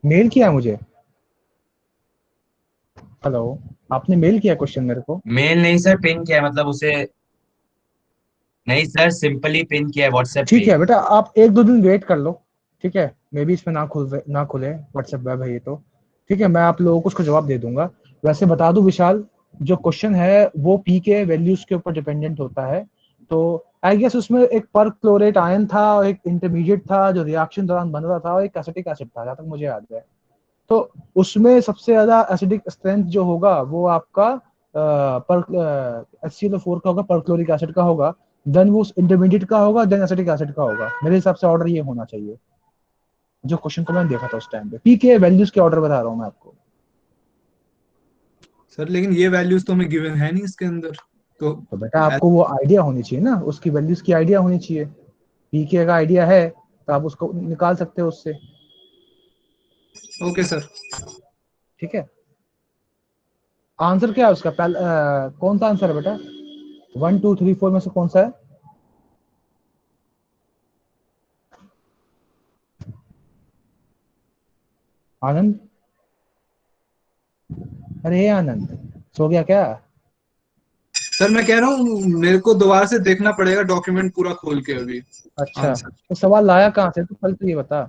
Mail किया मुझे? Hello, आपने मेल किया क्वेश्चन मेरे को? मेल नहीं सर, पिन किया है, मतलब उसे। नहीं सर, सिंपली पिन किया है व्हाट्सएप ठीक पे। है बेटा, आप 1-2 दिन वेट कर लो। ठीक है, मे बी इसमें ना खुले व्हाट्सएप वेब है ये तो। ठीक है, मैं आप लोगों को उसका जवाब दे दूंगा। वैसे बता दूं विशाल, जो क्वेश्चन है वो पी के वैल्यूज के ऊपर डिपेंडेंट होता है। तो आई गेस उसमें एक पर क्लोरेट आयन था और एक इंटरमीडिएट था जो रिएक्शन दौरान बन रहा था, और एक एसिटिक एसिड था, जहाँ तक मुझे याद है। तो उसमें सबसे ज्यादा एसिडिक स्ट्रेंथ जो होगा वो आपका पर HCl4 का होगा, परक्लोरिक एसिड का होगा। देन वो इंटरमीडिएट का होगा, देन एसिटिक एसिड का होगा। मेरे हिसाब से ऑर्डर ये होना चाहिए, जो क्वेश्चन को मैंने देखा था उस टाइम पे। पी के वैल्यूज के ऑर्डर बता रहा हूँ मैं आपको। सर लेकिन ये वैल्यूज तो हमें गिवन है नहीं इसके अंदर तो। तो बेटा आपको वो आइडिया होनी चाहिए ना, उसकी वैल्यूज की आइडिया होनी चाहिए। पी के का आइडिया है तो आप उसको निकाल सकते हो उससे। Okay sir. ठीक है, आंसर क्या है उसका? कौन सा आंसर है बेटा? 1 2 3 4 में से कौन सा है? आनंद, अरे आनंद, सो गया क्या? सर मैं कह रहा हूँ मेरे को दोबारा से देखना पड़ेगा डॉक्यूमेंट पूरा खोल के अभी। अच्छा, आंसर। तो सवाल लाया कहाँ से? तो कल तो ये बता।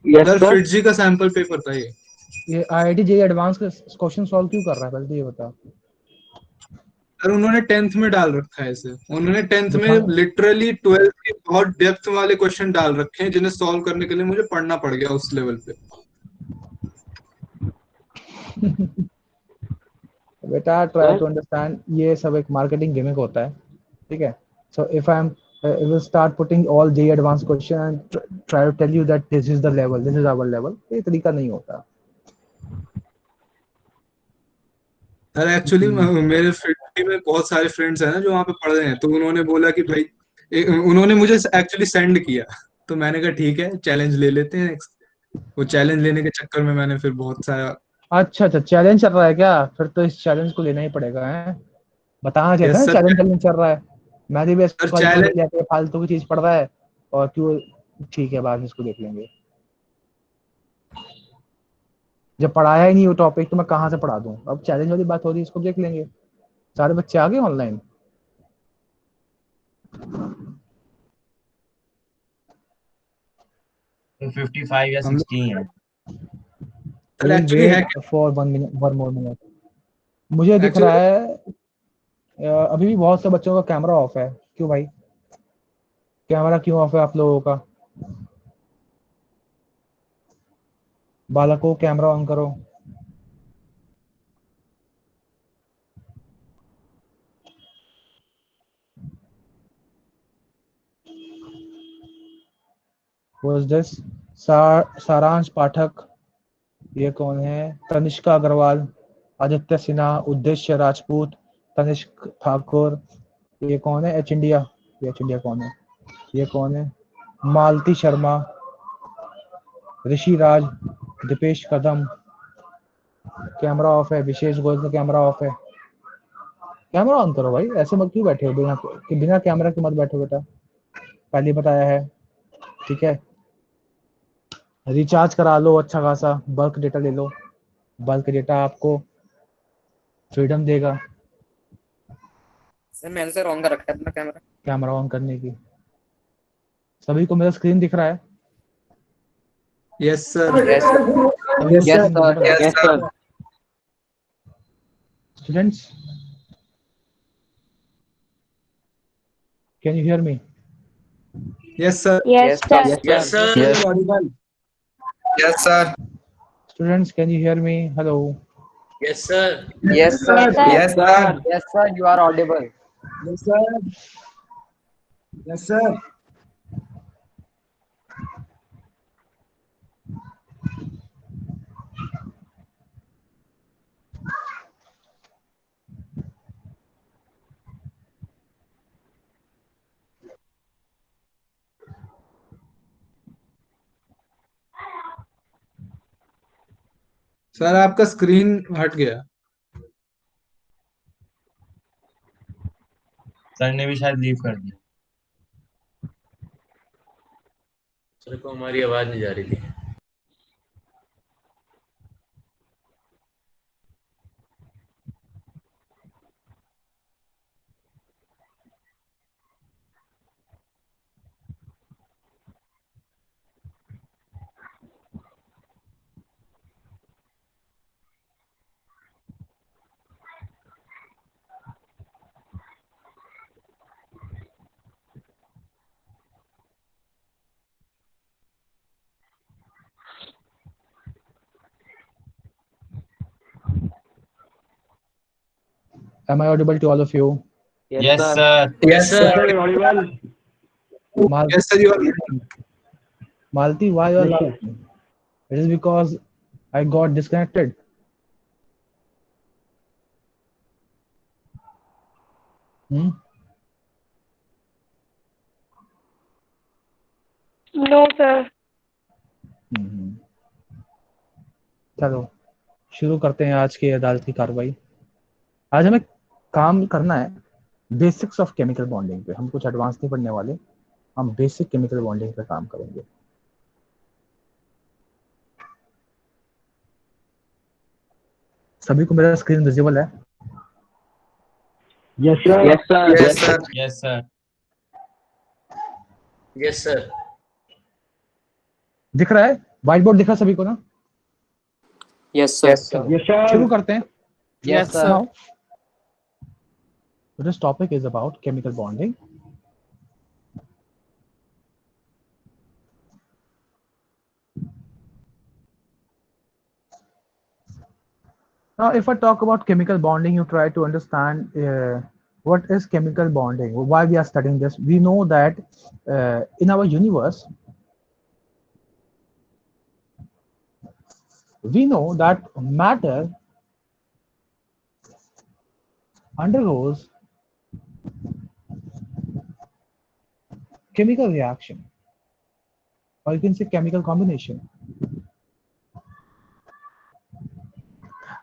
Yes sir sir. फिटजी का सैंपल पेपर था ये। ये IIT जेईई एडवांस का क्वेश्चन सॉल्व क्यों कर रहा है, पहले तो ये बता। सर उन्होंने 10th में डाल रखा है इसे, उन्होंने 10th में दिखा। लिटरली 12th के बहुत डेप्थ वाले क्वेश्चन डाल रखे हैं जिन्हें सॉल्व करने के लिए मुझे पढ़ना पड़ गया उस लेवल पे। बेटा ट्राई सर टू अंडरस्टैंड, ये सब एक मार्केटिंग गिमिक होता है। ठीक है, so if I am will start putting all JEE advance question and try to tell you that this is the level, this is our level, ये तरीका नहीं होता। सर एक्चुअली मेरे फिटजी में बहुत सारे फ्रेंड्स हैं ना जो वहाँ पे पढ़ रहे हैं, तो उन्होंने बोला कि भाई उन्होंने मुझे एक्चुअली सेंड किया। तो मैंने कहा ठीक है चैलेंज ले लेते हैं। वो चैलेंज लेने के चक्कर में मैंने फिर बहुत सारा। अच्छा अच्छा, चैलेंज चल रहा है क्या? फिर तो इस चैलेंज को लेना ही पड़ेगा है। बताना चाहिए था यस ना, सर। चैलेंज चैलेंज चल रहा है। मैंने भी सर ऐसे कॉलेज में देख चैलेंज। लिया कि फालतू की चीज पढ़ रहा है और क्यों। ठीक है, बाद में इसको देख लेंगे। जब पढ़ाया ही नहीं वो टॉपिक तो मैं कहाँ से पढ़ा दूं? अब चैलेंज वाली बात हो रही है, इसको देख लेंगे। सारे बच्चे आ गए ऑनलाइन? 55 या हम लोग। 60 है। सर विल एक्चुअली है वेट क्या? For 1 minute, 1 more minute. मुझे दिख एक्चुअली रहा है अभी भी बहुत से बच्चों का कैमरा ऑफ है। क्यों भाई? कैमरा क्यों ऑफ है आप लोगों का? बालकों कैमरा ऑन करो। Who is this? सारांश पाठक, ये कौन है? तनिष्का अग्रवाल, आदित्य सिन्हा, उद्देश्य राजपूत, तनिष्क ठाकुर, ये कौन है? एच इंडिया, ये एच इंडिया कौन है? ये कौन है? मालती शर्मा, ऋषि राज, दीपेश कदम। कैमरा ऑफ है, विशेष गोयल का कैमरा ऑफ है। कैमरा ऑन करो भाई, ऐसे मत क्यों बैठे हो बिना कैमरा के मत बैठो बेटा, पहले बताया है। ठीक है, रिचार्ज करा लो अच्छा खासा, बल्क डेटा ले लो। बल्क डेटा आपको फ्रीडम देगा सर मैंने सर ऑन कर रखा है अपना कैमरा। कैमरा ऑन करने की। सभी को मेरा स्क्रीन दिख रहा है? Yes sir. Yes sir. सभी को यस स्क्रीन दिख सर। रहा है? Yes sir. Students, can you hear me? Yes sir. Yes, yes sir. Sir. Yes yes sir. Sir. Yes. Yes sir. Students, can you hear me? Hello. Yes sir. Yes Yes, sir. sir. Yes sir. Yes sir, you are audible. Yes sir. Yes sir. Sir आपका screen हट गया। Sir ने भी शायद leave कर दिया। Sir को हमारी आवाज नहीं जा रही थी। Am I audible to all of you? Yes, sir. Yes, sir. Malti, Yes, sir. You are. Malti, why you are laughing? It is because I got disconnected. Hmm? No, sir. हम्म। चलो शुरू करते हैं आज की अदालत की कार्रवाई। आज हमें काम करना है बेसिक्स ऑफ केमिकल बॉन्डिंग पे। हम कुछ एडवांस नहीं पढ़ने वाले, हम बेसिक केमिकल बॉन्डिंग पे काम करेंगे। सभी को मेरा स्क्रीन विजिबल है? Yes, sir. Yes, sir. Yes, sir. Yes, sir. Yes, sir. दिख रहा है? व्हाइट बोर्ड दिख रहा है सभी को ना? Yes, sir. Yes, sir. शुरू करते हैं। Yes, sir. Now, this topic is about chemical bonding. Now, if I talk about chemical bonding, you try to understand what is chemical bonding, why we are studying this. We know that in our universe, we know that matter undergoes chemical reaction, or you can say chemical combination.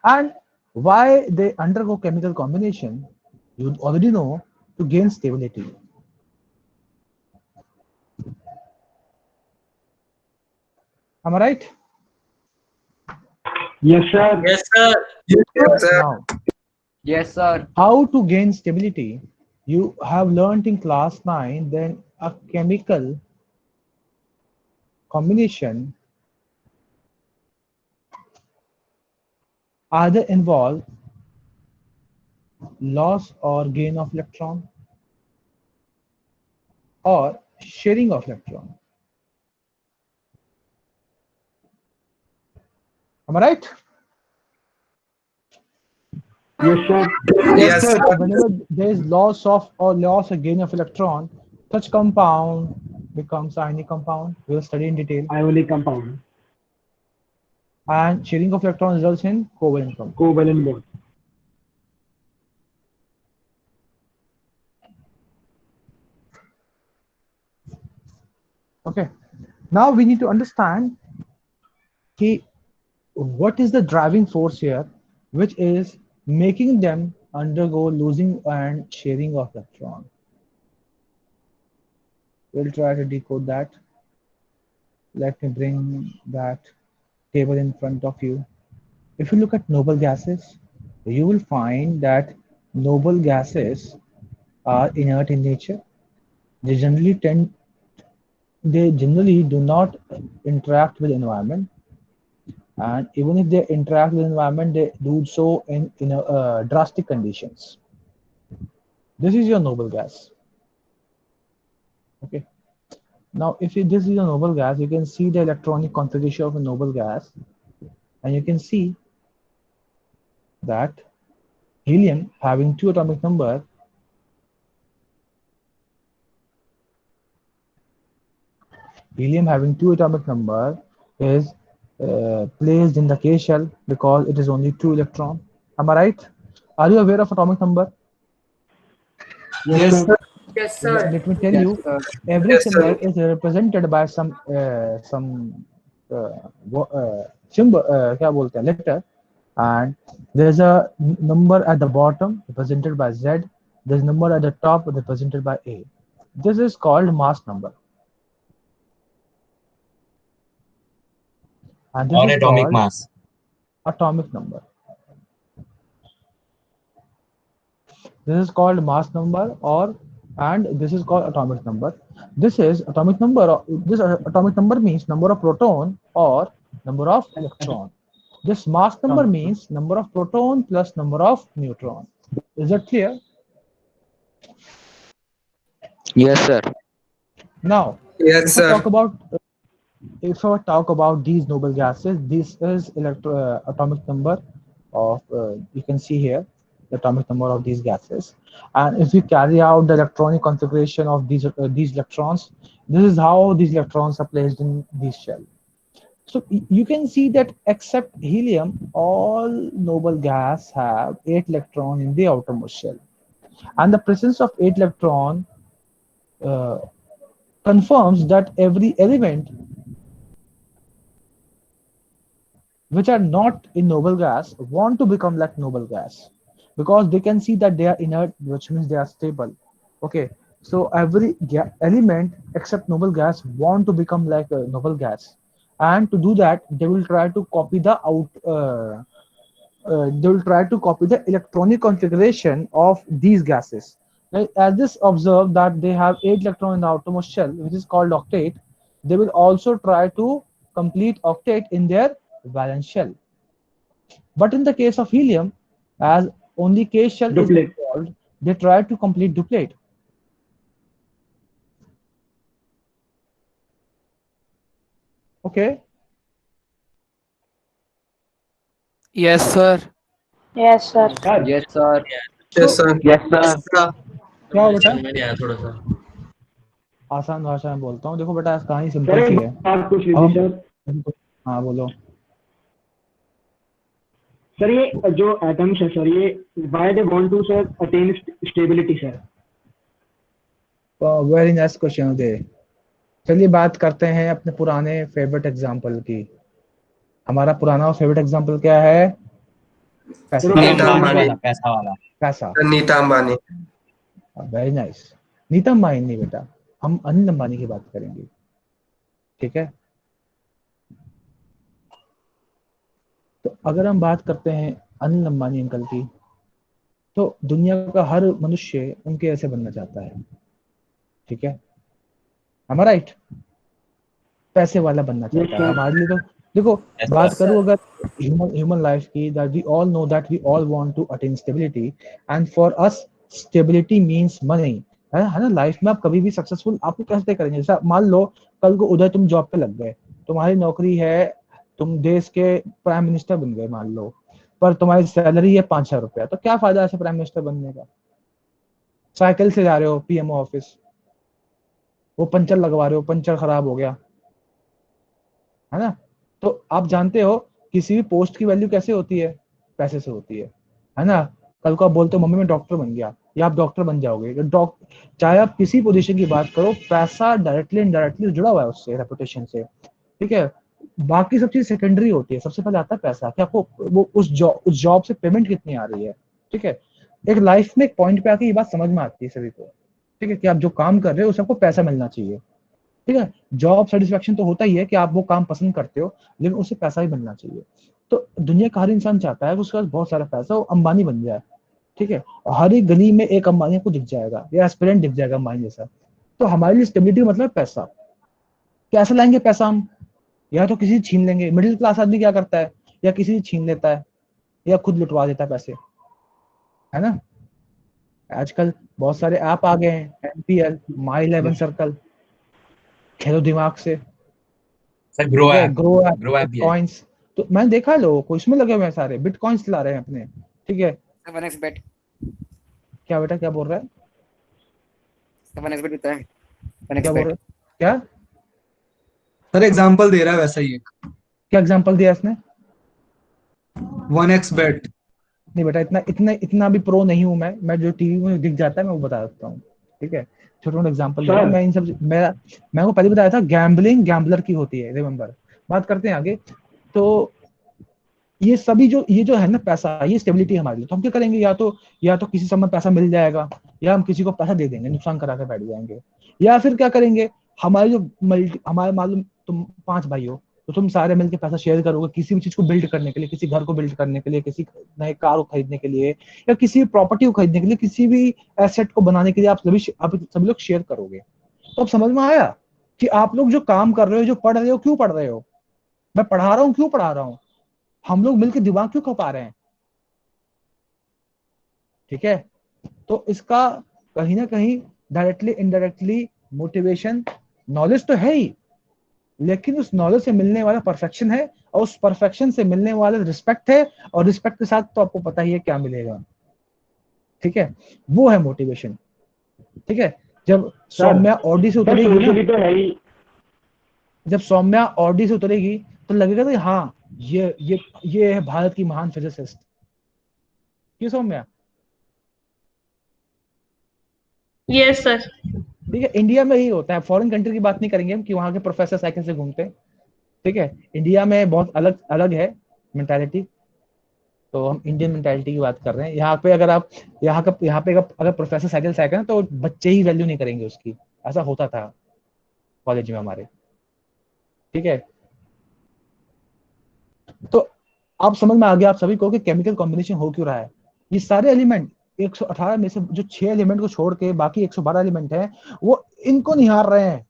And why they undergo chemical combination, you already know, to gain stability. Am I right? Yes, sir. Yes, sir. Yes, sir. Now, Yes, sir. how to gain stability? You have learned in class 9, then a chemical combination either involve loss or gain of electron or sharing of electron. Am I right? Yes, sir. Yes, sir. Whenever there is loss of or loss or gain of electron, such compound becomes ionic compound. We will study in detail. Ionic compound. And sharing of electron results in covalent compound. Covalent bond. Okay. Now we need to understand what is the driving force here, which is making them undergo losing and sharing of electron. We'll try to decode that. Let me bring that table in front of you. If you look at noble gases, you will find that noble gases are inert in nature. They generally do not interact with environment, and even if they interact with environment, they do so in drastic conditions. This is your noble gas. Okay. Now, if this is a noble gas, you can see the electronic configuration of a noble gas, and you can see that helium having 2 atomic number is placed in the K shell because it is only 2 electron. Am I right? Are you aware of atomic number? Yes, sir. Yes, sir. Let me tell Yes, you, sir. every Yes, symbol sir. is represented by some symbol, क्या बोलते हैं, letter, and there's a number at the bottom represented by Z. There's a number at the top represented by A. This is called mass number. And this Or is atomic called mass. atomic number. This is called mass number, and this is called atomic number. This is atomic number. This atomic number means number of proton or number of electron. This mass number means number of proton plus number of neutron. Is that clear? Yes, sir. Now, Yes, if I talk about these noble gases, this is atomic number of you can see here. the atomic number of these gases. And if we carry out the electronic configuration of these electrons, this is how these electrons are placed in these shell. So you can see that except helium, all noble gas have 8 electrons in the outermost shell. And the presence of 8 electron confirms that every element which are not in noble gas want to become like noble gas, because they can see that they are inert, which means they are stable. Okay, so every element except noble gas want to become like a noble gas, and to do that they will try to copy the electronic configuration of these gases. Now, as this observe that they have 8 electrons in the outermost shell, which is called octet, they will also try to complete octet in their valence shell. But in the case of helium, as only K shell is Duplet. involved, they try to complete duplet. Okay. Yes, sir. Yes, sir. Yes, sir. Yes, sir. yes, sir. क्या हो बेटा? समझ में नहीं आया थोड़ा सा। आसान भाषा में बोलता हूँ। देखो बेटा, कहानी सर सिंपल सी एक है। बात पूछ ली अब थी हम सर। हाँ बोलो। सर ये जो एटम्स है सर, ये why they want to sir attain stability sir? Very nice question Uday. चलिए बात करते हैं अपने पुराने फेवरेट एग्जांपल की। हमारा पुराना फेवरेट एग्जांपल क्या है? पैसा। नीता अंबानी, पैसा वाला। पैसा। नीता अंबानी। Very nice. नीता अंबानी नहीं बेटा, हम अनिल अंबानी की बात करेंगे। ठीक है, तो अगर हम बात करते हैं अनिल अंबानी अंकल की, तो दुनिया का हर मनुष्य उनके ऐसे बनना चाहता है। ठीक है, हमारा राइट, पैसे वाला बनना चाहता है। हमारे लिए तो देखो, बात करूं अगर ह्यूमन लाइफ की, that we all know that we all want to attain stability, and for us stability means money, है ना। लाइफ में आप कभी भी सक्सेसफुल आपको कैसे करेंगे? जैसा मान लो कल को उधर तुम जॉब पे लग गए, तुम्हारी नौकरी है, तुम देश के प्राइम मिनिस्टर बन गए मान लो, पर तुम्हारी सैलरी है 5,000 रुपया, तो क्या फायदा ऐसे प्राइम मिनिस्टर बनने का? साइकिल से जा रहे हो पीएमओ ऑफिस, वो पंचर लगवा रहे हो, पंचर खराब हो गया, है ना। तो आप जानते हो किसी भी पोस्ट की वैल्यू कैसे होती है? पैसे से होती है ना। कल को आप बोलते हो मम्मी मैं डॉक्टर बन गया, या आप डॉक्टर बन जाओगे। चाहे आप किसी पोजीशन की बात करो, पैसा डायरेक्टली इनडायरेक्टली जुड़ा हुआ है उससे, रेपुटेशन से। ठीक है, बाकी सब चीज सेकेंडरी होती है, सबसे पहले आता है पैसा, कि आपको वो उस जॉब से पेमेंट कितनी आ रही है। ठीक है, एक लाइफ में एक पॉइंट पे आके ये बात समझ में आती है सभी को। ठीक है, कि आप जो काम कर रहे हो उससे आपको पैसा मिलना चाहिए। ठीक है, जॉब सेटिस्फेक्शन तो होता ही है कि आप वो काम पसंद करते हो, लेकिन उससे पैसा ही मिलना चाहिए। तो दुनिया का हर इंसान चाहता है कि उसके पास बहुत सारा पैसा हो, अंबानी बन जाए। ठीक है, हर एक गली में एक अंबानी को दिख जाएगा, या एस्पिरेंट दिख जाएगा अंबानी जैसा। तो हमारे लिए स्टेबिलिटी मतलब पैसा। कैसे लाएंगे पैसा हम? या तो किसी छीन लेंगे। मिडिल क्लास आदमी क्या करता है? या किसी छीन लेता है, या खुद लुटवा देता है पैसे, है ना। आजकल बहुत सारे ऐप आ गए हैं, एनपीएल, माई 11 सर्कल, खेलो दिमाग से, सर ग्रो ऐप भी है। बिटकॉइंस। तो मैंने देखा है लोगों को इसमें लगे हुए हैं, सारे बिटकॉइंस ला रहे हैं अपने। ठीक है, 1xbet। क्या बेटा क्या बोल रहा है? 1xbet होता है। क्या बोल रहा है? क्या सर एग्जांपल दे रहा है वैसा ही एक। क्या एग्जांपल दिया इसने? 1xbet। नहीं बेटा, इतना इतना इतना भी प्रो नहीं हूं मैं जो टीवी में दिख जाता है मैं वो बता देता हूँ। ठीक है, छोटा मोटा एग्जांपल दे रहा हूं मैं। इन सब मैं को पहले बताया था, गैम्बलिंग गैम्बलर की होती है, रिमेंबर। बात करते हैं आगे। तो ये सभी ये जो है ना पैसा, ये स्टेबिलिटी हमारे लिए। तो हम क्या करेंगे? या तो किसी समय पैसा मिल जाएगा, या हम किसी को पैसा दे देंगे, नुकसान करा के बैठ जाएंगे। या फिर क्या करेंगे, हमारे जो हमारे मालूम तुम 5 भाई हो, तो तुम सारे मिलकर पैसा शेयर करोगे किसी भी चीज को बिल्ड करने के लिए, किसी घर को बिल्ड करने के लिए, किसी नए कार को खरीदने के लिए, या किसी प्रॉपर्टी को खरीदने के लिए, किसी भी एसेट को बनाने के लिए आप सभी लोग शेयर करोगे। तो अब समझ में आया कि आप लोग जो काम कर रहे हो, जो पढ़ रहे हो, क्यों पढ़ रहे हो? मैं पढ़ा रहा हूँ, क्यों पढ़ा रहा हूँ? हम लोग मिलकर दिमाग क्यों खपा रहे हैं? ठीक है, तो इसका कहीं ना कहीं डायरेक्टली इनडायरेक्टली मोटिवेशन नॉलेज तो है ही, लेकिन उस नॉलेज से मिलने वाला परफेक्शन है, और उस परफेक्शन से मिलने वाला रिस्पेक्ट है, और रिस्पेक्ट के साथ तो आपको पता ही है क्या मिलेगा। ठीक है, वो है मोटिवेशन। ठीक है, जब सर सौम्या ऑडी से सर उतरेगी ना, सोशली तो है ही। जब सौम्या ऑडी से उतरेगी तो लगेगा कि हाँ ये है भारत की महान फिजिसिस्ट। क्यों सौम्या? Yes sir. ठीक है, इंडिया में ही होता है, फॉरेन कंट्री की बात नहीं करेंगे हम कि वहां के प्रोफेसर साइकिल से घूमते हैं। ठीक है, इंडिया में बहुत अलग अलग है मेंटालिटी, तो हम इंडियन मेंटालिटी की बात कर रहे हैं। यहाँ पे अगर आप यहाँ पे अगर प्रोफेसर साइकिल से आएगा ना तो बच्चे ही वैल्यू नहीं करेंगे उसकी। ऐसा होता था कॉलेज में हमारे। ठीक है, तो आप समझ में आ गया आप सभी को कि केमिकल कॉम्बिनेशन हो क्यों रहा है। ये सारे एलिमेंट 118 में से जो 6 एलिमेंट को छोड़ के बाकी 112 एलिमेंट हैं, वो इनको निहार रहे हैं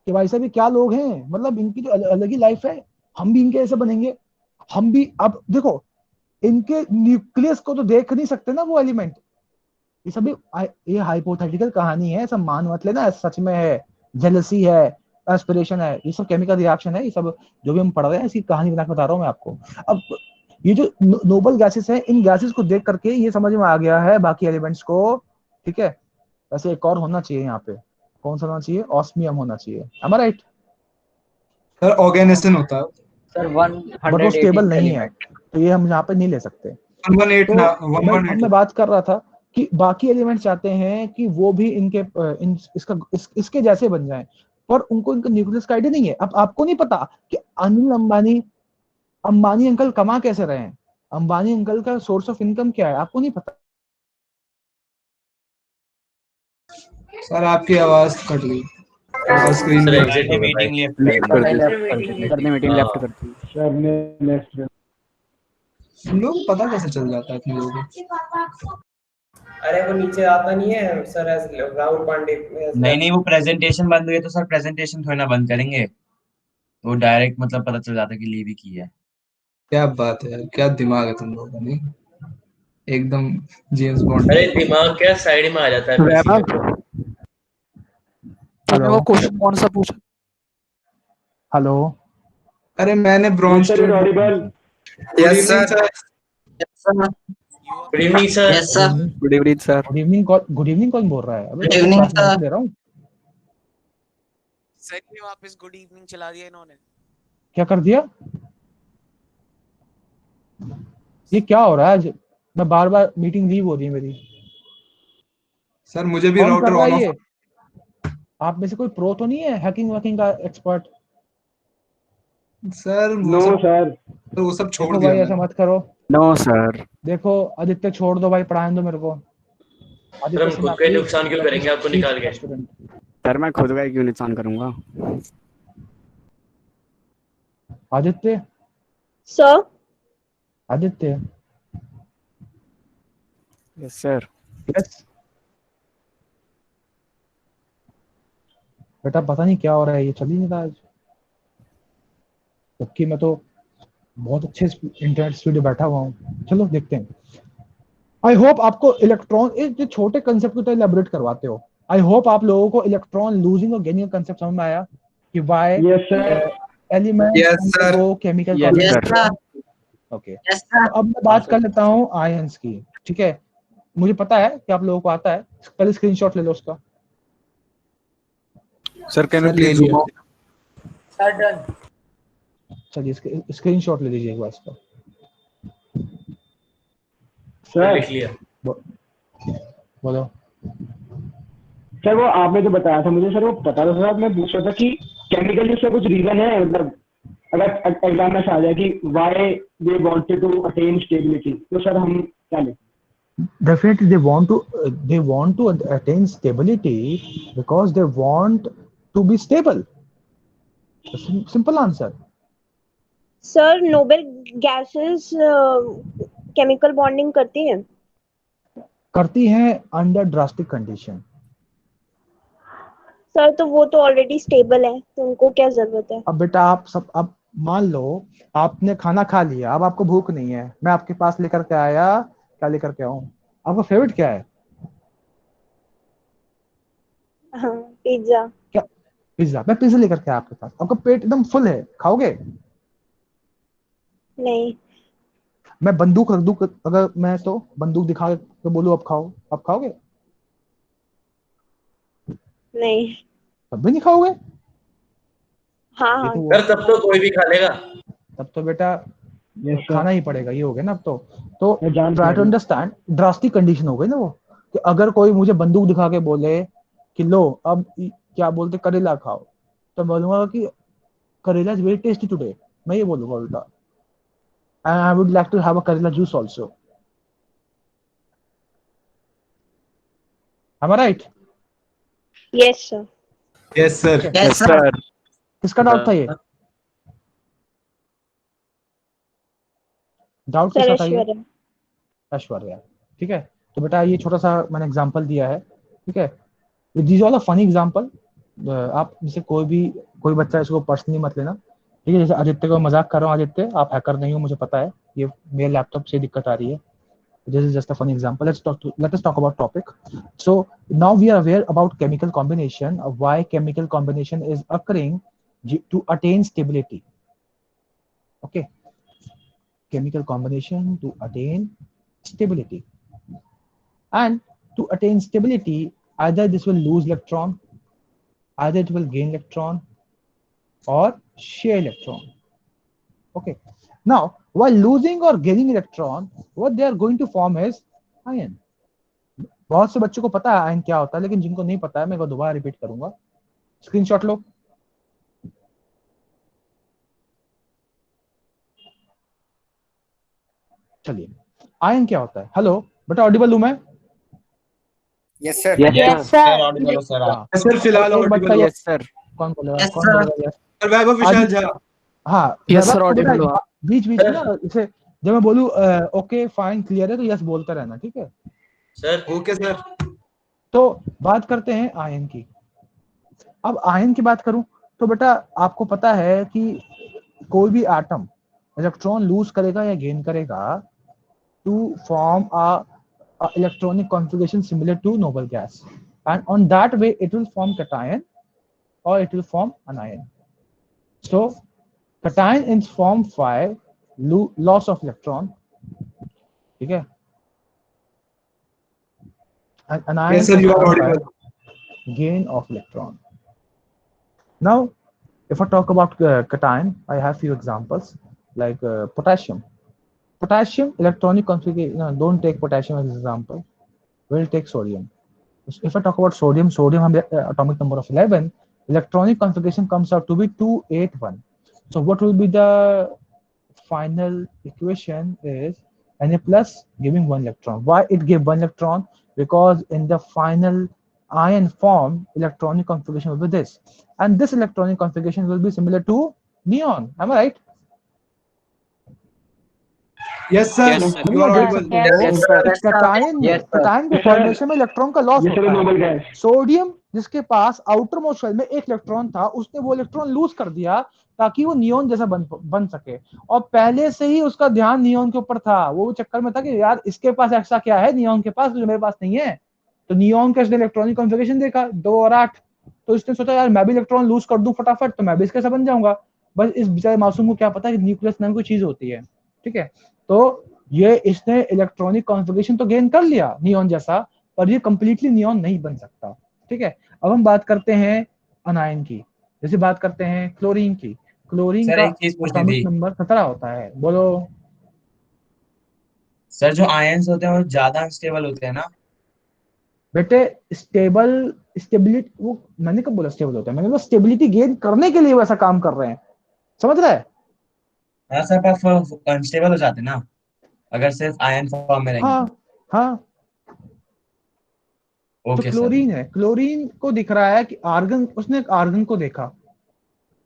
कि भाई साहब ये क्या लोग हैं, मतलब इनकी तो अलग ही लाइफ है, हम भी इनके ऐसे बनेंगे। हम भी, अब देखो, इनके न्यूक्लियस को तो देख नहीं सकते ना वो एलिमेंट। ये सभी ये हाइपोथेटिकल कहानी है, सब मान मत लेना सच में है। जेलसी है, एस्पिरेशन है, ये सब केमिकल रिएक्शन है, ये सब जो भी हम पढ़ रहे हैं इसकी कहानी बना के बता रहा हूँ मैं आपको। अब ये जो नोबल गैसेस है, इन गैसेस को देख करके ये समझ में आ गया है बाकी एलिमेंट्स को। ठीक है, वैसे एक और होना चाहिए यहाँ पे, कौन सा होना चाहिए? ऑस्मियम होना चाहिए। am I right? Sir organization होता है। सर बट वो स्टेबल 118 नहीं है, एलिमेंट। तो ये हम यहाँ पे नहीं ले सकते। 118 ना तो मैं 118। बात कर रहा था कि बाकी एलिमेंट चाहते हैं कि वो भी इसके जैसे बन जाएं, पर उनको इनका न्यूक्लियस का आइडिया नहीं है। अब आपको नहीं पता कि अनिल अंबानी अंबानी अंकल कमा कैसे रहे हैं, अंबानी अंकल का सोर्स ऑफ इनकम क्या है, आपको नहीं पता। सर आपकी आवाज कट गई और स्क्रीन सर भी एग्जिट हो गया भाई। मीटिंग लेफ्ट लेफ्ट कर कर दी। दी, सर ने मीटिंग लेफ्ट कर दी। सर ने नेक्स्ट तुम लोग को पता कैसे चल जाता है इतने लोगों को? अरे वो नीचे आता नहीं है सर, राहुल पांडे नहीं वो प्रेजेंटेशन बंद हुई है तो सर प्रेजेंटेशन थोड़ी ना बंद करेंगे, वो डायरेक्ट मतलब पता चल जाता है कि लीव ही की है। क्या बात है यार, क्या दिमाग है तुम लोगों का, नहीं एकदम जेम्स बॉन्ड। अरे दिमाग क्या साइड में आ जाता है पीसी में तो। हेलो वो क्वेश्चन कौन सा पूछा? हेलो, अरे मैंने bronze sir Audible. Yes sir. Good evening sir. Yes sir. Good evening sir. Good evening कौन बोल रहा है? अबे Good तो evening, क्लास में sir. दे रहा हूँ। सर ये वापस गुड इवनिंग चला दिया इन्होंने। क्या कर दिया? ये क्या हो रहा है आज? मैं बार बार मीटिंग लीव हो रही है मेरी। सर मुझे भी कौन राउटर कर रहा ऑन है ऑफ। ये? आप में से कोई प्रो तो नहीं है हैकिंग वैकिंग का एक्सपर्ट? Sir no sir. वो सब छोड़ देखो दिया भाई ऐसा मैंने। मत करो। No sir. देखो आदित्य छोड़ दो भाई, पढ़ाने दो मेरे को। सर आदित्य हम से खुद मैं का ही अपनी नुकसान क्यों करेंगे आपको निकाल के? स्टूडेंट। सर मैं खुद का ही क्यों नुकसान करूंगा? Aditya, sir Aditya, yes sir. Yes बेटा, पता नहीं क्या हो रहा है, ये चल ही नहीं रहा आज, जबकि मैं तो बहुत अच्छे इंटरनेट स्पीड पे बैठा हुआ हूँ। चलो देखते हैं। आई होप आपको इलेक्ट्रॉन, एक जो छोटे कंसेप्ट को तो एलैबोरेट करवाते हो। आई होप आप लोगों को इलेक्ट्रॉन लूजिंग और गेनिंग का कंसेप्ट समझ में आया कि why yes sir. Elements Yes, sir. Undergo chemical Yes, combination. Okay, तो अब मैं बात कर लेता हूँ आयंस की। ठीक है, मुझे पता है कि आप लोगों को आता है, पहले स्क्रीनशॉट ले लो उसका। Sir can sir, you please ले जूम सर डन। चलिए स्क्रीनशॉट ले लीजिए एक बार इसका। सर लिख लिया। बोलो। सर वो आपने जो बताया था मुझे, सर वो पता था सर, मैं पूछ रहा था कि केमिकली उसका कुछ रीजन है, मतलब अगर एग्जाम में आ जाए कि why they wanted to attain stability, तो सर हम क्या लिखें? Definitely they want to attain stability because they want to be stable. Simple answer. Sir noble gases chemical bonding करती हैं? करती हैं अंडर ड्रास्टिक कंडीशन। सर तो वो तो ऑलरेडी स्टेबल है, तो उनको क्या जरूरत है? अब बेटा आप सब, अब मान लो आपने खाना खा लिया, अब आपको भूख नहीं है, मैं आपके पास लेकर के आया, क्या लेकर के आऊं? आपका फेवरेट क्या है? हाँ, पिज्जा। क्या? पिज्जा। मैं पिज्जा लेकर के आया आपके पास, आपका पेट एकदम फुल है, खाओगे? नहीं। मैं बंदूक रख दूं, अगर मैं तो बंदूक दिखा के बोलूं अब खाओ, अब खाओगे? नहीं। तब भी नहीं खाओगे? हाँ ये हाँ। तो सर तब तो कोई भी खा लेगा। तब तो बेटा यस खाना सर, ही पड़ेगा, ये हो गया ना अब तो मैं जान ट्राई पा टू रही हूँ। अंडरस्टैंड, ड्रास्टिक कंडीशन हो गई ना वो, कि अगर कोई मुझे बंदूक दिखा के बोले कि लो अब क्या बोलते करेला खाओ, तो बोलूंगा कि करेला इज वेरी टेस्टी टुडे, मैं ये बोलूंगा उल्टा, and I would like to have a karela juice also. Am I right? Yes sir. Yes sir. Yes sir. किसका डाउट था ये? डाउट सर किसका था ये? ऐश्वर्या। ऐश्वर्या। ठीक है, तो बेटा ये छोटा सा मैंने एग्जांपल दिया है, ठीक है, these all a funny example. आप जैसे कोई बच्चा इसको पर्सनली मत लेना, ठीक है? जैसे आदित्य को मजाक कर रहा हूँ, आदित्य आप हैकर नहीं हो, मुझे पता है, ये मेरे लैपटॉप से दिक्कत आ रही है, this is just a funny example. Let us talk about topic. So now we are aware about chemical combination, why chemical combination is occurring to attain stability. Okay, chemical combination to attain stability, and to attain stability either this will lose electron, either it will gain electron or share electron. Okay, now while losing or gaining electron, what they are going to form is ion. बहुत से बच्चों को पता है ion क्या होता है, लेकिन जिनको नहीं पता है मैं दोबारा रिपीट करूंगा, स्क्रीनशॉट लो। चलिए, आयन क्या होता है? हेलो बेटा, ऑडिबल हूं मैं? Yes sir. Yes sir sir. Audible हो सर आप। हाँ, सर फिलहाल एक बच्चा ऑडिबल हो। Yes sir. कौन बोलेगा? Yes, कौन sir. बोलेगा? यस। सर वैभव विशाल झा। हाँ, यस सर, वैभव को बेटा ऑडिबल हो आप। बीच बीच में ना इसे जब मैं बोलूं ओके फाइन क्लियर है तो यस बोलता रहना, ठीक है? Sir okay sir. तो बात करते हैं आयन की। अब आयन की बात करूं तो बेटा आपको पता है कि कोई भी एटम इलेक्ट्रॉन लूज करेगा या गेन करेगा to form a electronic configuration similar to noble gas, and on that way it will form cation or it will form anion. So cation in form 5 loss of electron, ठीक है, and anion yes sir, in you are form audible. 5 gain of electron. Now if I talk about cation, I have few examples like potassium. Potassium electronic configuration, no, don't take potassium as an example, we'll take sodium. If I talk about sodium, sodium atomic number of 11, electronic configuration comes out to be 281. So what will be the final equation is Na plus giving 1 electron. Why it gave 1 electron? Because in the final ion form, electronic configuration will be this, and this electronic configuration will be similar to neon. Am I right? Yes sir, Yes, sir. You are देख audible. सकते हो Yes, sir. Cation में, cation के Yes, sir. Formation में electron का loss ये sir होता noble है। गैस। सोडियम जिसके पास आउटर मोस्ट शेल में एक इलेक्ट्रॉन था, उसने वो इलेक्ट्रॉन लूज कर दिया ताकि वो नियॉन जैसा बन सके, और पहले से ही उसका ध्यान नियॉन के ऊपर था। वो चक्कर में था कि यार इसके पास ऐसा क्या है नियॉन के पास जो मेरे पास नहीं है, तो नियॉन का इसने इलेक्ट्रॉनिक कॉन्फ़िगरेशन देखा 2 और 8, तो इसने सोचा यार मैं भी इलेक्ट्रॉन लूज कर दूं फटाफट, तो मैं भी इसके साथ बन जाऊंगा। बस इस बेचारे मासूम को क्या पता कि न्यूक्लियस नाम कोई चीज होती है, ठीक है? तो ये इसने इलेक्ट्रॉनिक कॉन्फ़िगरेशन तो गेन कर लिया नियॉन जैसा, पर ये कंप्लीटली नियॉन नहीं बन सकता, ठीक है? अब हम बात करते हैं अनायन की, जैसे बात करते हैं क्लोरीन की। क्लोरीन सर का एक चीज पूछनी एटॉमिक थी नंबर 17 होता है, बोलो। सर, जो आयंस होते हैं वो ज्यादा अनस्टेबल होते हैं ना? बेटे स्टेबिलिटी, वो मैंने कब बोला स्टेबल होता है? मैंने बोला स्टेबिलिटी गेन करने के लिए वैसा काम कर रहे हैं, समझ रहा है? हाँ सर, पर अनस्टेबल हो जाते हैं ना अगर सिर्फ आयन फॉर्म में रहेंगे हाँ हाँ, तो। तो ओके सर। क्लोरीन है, क्लोरीन को दिख रहा है कि आर्गन, उसने एक आर्गन को देखा।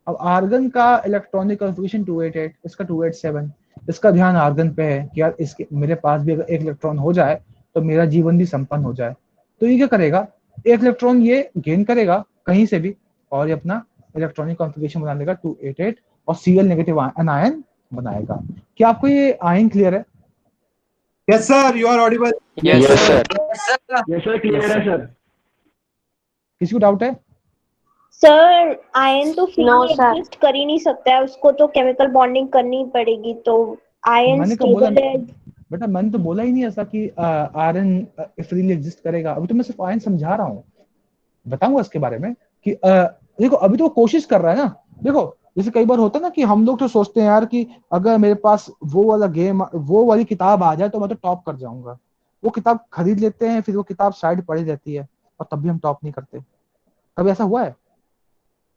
अब आर्गन का इलेक्ट्रॉनिक कॉन्फ़िगरेशन 288, इसका 287, इसका ध्यान आर्गन पे है कि यार इसके मेरे पास भी अगर एक इलेक्ट्रॉन हो जाए तो मेरा जीवन भी संपन्न हो जाए। तो ये क्या करेगा, एक इलेक्ट्रॉन ये गेन करेगा कहीं से भी, और ये अपना इलेक्ट्रॉनिक कॉन्फ़िगरेशन बना लेगा 288 और Cl नेगेटिव आयन बनाएगा। क्या आपको ये आयन क्लियर है? Yes sir, you are audible. Yes, Yes, sir. ये सर क्लियर है सर। किसी को डाउट है? सर आयन तो No, फ्री sir. एग्जिस्ट कर ही नहीं सकता है, उसको तो केमिकल बॉन्डिंग करनी ही पड़ेगी, तो आयन मैंने कब बोला? स्टेबल है? बेटा मैंने तो बोला ही नहीं ऐसा कि आयरन फ्रीली एग्जिस्ट करेगा। अभी तो मैं सिर्फ आयन समझा रहा हूँ, बताऊंगा इसके बारे में कि देखो अभी तो वो कोशिश कर रहा है ना। देखो जैसे कई बार होता है ना कि हम लोग तो सोचते हैं यार कि अगर मेरे पास वो वाला गेम, वो वाली किताब आ जाए तो मैं तो टॉप कर जाऊंगा। वो किताब खरीद लेते हैं, फिर वो किताब साइड पड़ी रहती है और तब भी हम टॉप नहीं करते। कभी ऐसा हुआ है?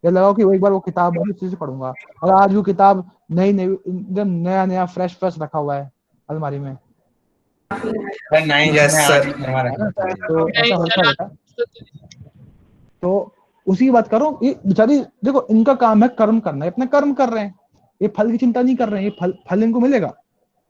या लगाओ कि वो एक बार वो किताब भी अच्छे से पढ़ूंगा, और आज वो किताब नई नई एकदम नया नया फ्रेश फ्रेश रखा हुआ है अलमारी में, सर 9th यस में सर। आज नया है रखा ना? था। तो ऐसा होता है बेटा। तो उसी की बात करो, ये बेचारी देखो इनका काम है कर्म करना, ये अपना कर्म कर रहे हैं, ये फल की चिंता नहीं कर रहे हैं। ये फल फल इनको मिलेगा,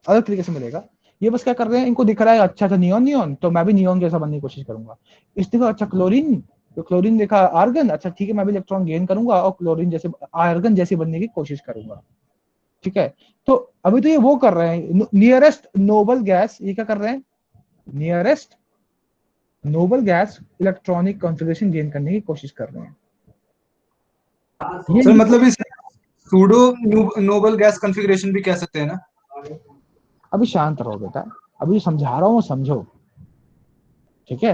अलग तरीके से मिलेगा। ये बस क्या कर रहे हैं, इनको दिख रहा है अच्छा अच्छा नियॉन नियॉन, तो मैं भी नियॉन जैसा बनने की कोशिश करूंगा। इस देखो अच्छा क्लोरीन, तो क्लोरीन देखा आर्गन, अच्छा ठीक है मैं भी इलेक्ट्रॉन गेन करूंगा और क्लोरीन जैसे आर्गन जैसी बनने की कोशिश करूंगा। ठीक है, तो अभी तो ये वो कर रहे हैं नियरेस्ट नोबल गैस, ये क्या कर रहे हैं, nearest noble gas electronic configuration gain करने की कोशिश कर रहे हैं। सर मतलब इसे सूडो नोबल गैस कॉन्फ़िगरेशन भी कह सकते हैं ना? अभी शांत रहो बेटा, अभी समझा रहा हूँ समझो, ठीक है?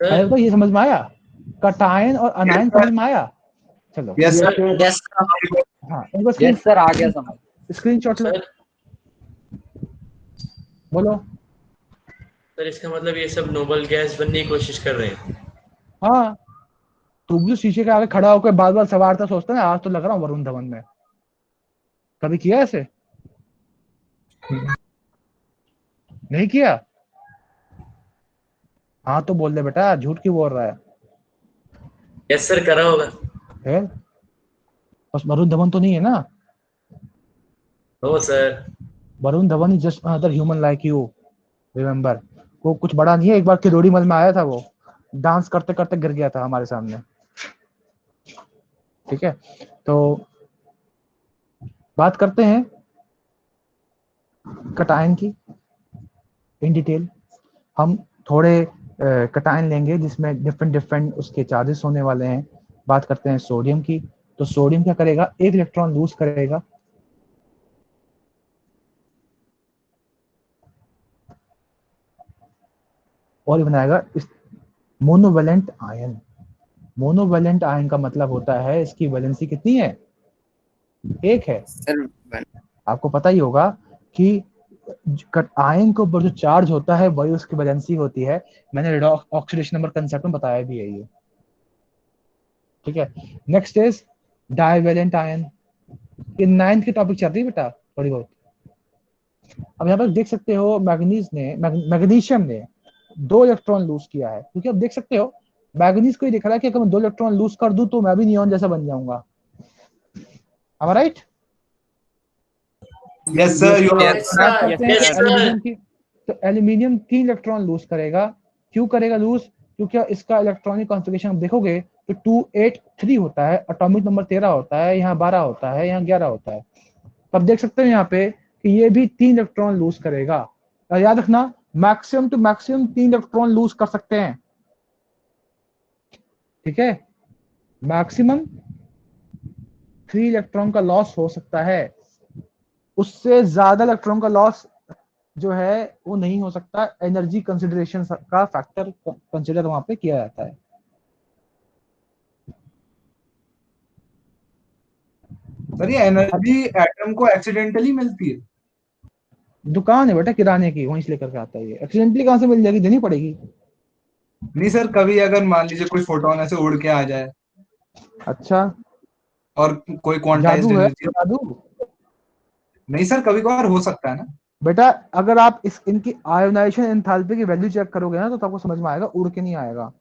पहले तो ये समझ में आया, कटायन और अनायन समझ में आया? चलो yes yes sir. Sir. Yes हाँ एक बार यस सर, आ गया समझ। स्क्रीनशॉट लो, सर बोलो। सर इसका मतलब ये सब नोबल गैस बनने की कोशिश कर रहे हैं। हाँ, तू भी तो शीशे के आगे खड़ा होकर बार बार सवारता सोचता है आज तो लग रहा हूँ वरुण धवन में, कभी किया ऐसे? नहीं किया? हाँ तो बोल दे बेटा, झूठ क्यों बोल रहा है? यस सर, करा होगा। है बस वरुण धवन तो नहीं है ना? No sir. Varun Dhawan is just another human like you, remember. वो कुछ बड़ा नहीं है, एक बार किरोड़ी मल में आया था, वो डांस करते करते गिर गया था हमारे सामने। ठीक है, तो बात करते हैं कटायन की इन डिटेल। हम थोड़े कटायन लेंगे जिसमें डिफरेंट डिफरेंट उसके चार्जेस होने वाले हैं। बात करते हैं सोडियम की, तो सोडियम क्या करेगा, एक इलेक्ट्रॉन लूज करेगा, और ये बनाएगा इस मोनोवेलेंट आयन। मोनोवेलेंट आयन का मतलब होता है इसकी वैलेंसी कितनी है, एक है। सर आपको पता ही होगा कि आयन के ऊपर जो चार्ज होता है वही उसकी वैलेंसी होती है। मैंने रेडॉक्स ऑक्सीडेशन नंबर कंसेप्ट में बताया भी है ये। ठीक है, नेक्स्ट इज डाइवेलेंट आयन। ये 9th की टॉपिक चल रही है बेटा थोड़ी बहुत। अब यहाँ पर देख सकते हो मैग्नीशियम ने 2 इलेक्ट्रॉन लूज किया है, क्योंकि अब देख सकते हो मैग्नीज को ही दिख रहा है कि अगर मैं 2 इलेक्ट्रॉन लूज कर दूं तो मैं भी नियॉन जैसा बन जाऊंगा। am I right? Yes sir you are. बात करते हैं Yes, sir. एल्यूमिनियम की, तो एल्यूमिनियम 3 इलेक्ट्रॉन लूज करेगा। क्यों करेगा लूज? क्योंकि इसका इलेक्ट्रॉनिक कॉन्फ़िगरेशन आप देखोगे तो 283 होता है, एटॉमिक नंबर 13 होता है, यहाँ 12 होता है, यहाँ 11 होता है। तब देख सकते हैं यहाँ पे कि ये भी 3 इलेक्ट्रॉन लूज करेगा। और याद रखना maximum to maximum 3 electron lose कर सकते हैं। ठीक है, मैक्सिमम 3 इलेक्ट्रॉन का लॉस हो सकता है, उससे ज्यादा इलेक्ट्रॉन का लॉस जो है वो नहीं हो सकता। एनर्जी कंसिडरेशन का फैक्टर कंसिडर वहां पे किया जाता है। सर ये एनर्जी एटम को एक्सीडेंटली मिलती है? दुकान है बेटा किराने की, वहीं से लेकर के आता है ये। एक्सीडेंटली कहां से मिल जाएगी, देनी पड़ेगी। नहीं सर, कभी अगर मान लीजिए कोई फोटोन ऐसे उड़ के आ जाए अच्छा, और कोई क्वांटाइज्ड जादू है एनर्जी। जादू। नहीं सर, कभी कभार हो सकता है ना। बेटा अगर आप इनकी आयोनाइजेशन एंथैल्पी की वैल्यू चेक करोगे ना तो आपको समझ में आएगा, उड़ के नहीं आएगा।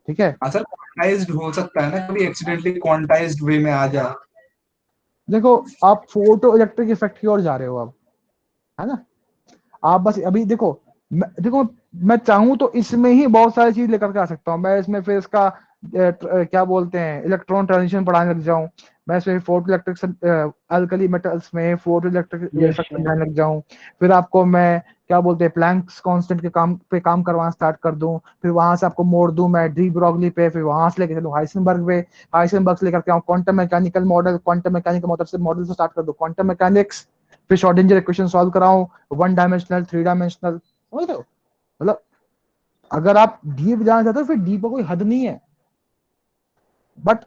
ठीक है, हाँ सर, क्वांटाइज्ड हो सकता है ना, कभी एक्सीडेंटली क्वांटाइज्ड वे में आ जाए। देखो आप फोटो इलेक्ट्रिक इफेक्ट की ओर जा रहे हो अब, है ना? आप बस अभी देखो देखो मैं चाहूं तो इसमें ही बहुत सारी चीज लेकर के आ सकता हूँ। मैं इसमें फिर इसका क्या बोलते हैं इलेक्ट्रॉन ट्रांजिशन पढ़ाने लग जाऊं, मैं इसमें फोटो इलेक्ट्रिक अल्कली मेटल्स में फोटो इलेक्ट्रिक इफेक्ट समझाने लग जाऊं, फिर आपको मैं क्या बोलते हैं प्लैंक्स कांस्टेंट के काम पे काम करवाना स्टार्ट कर दूं, फिर वहां से आपको मोड़ दूं मैं डी ब्रॉगली पे, फिर वहां से लेके चलूं हाइसेनबर्ग पे, हाइसेनबर्ग से लेकर के आऊं quantum mechanical model, quantum mechanical model से स्टार्ट कर दूं क्वांटम मैकेनिक्स, फिर श्रोडिंगर इक्वेशन सॉल्व कराऊं, 1 डायमेंशनल, 3 डायमेंशनल, समझ रहे हो? मतलब अगर आप डीप जाना चाहते हो फिर डीप का कोई हद नहीं है, but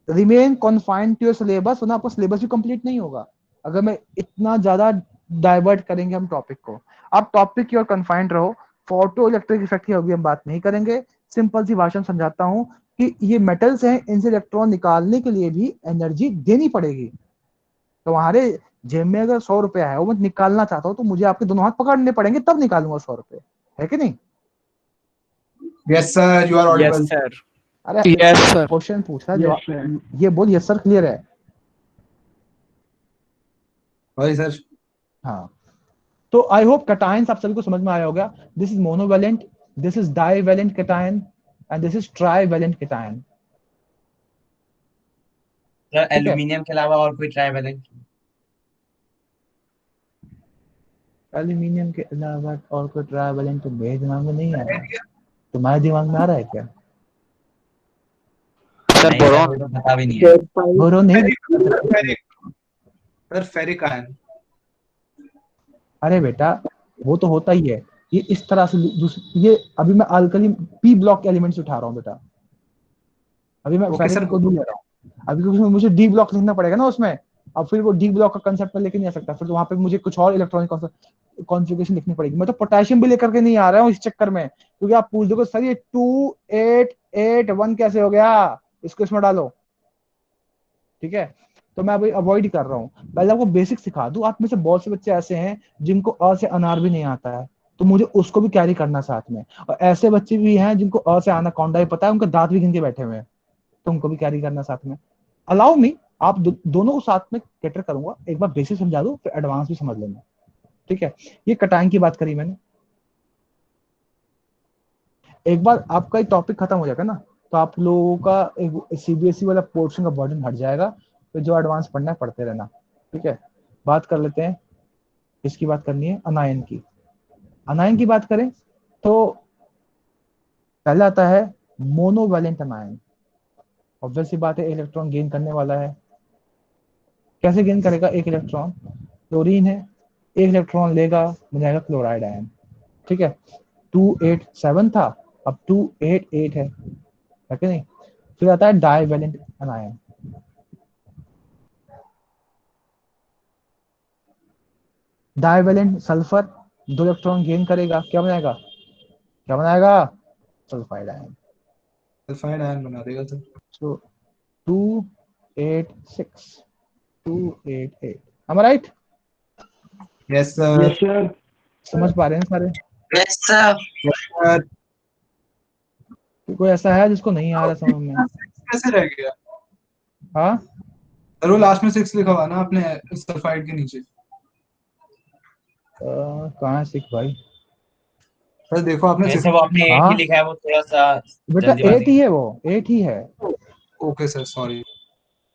remain confined to your syllabus, वरना आपका सिलेबस भी कंप्लीट नहीं होगा अगर मैं इतना ज्यादा डाइवर्ट करेंगे हम टॉपिक को। आप टॉपिक की ओर कन्फाइंड रहो। फोटो इलेक्ट्रिक इफेक्ट की अभी हम बात नहीं करेंगे, सिंपल सी भाषा में समझाता हूं कि ये मेटल्स हैं, इनसे इलेक्ट्रॉन निकालने के लिए भी एनर्जी देनी पड़ेगी। तुम्हारे जेब में अगर 100 रुपया है, वो मैं निकालना चाहता हूँ तो मुझे आपके दोनों हाथ पकड़ने पड़ेंगे, तब निकालूंगा 100 रुपये, है कि नहीं? Yes sir, you are yes audible. Sir. अरे यस सर। क्वेश्चन पूछा, Yes, जवाब sir. ये बोल यस सर क्लियर है। Sorry sir. हाँ, तो आई होप कैटायंस आप सभी को समझ में आया होगा। This is monovalent, this is divalent cation and this is trivalent cation. Sir aluminium के अलावा और कोई ट्राइवैलेंट? एल्यूमिनियम के अलावा और कोई ट्राइवैलेंट तो मेरे दिमाग में नहीं आ रहा है, तुम्हारे दिमाग में आ रहा है क्या? सर नहीं सर, बोरॉन। वो तो पता भी नहीं है। बोरोन नहीं? Sir ferric ion. अरे बेटा वो तो होता ही है, ये इस तरह से ये अभी मैं अल्कली पी ब्लॉक एलिमेंट्स उठा रहा हूँ बेटा, अभी मैं ओके फेरिक सर। को नहीं ले रहा हूँ अभी, क्योंकि मुझे डी ब्लॉक लिखना पड़ेगा ना उसमें। अब फिर वो डी ब्लॉक का कंसेप्ट में लेके नहीं आ सकता, फिर तो वहां पे मुझे कुछ और इलेक्ट्रॉनिक कॉन्फ़िगरेशन लिखनी पड़ेगी। मैं तो पोटेशियम भी लेकर के नहीं आ रहा हूँ इस चक्कर में, क्योंकि आप पूछ दोगे सर ये 2881 कैसे हो गया, इसको इसमें डालो, ठीक है? तो मैं अभी अवॉइड कर रहा हूँ। पहले आपको बेसिक सिखा दूं। आप में से बहुत से बच्चे ऐसे हैं जिनको अ से अनार भी नहीं आता है, तो मुझे उसको भी कैरी करना साथ में। और ऐसे बच्चे भी हैं जिनको अ से एनाकोंडा ही पता है, उनके दांत भी गिन के बैठे हुए हैं, तो उनको भी कैरी करना साथ में। अलाउ मी, आप दोनों को साथ में कैटर करूंगा। एक बार बेसिक समझा दूं, फिर एडवांस भी समझ लेना, ठीक है? ये कटाइन की बात करी मैंने। एक बार आपका एक टॉपिक खत्म हो जाएगा ना, तो आप लोगों का एक सीबीएसई वाला पोर्शन का बर्डन हट जाएगा, तो जो एडवांस पढ़ना है पढ़ते रहना, ठीक है? बात कर लेते हैं, इसकी बात करनी है अनायन की। अनायन की बात करें तो पहला आता है मोनोवैलेंट अनायन। ऑब्वियस सी बात है, इलेक्ट्रॉन गेन करने वाला है। कैसे गेन करेगा? एक इलेक्ट्रॉन, क्लोरीन है, एक इलेक्ट्रॉन लेगा, बन जाएगा क्लोराइड आयन, ठीक है? 287 था, अब 288 है कि नहीं? फिर आता है divalent अनायन। Divalent sulphur 2 electron gain करेगा, क्या बनाएगा? क्या बनाएगा? Sulphide ion. सल्फाइड आयन बना देगा sir. So 286 288, am I right? Yes sir. Yes, sir. समझ पा रहे हैं सारे? Yes sir. सर कोई ऐसा है जिसको नहीं आ रहा समझ में? कैसे रह गया? हाँ, सर वो लास्ट में 6 लिखा हुआ ना आपने सल्फाइड के नीचे। कहाँ है सिख भाई? सर देखो आपने वैसे वो आपने 8 ही हाँ लिखा है, वो थोड़ा सा बेटा 8 जल्दीबाजी। ही है, वो 8 ही है। Okay sir, sorry.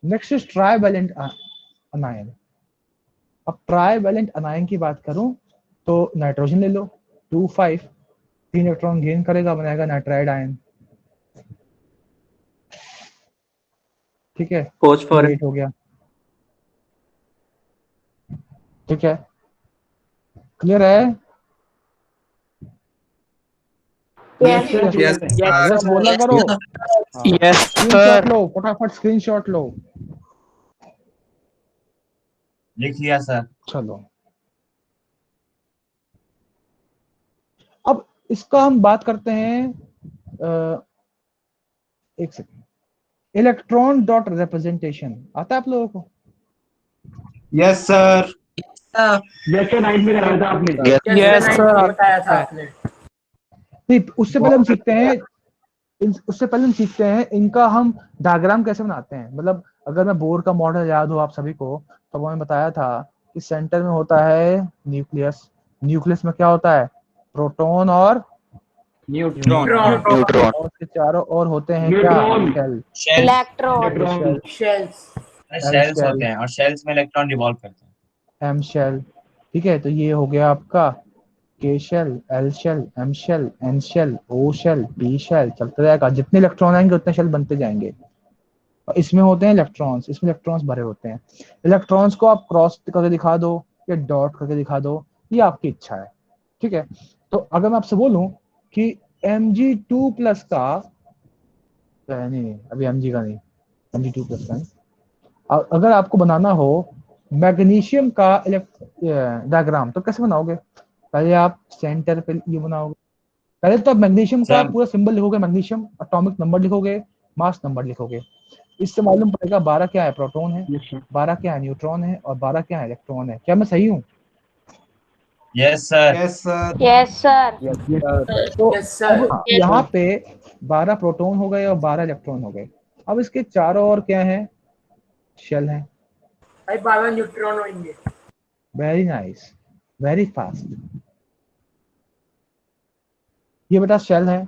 Next is trivalent anion. अब ट्राइवैलेंट अनायन की बात करूं तो नाइट्रोजन ले लो, 25 3 इलेक्ट्रॉन गेन करेगा, बनाएगा नाइट्राइड आयन, ठीक है? फॉस्फोरस। 8 हो गया, ठीक है? क्लियर है? Yes. यस बोला करो। Yes screenshot sir. लो, फटाफट स्क्रीनशॉट लो। लिख लिया सर। चलो अब इसका हम बात करते हैं। एक सेकंड, इलेक्ट्रॉन डॉट रिप्रेजेंटेशन आता है आप लोगों को? Yes sir. Yes, sir. 9 में कराया था आपने। Yes sir. बताया था आपने। नहीं, उससे पहले हम सीखते हैं इनका हम डायग्राम कैसे बनाते हैं। मतलब अगर मैं बोर का मॉडल याद हो आप सभी को, तो मैंने बताया था कि सेंटर में होता है न्यूक्लियस, न्यूक्लियस में क्या होता है? प्रोटॉन और न्यूट्रॉन। और उसके चारों ओर होते हैं क्या? Neutron. Shell, shell. Electron. Shells. Shells होते हैं और शेल्स में इलेक्ट्रॉन रिवॉल्व करते हैं। एम शेल, ठीक है? तो ये हो गया आपका K shell, L shell, M shell, N shell, O shell, P shell, चलते रहेगा। जितने इलेक्ट्रॉन आएंगे उतने शेल बनते जाएंगे। और इसमें होते हैं इलेक्ट्रॉन्स, इसमें इलेक्ट्रॉन्स भरे होते हैं। इलेक्ट्रॉन्स को आप क्रॉस करके दिखा दो या डॉट करके दिखा दो, ये आपकी इच्छा है, ठीक है। तो अगर मैं आपसे बोलूं कि Mg2+ का नहीं, अभी Mg का नहीं, Mg2+ का नहीं, अगर आपको बनाना हो मैग्नीशियम का डायग्राम तो कैसे बनाओगे? पहले आप सेंटर पे ये बनाओगे, पहले तो आप मैग्नीशियम का सर पूरा सिंबल लिखोगे, मैग्नीशियम एटॉमिक नंबर लिखोगे, मास नंबर लिखोगे, इससे मालूम पड़ेगा 12 क्या है प्रोटॉन है, यस सर 12 क्या है न्यूट्रॉन है, और 12 क्या है इलेक्ट्रॉन है। क्या मैं सही हूँ? Yes sir. Yes sir. Yes sir. Yes, yes sir. तो यस सर। अब यहाँ पे 12 प्रोटॉन हो गए और 12 इलेक्ट्रॉन हो गए। अब इसके चारों ओर क्या है? शेल है। भाई 12 न्यूट्रॉन होंगे। Very nice, very fast. ये बेटा शेल है,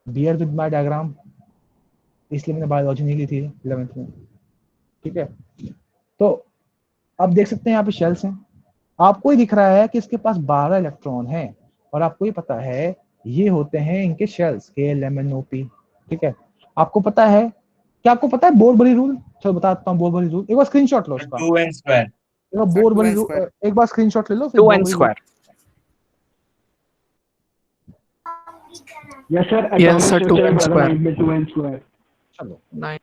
बियर विद माय डायग्राम, इसलिए मैंने बायोलॉजी नहीं ली थी 11th में, ठीक है। तो आप देख सकते हैं यहाँ पे शेल्स हैं, आपको ही दिख रहा है कि इसके पास 12 इलेक्ट्रॉन हैं, और आपको ही पता है ये होते हैं इनके शेल्स, KLMNOP, ठीक है। आपको पता है, क्या आपको पता है बोर-बरी रूल? चलो बताता हूँ बोर-बरी रूल, एक बार स्क्रीनशॉट लो उसका, 2n²। एक बार Sir, Bohr Bury 2n rule, square. एक बार स्क्रीनशॉट ले लो, फिर 2n Bohr Bury rule. square. Yes sir Yes, sir, atomic 2n structure square. 9 में 2n स्क्वायर। चलो 9.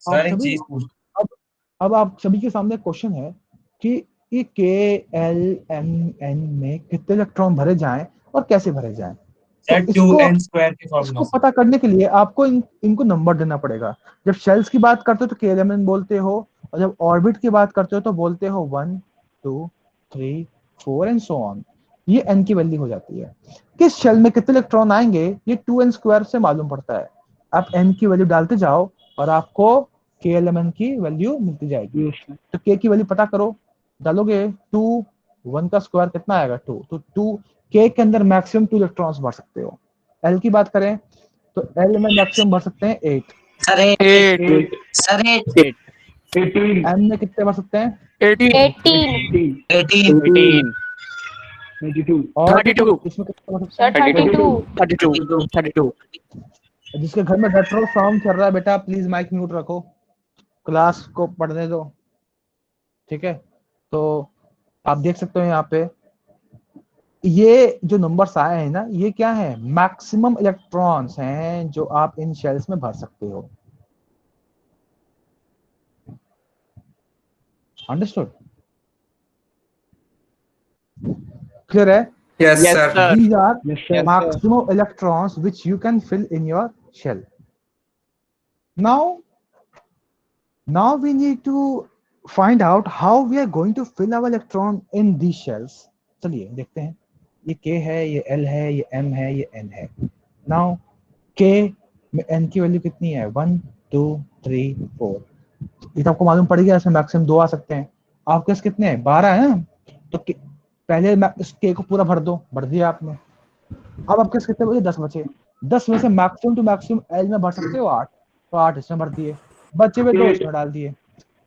आप सर एक सभी, चीज पूछ। अब आप सभी के सामने क्वेश्चन है कि ये KLMN में कितने इलेक्ट्रॉन भरे जाएं और कैसे भरे जाएं। तो सर इसको 2n² के फॉर्मूला इसको से। पता करने के लिए आपको इनको नंबर देना पड़ेगा। जब शेल्स की बात करते हो तो KLMN बोलते हो, और जब ऑर्बिट की बात करते हो तो बोलते हो 1 2 3 4 एंड सो ऑन। ये n की वैल्यू हो जाती है। किस शेल में कितने इलेक्ट्रॉन आएंगे ये 2n² से मालूम पड़ता है। आप n की वैल्यू डालते जाओ और आपको KLMN की वैल्यू मिलती जाएगी। यस सर तो k की वैल्यू पता करो, डालोगे 2, 1 का स्क्वायर कितना आएगा 2, तो 2 k के अंदर मैक्सिमम 2 इलेक्ट्रॉन्स भर सकते हो। L की बात करें तो L में मैक्सिमम भर सकते हैं 8, सर 8. 8 सर 8. 18 M में कितने भर सकते हैं? 18. 18 18 18। 22 और 32. इसमें कितने भर सकते सर हैं? 32 32. 32. जिसके घर में रेट्रो साउंड चल रहा है बेटा प्लीज माइक म्यूट रखो, क्लास को पढ़ने दो, ठीक है। तो आप देख सकते हो यहाँ पे ये जो नंबर्स आए हैं ना, ये क्या है? मैक्सिमम इलेक्ट्रॉन्स हैं जो आप इन शेल्स में भर सकते हो। अंडरस्टूड? क्लियर है? Yes Yes, sir. sir. These are yes sir maximum electrons which you can fill in your shell. Now we need to find out how we are going to fill our electron in these shells. चलिए देखते हैं। ये K है, ये L है, ये M है, ये N है। Now K में N की वैल्यू कितनी है? 1 2 3 4। ये तो आपको मालूम पड़ गया, इसमें मैक्सिमम 2 आ सकते हैं। आपके पास कितने हैं? 12 है ना? तो पहले इस K को पूरा भर दो, भर दिया आपने। अब आपके कितने बचे? 10 बचे। 10 में से मैक्सिमम टू मैक्सिमम एल में भर सकते हो 8, तो 8 इसमें भर दिए, बचे हुए 2 इसमें डाल दिए।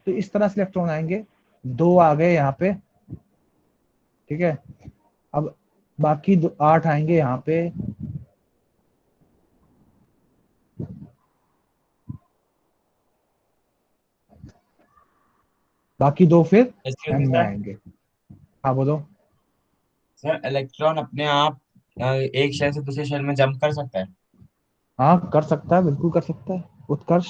तो इस तरह से इलेक्ट्रॉन आएंगे, 2 आ गए यहाँ पे, ठीक है। अब बाकी 8 आएंगे यहाँ पे, बाकी 2 फिर एक्सक्यूज एम मी में सर। आएंगे। हाँ बोलो। सर इलेक्ट्रॉन अपने आप एक शेल से दूसरे शेल में जंप कर सकता है? हाँ कर सकता है, बिल्कुल कर सकता है उत्कर्ष।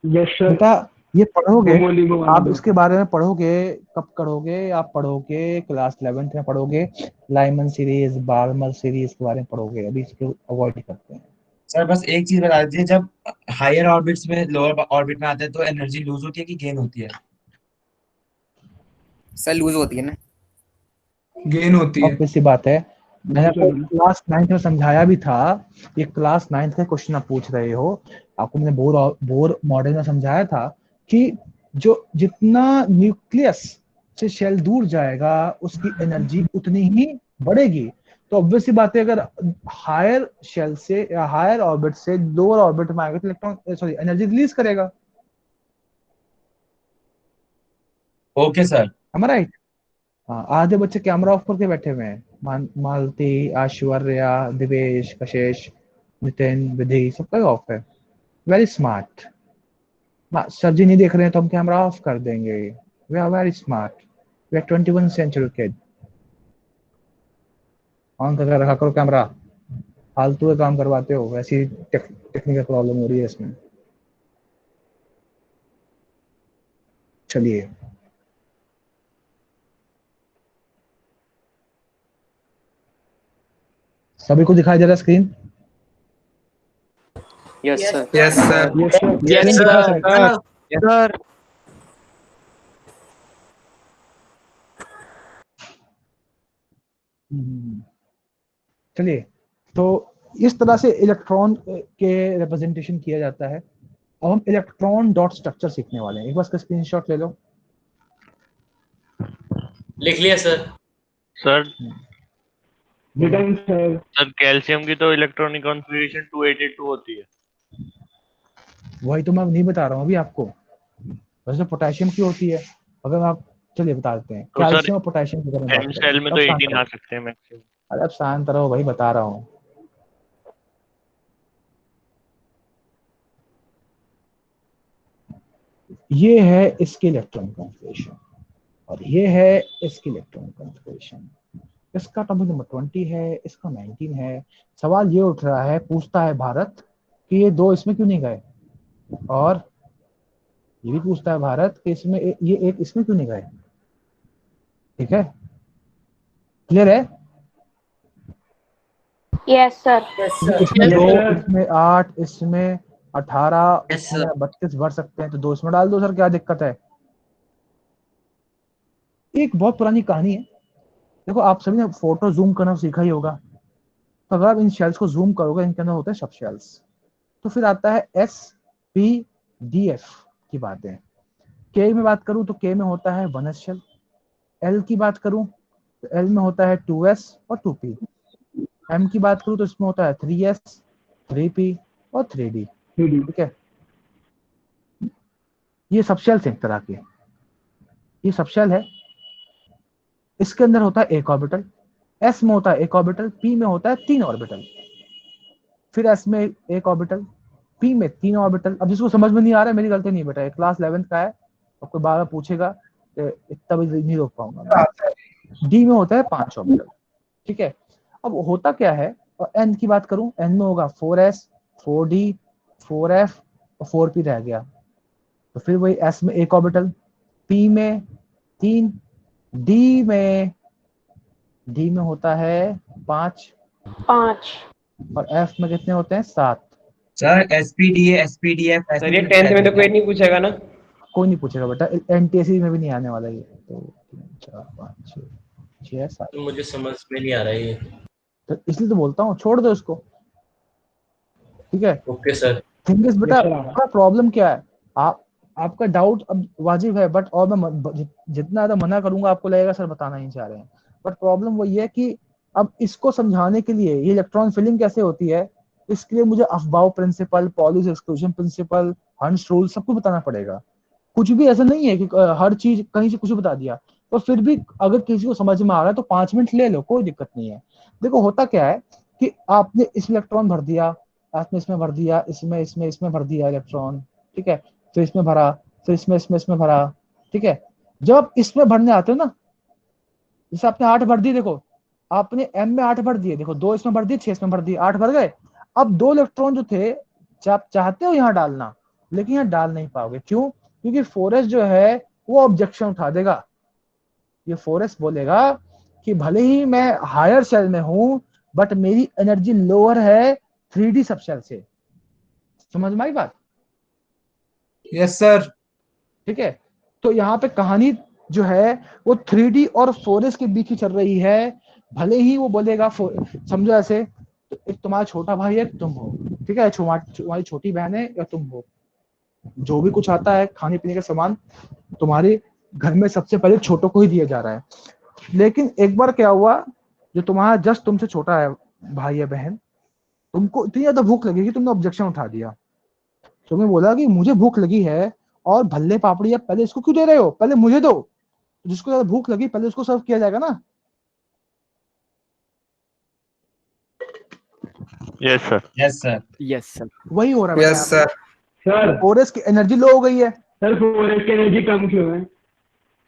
यस सर बेटा ये पढ़ोगे, होमोलिगो वाला आप बात। इसके बारे में पढ़ोगे, कब पढ़ोगे? आप पढ़ोगे क्लास 11th में पढ़ोगे, लाइमन सीरीज, बार्मर सीरीज के बारे में पढ़ोगे, अभी इसको अवॉइड करते हैं। सर बस एक चीज बता दीजिए, जब हायर ऑर्बिट्स में लोअर ऑर्बिट में आते हैं तो एनर्जी लूज होती है कि गेन होती है? सर लूज होती है ना। गेन होती है। ऑब्वियस सी बात है, मैंने आपको सर क्लास 9th में समझाया भी था। ये क्लास 9th का क्वेश्चन आप पूछ रहे हो, आपको मैंने बोर मॉडल में समझाया था कि जो जितना न्यूक्लियस से शेल दूर जाएगा उसकी एनर्जी उतनी ही बढ़ेगी। तो ऑब्वियस सी बात है, अगर हायर शेल से या हायर ऑर्बिट से लोअर ऑर्बिट में आएगा तो इलेक्ट्रॉन सॉरी एनर्जी रिलीज करेगा। Okay sir. am I right? हाँ, आधे बच्चे कैमरा ऑफ करके बैठे हुए हैं। मालती, ऐश्वर्या, दिवेश, कशिश, नितिन, विधि, सबका ऑफ है। Very smart. सर जी नहीं देख रहे हैं तो हम कैमरा ऑफ कर देंगे। We are very smart, we are 21 century kid. On करके रखा करो कैमरा, फालतू का काम करवाते हो। वैसी टेक्निकल प्रॉब्लम हो रही है इसमें। चलिए, सभी को दिखाई दे रहा है screen? Yes, sir. Yes, sir. Yes, sir. Yes, screen sir. दिखा सकते हैं? Yes, sir. चलिए, तो इस तरह से इलेक्ट्रॉन के रिप्रेजेंटेशन किया जाता है। अब हम इलेक्ट्रॉन डॉट स्ट्रक्चर सीखने वाले हैं। एक बार इसका स्क्रीनशॉट ले लो। लिख लिया sir. Sir Written, sir. Sir calcium की तो इलेक्ट्रॉनिक कॉन्फ़िगरेशन 282 होती है। वही तो मैं नहीं बता रहा हूँ अभी आपको। वैसे पोटेशियम की होती है। अगर आप, चलिए बता देते हैं। तो सर कैल्शियम और पोटेशियम की बारे में बात एम करें। सेल में अब तो शांत 18 आ रहो। सकते हैं मैक्सिमम। अरे अब शांत रहो भाई, बता रहा हूँ। ये है इसकी इलेक्ट्रॉन कॉन्फ़िगरेशन और ये है इसकी इलेक्ट्रॉन कॉन्फ़िगरेशन। इसका टॉपिक नंबर 20 है, इसका 19 है। सवाल ये उठ रहा है, पूछता है भारत कि ये दो इसमें क्यों नहीं गए, और ये भी पूछता है भारत कि इसमें ये एक इसमें क्यों नहीं गए। ठीक है, क्लियर है? Yes sir. इसमें Yes, 2, sir. इसमें 8, इसमें 18, Yes, इसमें sir. 32 भर सकते हैं, तो 2 इसमें डाल दो सर, क्या दिक्कत है? एक बहुत पुरानी कहानी है। देखो, आप सभी ने फोटो जूम करना सीखा ही होगा। तो अगर आप इन शेल्स को जूम करोगे, इनके अंदर होते हैं सब शेल्स। तो फिर आता है SPDF की बातें। के में बात करूं तो के में होता है 1s शेल। एल की बात करूं तो एल में होता है 2s और 2p। एम की बात करूं तो इसमें होता है 3s, 3p और 3d। ठीक है, ये सब शेल्स एक तरह के, ये सब शेल है। इसके अंदर होता है एक ऑर्बिटल, एस में होता है एक ऑर्बिटल, पी में होता है 3 ऑर्बिटल, फिर एस में एक ऑर्बिटल, पी में 3 ऑर्बिटल। अब जिसको समझ में नहीं आ रहा है, मेरी गलती नहीं बेटा, क्लास 11th का है, आपको बार बार पूछेगा तो इतना भी नहीं रोक पाऊंगा। डी में होता है 5 ऑर्बिटल। ठीक है, अब होता क्या है, और एन की बात करूं, एन में होगा 4s, 4d, 4f और 4p रह गया। तो फिर वही एस में एक ऑर्बिटल, पी में 3, डी में होता है 5 और एफ में कितने होते हैं 7। सर SPDA SPDF सर ये 10th में तो कोई नहीं पूछेगा ना? कोई नहीं पूछेगा बेटा, एनटीएससी में भी नहीं आने वाला ये। तो 3 4 5 6 7, तो मुझे समझ में नहीं आ रहा है ये। तो इसलिए तो बोलता हूँ छोड़ दो इसको। ठीक है, ओके सर। थिंग इज बेटा, Yes, sir. आपका प्रॉब्लम क्या है? आपका डाउट अब वाजिब है, बट और मैं जितना ज्यादा मना करूंगा आपको लगेगा सर बताना ही चाह रहे हैं। बट प्रॉब्लम वही है कि अब इसको समझाने के लिए ये इलेक्ट्रॉन फिलिंग कैसे होती है, इसके लिए मुझे Aufbau principal, Pauli's exclusion principle, हंस रूल सब कुछ बताना पड़ेगा। कुछ भी ऐसा नहीं है कि हर चीज कहीं से कुछ बता दिया। तो फिर भी अगर किसी को समझ में आ रहा है तो 5 मिनट ले लो, कोई दिक्कत नहीं है। देखो होता क्या है कि आपने इस इलेक्ट्रॉन भर दिया, आपने इसमें भर दिया, इसमें भर दिया इलेक्ट्रॉन। ठीक है, फिर इसमें भरा, फिर इसमें भरा। ठीक है, जब आप इसमें भरने आते हो ना, जैसे आपने 8 भर दिए, देखो आपने एम में 8 भर दिए, देखो 2 इसमें भर दिए, 6 इसमें भर दिए, 8 भर गए। अब 2 इलेक्ट्रॉन जो थे, आप चाहते हो यहाँ डालना, लेकिन यहाँ डाल नहीं पाओगे। क्यों? क्योंकि 4s जो है वो ऑब्जेक्शन उठा देगा। ये 4s बोलेगा कि भले ही मैं हायर शेल में हूं, बट मेरी एनर्जी लोअर है 3D सब शेल से। समझ में आई बात? Yes sir. ठीक है, तो यहाँ पे कहानी जो है वो 3D और 4s के बीच ही चल रही है। भले ही वो बोलेगा, समझो ऐसे, तो एक तुम्हारा छोटा भाई है, तुम हो। ठीक है, तुम्हारी छोटी बहन है या तुम हो। जो भी कुछ आता है खाने पीने का सामान, तुम्हारे घर में सबसे पहले छोटों को ही दिया जा रहा है। लेकिन एक बार क्या हुआ, जो तुम्हारा जस्ट तुमसे छोटा है भाई या बहन, तुमको इतनी ज्यादा भूख लगी कि तुमने ऑब्जेक्शन उठा दिया। तुमने बोला कि मुझे भूख लगी है और भल्ले पापड़ी, आप पहले इसको क्यों दे रहे हो, पहले मुझे दो। जिसको ज्यादा भूख लगी पहले उसको सर्व किया जाएगा ना। Yes sir. Yes sir. Yes sir. वही हो रहा है यस सर। सर फोरेस की एनर्जी लो हो गई है। सर फोरेस्ट की एनर्जी कम क्यों है?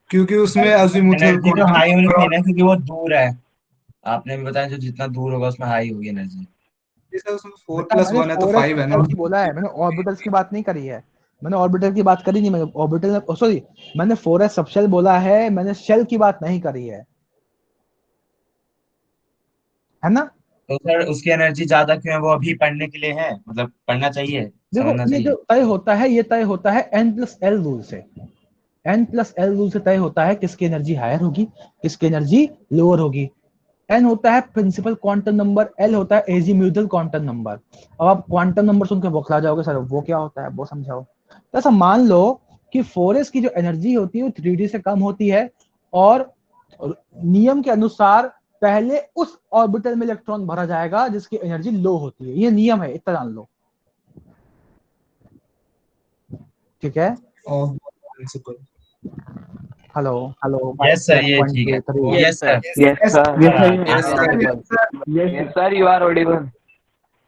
क्योंकि उसमें अजीमुथल एनर्जी तो हाई होनी चाहिए ना, क्योंकि वो दूर है। आपने भी बताया जो जितना दूर होगा उसमें हाई होगी एनर्जी। उसमें 4 बेटा प्लस मैंने 1 है तो फोरेस 5 है ना। की बोला है, मैंने ऑर्बिटल्स की बात नहीं करी है। मैंने ऑर्बिटल की बात करी नहीं, मैंने ऑर्बिटल सॉरी मैंने फोरेस सबशेल बोला है, मैंने शेल की बात नहीं करी है ना। तो सर उसकी एनर्जी ज्यादा क्यों है? वो अभी पढ़ने के लिए है, मतलब पढ़ना चाहिए, देखो समझना ये जो चाहिए। तय होता है, ये तय होता है N+L रूल से। N+L रूल से तय होता है किसकी एनर्जी हायर होगी, किसकी एनर्जी लोअर होगी। N होता है प्रिंसिपल क्वांटम नंबर, L होता है एजीम्यूथल क्वांटम नंबर। अब आप क्वांटम नंबर सुन के बौखला जाओगे, सर वो क्या होता है वो समझाओ। तो ऐसा मान लो कि फोरेस की जो एनर्जी होती है वो 3D से कम होती है, और नियम के अनुसार पहले उस ऑर्बिटल में इलेक्ट्रॉन भरा जाएगा जिसकी एनर्जी लो होती है। ये नियम है, इतना जान लो, ठीक है। Principal. Hello hello yes sir, ये 1 ठीक 2 है। 3। Yes sir. Yes sir. Yes sir you are audible.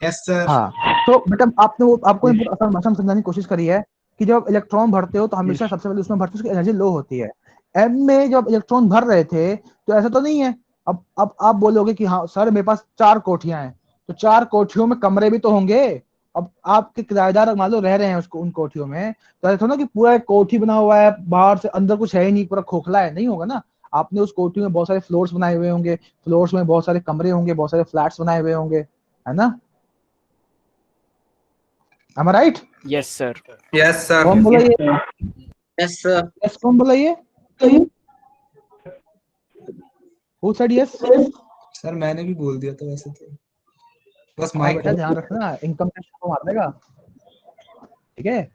Yes sir. हाँ, तो बेटा आपको बहुत आसान भाषा में समझाने की कोशिश करी है कि जब इलेक्ट्रॉन भरते हो तो हमेशा सबसे पहले उसमें भरते हो उसकी एनर्जी लो होती है। एम में जब इलेक्ट्रॉन भर रहे थे तो ऐसा तो नहीं है। अब आप बोलोगे कि हाँ सर मेरे पास 4 कोठियां हैं, तो 4 कोठियों में कमरे भी तो होंगे। अब आपके किराएदार मान लो रह रहे हैं उसको उन कोठियों में, तो ऐसा ना कि पूरा एक कोठी बना हुआ है, बाहर से अंदर कुछ है ही नहीं, पूरा खोखला है, नहीं होगा ना। आपने उस कोठी में बहुत सारे फ्लोर्स बनाए हुए होंगे, फ्लोर्स में बहुत सारे कमरे होंगे, बहुत सारे फ्लैट्स बनाए हुए होंगे, है ना। Am I right? Yes sir. Yes sir. कौन बोला ये? Yes sir. यस कौन बोला ये? Who said yes? सर मैंने भी बोल दिया था वैसे तो, बस हाँ माइक बेटा ध्यान रखना, इनकम टैक्स को मार देगा, ठीक है।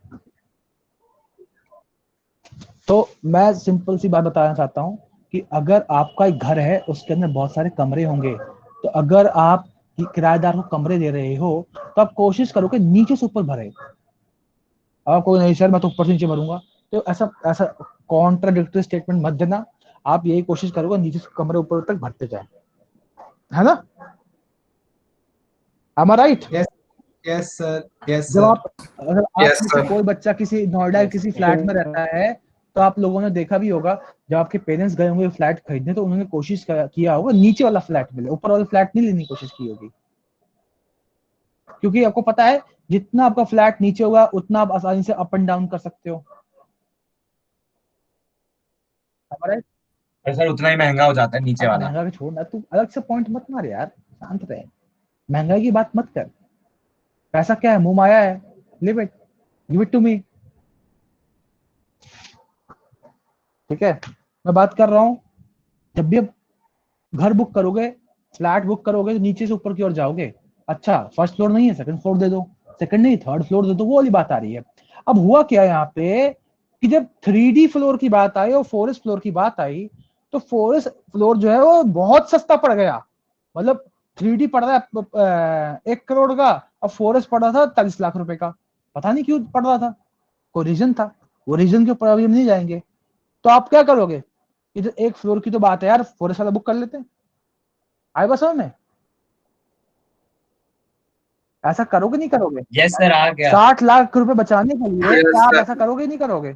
तो मैं सिंपल सी बात बताना चाहता हूँ कि अगर आपका एक घर है उसके अंदर बहुत सारे कमरे होंगे, तो अगर आप किराएदार को कमरे दे रहे हो तो आप कोशिश करो कि नीचे से ऊपर भरे। आप कोई नहीं सर मैं तो ऊपर से नीचे भरूंगा, तो ऐसा ऐसा कॉन्ट्राडिक्टरी स्टेटमेंट मत देना। आप यही कोशिश करोगे नीचे से कमरे ऊपर तक भरते जाए, है ना। Am I right? Yes sir. Yes जब सर। आप अगर आप यस में से सर। कोई बच्चा किसी नोएडा किसी फ्लैट में रहता है, तो आप लोगों ने देखा भी होगा जब आपके पेरेंट्स गए होंगे फ्लैट खरीदने, तो उन्होंने कोशिश किया होगा नीचे वाला फ्लैट मिले, ऊपर वाला फ्लैट नहीं लेने की कोशिश की होगी, क्योंकि आपको पता है जितना आपका फ्लैट नीचे होगा उतना आप आसानी से अप एंड डाउन कर सकते हो, हमारे। पर सर उतना ही महंगा हो जाता है नीचे वाला। महंगा के छोड़ना, तू अलग से पॉइंट मत मार यार, शांत रहे, महंगाई की बात मत कर। पैसा क्या है, मुंह माया है, leave it, give it to me, ठीक है। मैं बात कर रहा हूं जब भी आप घर बुक करोगे, फ्लैट बुक करोगे, तो नीचे से ऊपर की ओर जाओगे। अच्छा फर्स्ट फ्लोर नहीं है, सेकंड फ्लोर दे दो, सेकंड नहीं थर्ड फ्लोर दे दो, वो वाली बात आ रही है। अब हुआ क्या यहाँ पे कि जब 3D फ्लोर की बात आई और फोरेस्ट फ्लोर की बात आई, तो फोरेस्ट फ्लोर जो है वो बहुत सस्ता पड़ गया। मतलब 3D पड़ रहा है 1 करोड़ का, अब फोरेस्ट पड़ रहा था 40 लाख रुपए का। पता नहीं क्यों पड़ रहा था, कोई रीजन था, वो रीजन के ऊपर अभी हम नहीं जाएंगे। तो आप क्या करोगे, इधर 1 फ्लोर की तो बात है यार, फोरेस्ट वाला बुक कर लेते हैं, आए बस में। ऐसा करोगे नहीं करोगे? यस सर, आ गया। 60 लाख रुपए बचाने के लिए Yes, क्या आप sir. ऐसा करोगे नहीं करोगे?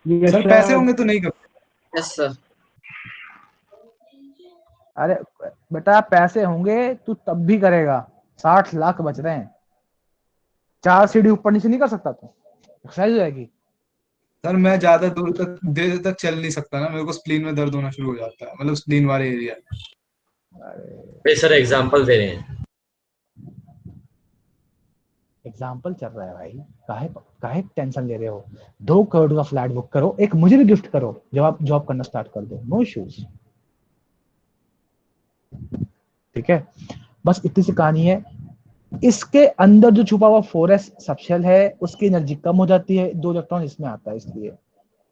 सर पैसे होंगे तो नहीं करो। Yes sir. अरे बेटा पैसे होंगे तू तब भी करेगा, 60 लाख बच रहे हैं, 4 सीढ़ी ऊपर नीचे नहीं कर सकता तू, एक्सरसाइज हो जाएगी। सर मैं ज्यादा दूर तक देर तक चल नहीं सकता ना, मेरे को स्प्लीन में दर्द होना शुरू हो जाता है, मतलब स्प्लीन वाले एरिया। वे सर एग्जांपल दे रहे हैं। एग्जाम्पल चल रहा है भाई, काहे टेंशन ले रहे हो? 2 करोड़ का फ्लैट बुक करो, एक मुझे भी गिफ्ट करो जब आप जॉब करना स्टार्ट कर दो, नो इश्यूज, ठीक है। बस इतनी सी कहानी है। इसके अंदर जो छुपा हुआ फोरेस सबशेल है उसकी एनर्जी कम हो जाती है, 2 इलेक्ट्रॉन इसमें आता है, इसलिए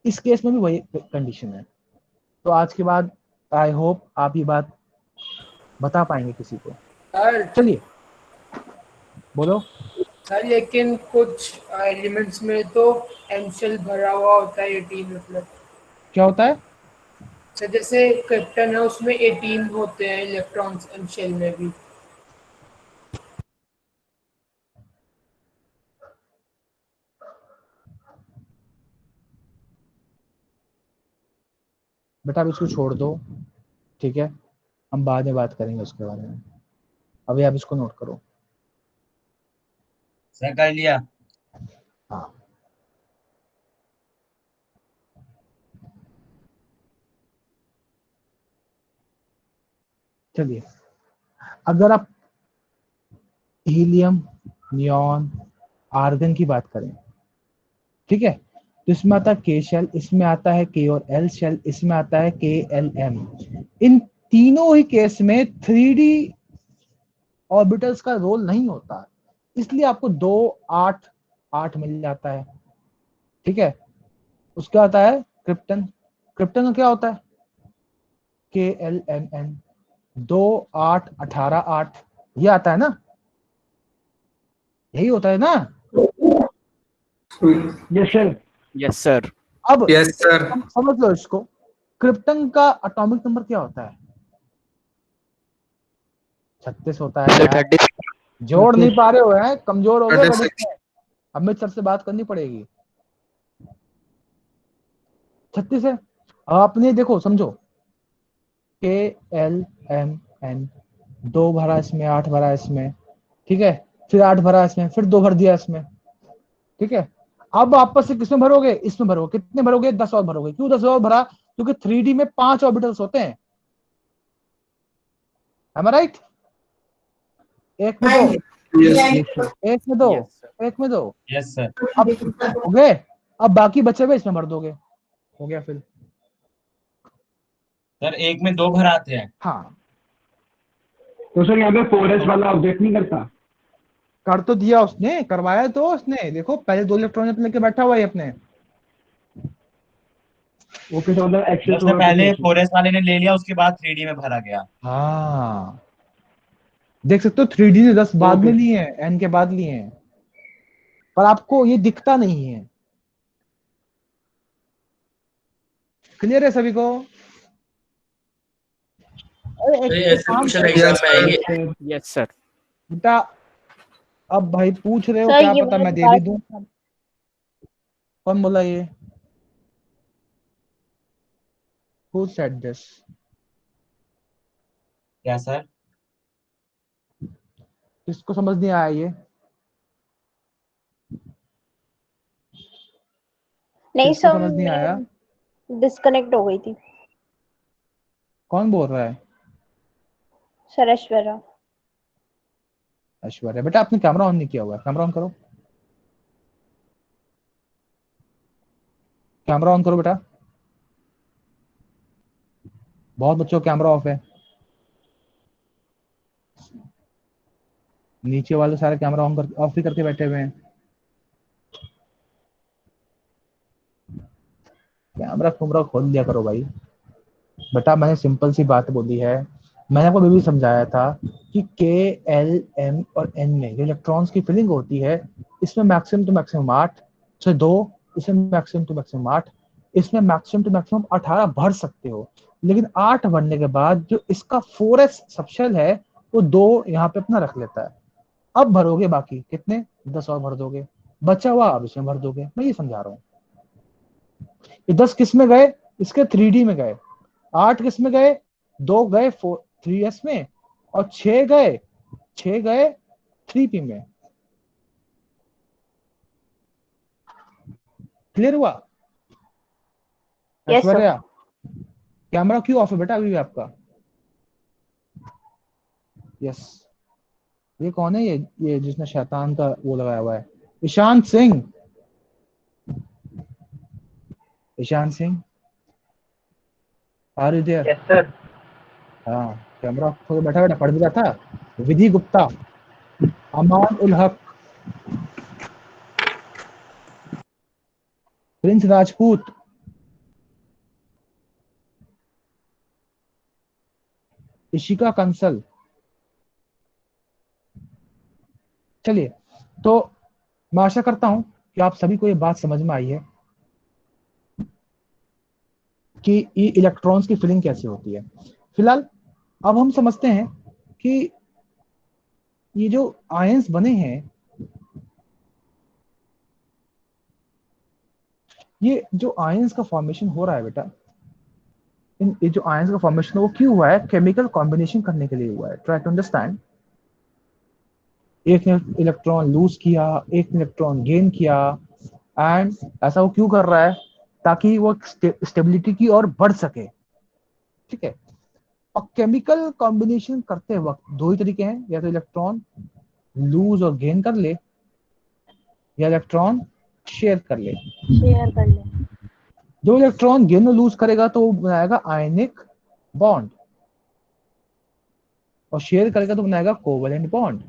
इस केस में भी वही कंडीशन है। तो आज के बाद आई होप आप ये बात बता पाएंगे किसी को। चलिए बोलो। सर लेकिन कुछ एलिमेंट्स में तो एन शेल भरा हुआ होता है 18 मतलब। क्या होता है? सर जैसे क्रिप्टन है उसमें 18 होते हैं इलेक्ट्रॉन्स एन शेल में भी। बेटा अब इसको छोड़ दो, ठीक है, हम बाद में बात करेंगे उसके बारे में, अभी आप इसको नोट करो। सर कर लिया। हाँ, चलिए, अगर आप हीलियम, नियॉन, आर्गन की बात करें, ठीक है, तो इसमें आता है के शेल, इसमें आता है के और एल शेल, इसमें आता है के एल एम। इन तीनों ही केस में 3D ऑर्बिटल्स का रोल नहीं होता, इसलिए आपको 2 8 8 मिल जाता है, ठीक है। उसका आता है क्रिप्टन, क्रिप्टन का क्या होता है? के एल एम एन, 2 8 18 8, ये आता है ना, यही होता है ना। Yes sir. Yes sir. अब यस सर। समझ लो इसको, क्रिप्टन का एटॉमिक नंबर क्या होता है? 36 होता है यार, जोड़ नहीं पा रहे हो, हैं कमजोर हो गए गणित में, अमित सर से बात करनी पड़ेगी। 36 है। आपने देखो समझो, के एल एम एन, 2 भरा इसमें, 8 भरा इसमें, ठीक है, फिर 8 भरा इसमें, फिर 2 भर दिया इसमें, ठीक है। अब आपस से किसमें भरोगे? इसमें भरोगे। कितने भरोगे? 10 और भरोगे। क्यों 10 और भरा? क्योंकि 3D में 5 ऑर्बिटल्स होते हैं, am I right? एक में दो, एक में दो, एक में दो, यस सर। अब हो गए। अब बाकी बचे हुए इसमें भर दोगे, हो गया फिल। सर एक में 2 भर आते हैं। हाँ, तो सर यहाँ पे 4s वाला ऑब्जेक्ट नहीं करता? कर तो दिया उसने, करवाया तो उसने, देखो पहले 2 इलेक्ट्रॉन लेके बैठा हुआ है अपने। ओके, तो मतलब एक्सेस उसने होगा पहले किसी 4s वाले ने ले लिया, उसके बाद 3D में भरा गया। हाँ, देख सकते हो 3D ने 10 बाद में ओके। लिए हैं, एन के बाद लिए हैं, पर आपको ये दिखता नहीं है। क्लियर है सभी को? अरे तो एक ऐसे काम क्वेश्चन करो एग्जाम में आएंगे? Yes sir. बेटा, अब भाई पूछ रहे हो, सर क्या ये पता वाला मैं दे भी बात दूं। कौन बोला ये? Who said this? क्या सर? किसको समझ नहीं आया ये? नहीं किसको सर, समझ नहीं आया? मैं डिस्कनेक्ट हो गई थी। कौन बोल रहा है? सर ऐश्वर्या। ऐश्वर्या। बेटा आपने कैमरा ऑन नहीं किया हुआ है, कैमरा ऑन करो, कैमरा ऑन करो बेटा। बहुत बच्चों का कैमरा ऑफ है, नीचे वाले सारे कैमरा ऑन कर ऑफ ही करके बैठे हुए हैं। कैमरा कुमरा खोल दिया करो भाई। बेटा मैंने सिंपल सी बात बोली है, मैंने आपको भी समझाया था कि के एल एम और एन में जो इलेक्ट्रॉन्स की फिलिंग होती है, इसमें मैक्सिमम टू मैक्सिमम 8 से 2, इसमें मैक्सिमम टू मैक्सिमम 8, इसमें मैक्सिमम टू मैक्सिमम 18 भर सकते हो। लेकिन 8 भरने के बाद जो इसका 4s सबशेल है, वो 2 यहाँ पे अपना रख लेता है। अब भरोगे बाकी कितने? 10 और भर दोगे, बचा हुआ अब इसमें भर दोगे। मैं ये समझा रहा हूँ। ये 10 किस में गए? इसके 3D में गए। 8 किस में गए? 2 गए 3s में, और 6 गए 3p में। क्लियर हुआ? Yes sir. ऐश्वर्या, कैमरा क्यों ऑफ है बेटा अभी भी आपका? यस। ये कौन है? ये जिसने शैतान का वो लगाया हुआ है, Ishant Singh. Ishant Singh, are you there? Yes sir. हाँ, कैमरा ऑफ होकर बैठा बैठा पढ़ भी रहा था। विधि गुप्ता, अमान उल हक, प्रिंस राजपूत, इशिका कंसल। चलिए, तो मैं आशा करता हूं कि आप सभी को ये बात समझ में आई है कि ये इलेक्ट्रॉन्स की फीलिंग कैसी होती है। फिलहाल अब हम समझते हैं कि ये जो आयंस बने हैं, ये जो आयंस का फॉर्मेशन हो रहा है बेटा, ये जो आयंस का फॉर्मेशन वो क्यों हुआ है? केमिकल कॉम्बिनेशन करने के लिए हुआ है। Try to understand. एक ने इलेक्ट्रॉन लूज किया, एक ने इलेक्ट्रॉन गेन किया, एंड ऐसा वो क्यों कर रहा है? ताकि वो स्टेबिलिटी की ओर बढ़ सके। ठीक है। और केमिकल कॉम्बिनेशन करते वक्त दो ही तरीके हैं, या तो इलेक्ट्रॉन लूज और गेन कर ले, या इलेक्ट्रॉन शेयर कर ले। शेयर कर ले। जो इलेक्ट्रॉन गेन और लूज करेगा तो वो बनाएगा आयनिक बॉन्ड, और शेयर करेगा तो बनाएगा कोवेलेंट बॉन्ड।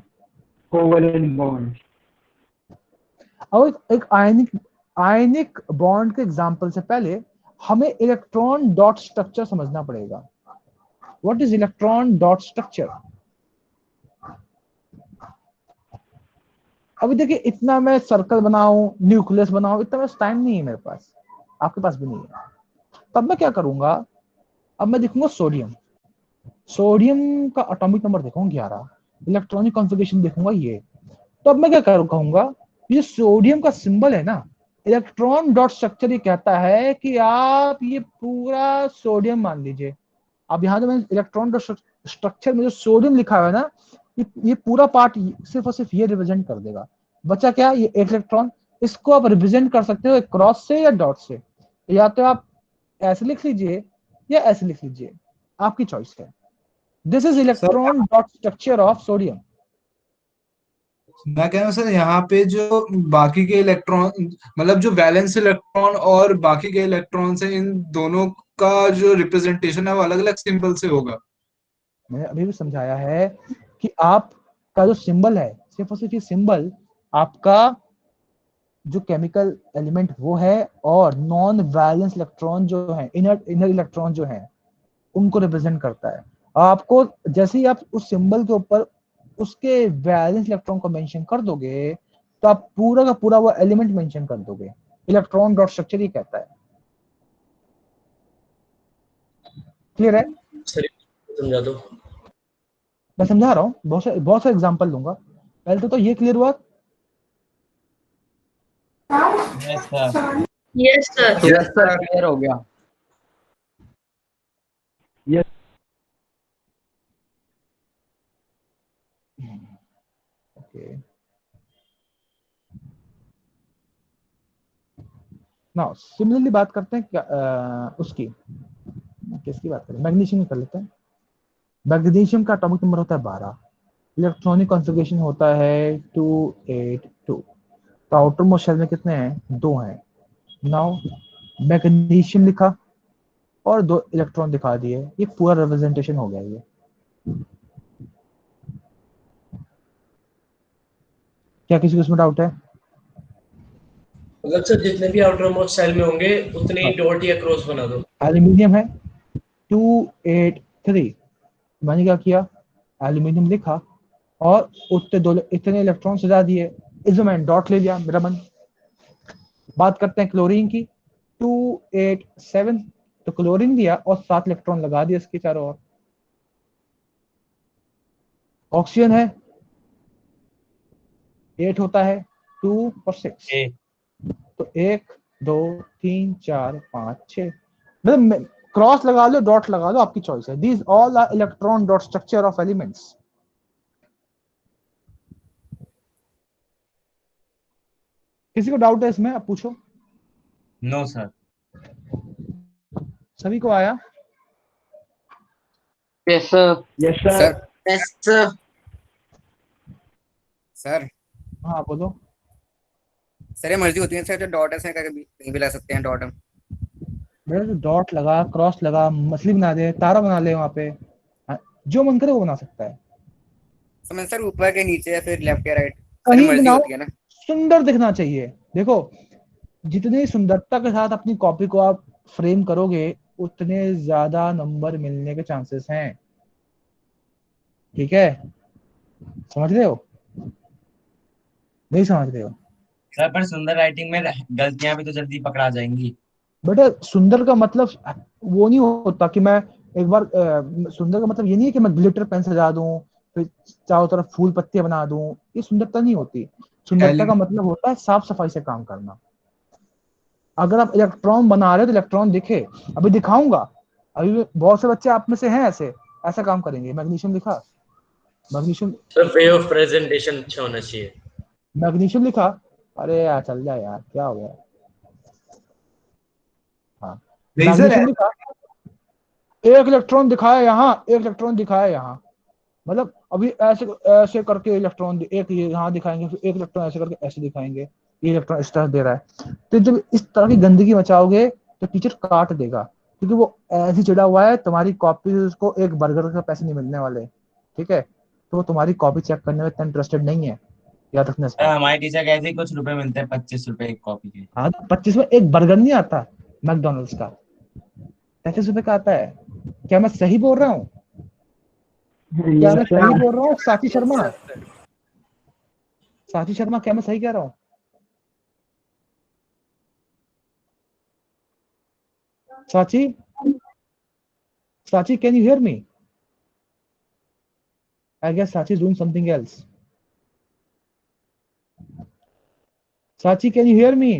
Covalent bond. अब एक आयनिक बॉन्ड के एग्जांपल से पहले हमें इलेक्ट्रॉन डॉट स्ट्रक्चर समझना पड़ेगा। What is electron dot structure? अभी देखिए, इतना मैं सर्कल बनाऊं, न्यूक्लियस बनाऊं, इतना मैं टाइम नहीं है मेरे पास, आपके पास भी नहीं है। तब मैं क्या करूंगा, अब मैं देखूंगा सोडियम। सोडियम का एटॉमिक नंबर देखूंगा 11, इलेक्ट्रॉनिक कॉन्फ़िगरेशन देखूंगा ये। तो अब मैं क्या कहूंगा, ये सोडियम का सिंबल है ना, इलेक्ट्रॉन डॉट स्ट्रक्चर ये कहता है कि आप ये पूरा सोडियम मान लीजिए। अब यहाँ जो मैंने इलेक्ट्रॉन डॉट स्ट्रक्चर में जो सोडियम लिखा हुआ है ना, ये पूरा पार्ट सिर्फ और सिर्फ ये रिप्रेजेंट कर देगा। बचा क्या? ये एक इलेक्ट्रॉन। इसको आप रिप्रेजेंट कर सकते हो क्रॉस से या डॉट से, या तो आप ऐसे लिख लीजिए या ऐसे लिख लीजिए, आपकी चॉइस है। This is sir electron dot structure of sodium. मैं कह रहा हूँ सर, यहाँ पे जो बाकी के इलेक्ट्रॉन, मतलब जो वैलेंस इलेक्ट्रॉन और बाकी के इलेक्ट्रॉन्स हैं, इन दोनों का जो रिप्रेजेंटेशन है वो अलग अलग सिंबल से होगा। मैंने अभी भी समझाया है कि आपका जो सिंबल है, सिर्फ और सिर्फ ये सिंबल आपका जो केमिकल एलिमेंट वो है, और नॉन वैलेंस इलेक्ट्रॉन जो है, इनर इलेक्ट्रॉन जो है, उनको रिप्रेजेंट करता है। आपको जैसे ही आप उस सिंबल के ऊपर उसके वैलेंस इलेक्ट्रॉन को मेंशन कर दोगे, तो आप पूरा का पूरा वो एलिमेंट मेंशन कर दोगे। इलेक्ट्रॉन डॉट स्ट्रक्चर ही कहता है। क्लियर है? सर समझा दो। मैं समझा रहा हूँ, बहुत सारे एग्जांपल दूंगा। पहले तो ये क्लियर हुआ। Yes sir. Yes sir. Yes sir, clear हो गया। ओके, नाउ सिमिलरली बात करते हैं उसकी, किसकी बात करें? मैग्नीशियम की कर लेते हैं। मैग्नीशियम का एटॉमिक नंबर होता है 12, इलेक्ट्रॉनिक कॉन्फ़िगरेशन होता है 282। तो आउटर मोस्ट शेल में कितने हैं? 2 हैं। नाउ मैग्नीशियम लिखा और 2 इलेक्ट्रॉन दिखा दिए, ये पूरा रिप्रेजेंटेशन हो गया। ये क्या किसी को इसमें डाउट है? मतलब सर जितने भी आउटर मोस्ट सेल में होंगे उतने ही डॉट या क्रॉस बना दो। एल्यूमिनियम है 283, मैंने क्या किया, एल्यूमिनियम लिखा और इतने इलेक्ट्रॉन सजा दिए, इसमें मैंने डॉट ले लिया, मेरा मन। बात करते हैं क्लोरीन की, 287, तो क्लोरीन दिया और 7 इलेक्ट्रॉन लगा दिया इसके चारों ओर। ऑक्सीजन है 8 होता है, 2 और 6, तो 1 2 3 4 5 6, मतलब क्रॉस लगा लो, डॉट लगा लो, आपकी चॉइस है। These all are electron dot structure of elements. किसी को डाउट है इसमें? आप पूछो। No sir. सभी को आया? Yes sir. Yes sir. Yes sir. Sir हाँ बोलो। सर ये मर्जी होती है सर, जो डॉट है कहीं भी ला सकते हैं डॉट हम। मेरा डॉट लगा, क्रॉस लगा, मछली बना दे, तारा बना ले, वहां पे जो मन करे वो बना सकता है। समझ सर, ऊपर के नीचे या फिर लेफ्ट या राइट, कहीं मर्जी बनाओ, होती है ना। सुंदर दिखना चाहिए। देखो, जितनी सुंदरता के साथ अपनी कॉपी को आप फ्रेम करोगे, उतने ज्यादा नंबर मिलने के चांसेस हैं। ठीक है, समझ रहे हो? नहीं समझ रहे हो? सर पर सुंदर राइटिंग में गलतियां भी तो जल्दी पकड़ा जाएंगी। बेटा सुंदर का मतलब वो नहीं होता कि मैं एक बार सुंदर का मतलब ये नहीं है कि मैं ग्लिटर पेन सजा दूं, फिर चारों तरफ फूल पत्तियां बना दूं। ये सुंदरता नहीं होती। सुंदरता का मतलब होता है साफ सफाई से काम करना। अगर आप इलेक्ट्रॉन बना रहे हो तो इलेक्ट्रॉन दिखे। अभी दिखाऊंगा, अभी बहुत से बच्चे आप में से हैं ऐसा काम करेंगे। मैग्नीशियम लिखा, magnesium sir way of presentation अच्छा होना चाहिए। मैग्नीशियम लिखा, अरे यार चल जा यार, क्या हो गया? हाँ, नहीं सर, मैग्नीशियम लिखा, एक इलेक्ट्रॉन दिखाया यहाँ, एक इलेक्ट्रॉन दिखाया यहाँ। मतलब अभी ऐसे ऐसे करके इलेक्ट्रॉन एक ये यहाँ दिखाएंगे, फिर एक इलेक्ट्रॉन ऐसे करके ऐसे दिखाएंगे, ये इलेक्ट्रॉन इस तरह दे रहा है। तो जब इस तरह की गंदगी मचाओगे तो टीचर काट देगा, क्योंकि वो ऐसे चिड़ा हुआ है तुम्हारी कॉपी, उसको एक बर्गर का पैसे नहीं मिलने वाले। ठीक है, तो वो तुम्हारी कॉपी चेक करने में इतना इंटरेस्टेड नहीं है, याद रखना इस बात। हमारी टीचर कहती है कुछ रुपए मिलते हैं, 25 रुपए एक कॉपी के। हाँ, 25 में एक बर्गर नहीं आता मैकडोनल्ड्स का, 35 रुपए का आता है। क्या मैं सही बोल रहा हूँ? क्या मैं सही बोल रहा हूँ साथी शर्मा? साथी शर्मा, क्या मैं सही कह रहा हूँ? साची, साची, can you hear me? I guess Sachi is doing something else. Sachi, can you hear me?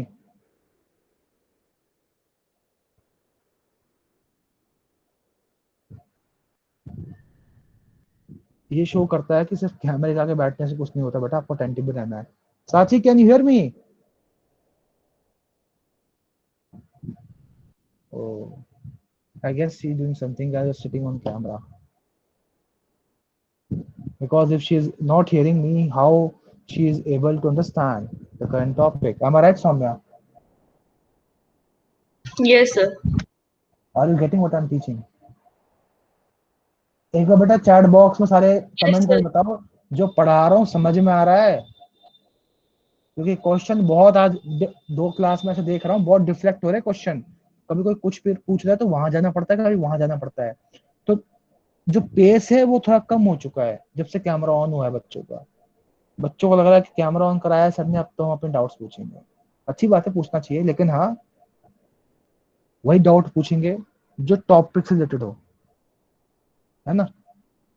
ये शो करता है कि सिर्फ कैमरे के आगे बैठने से कुछ नहीं होता बेटा, आपको अटेंटिव भी रहना है। साची, can you hear me? Oh, I guess she's doing something else, sitting on camera. Because if she is not hearing me, how she is able to understand the current topic? Am I right, Soumya? Yes, sir. Are you getting what I'm teaching? एक बार बेटा chat box में सारे comment करके बताओ जो पढ़ा रहा हूँ समझ में आ रहा है, क्योंकि क्वेश्चन बहुत आज 2 क्लास में ऐसे देख रहा हूँ बहुत डिफ्लेक्ट हो रहे हैं क्वेश्चन। कभी कोई कुछ पूछ रहा है तो वहां जाना पड़ता है, कभी वहां जाना पड़ता है। तो जो पेस है वो थोड़ा कम हो चुका है जब से कैमरा ऑन हुआ है बच्चों का। बच्चों को लग रहा है कि कैमरा ऑन कराया सर ने, अब तो हम अपने डाउट्स पूछेंगे। अच्छी बात है, पूछना चाहिए, लेकिन हाँ वही डाउट पूछेंगे जो टॉपिक से रिलेटेड हो, है ना।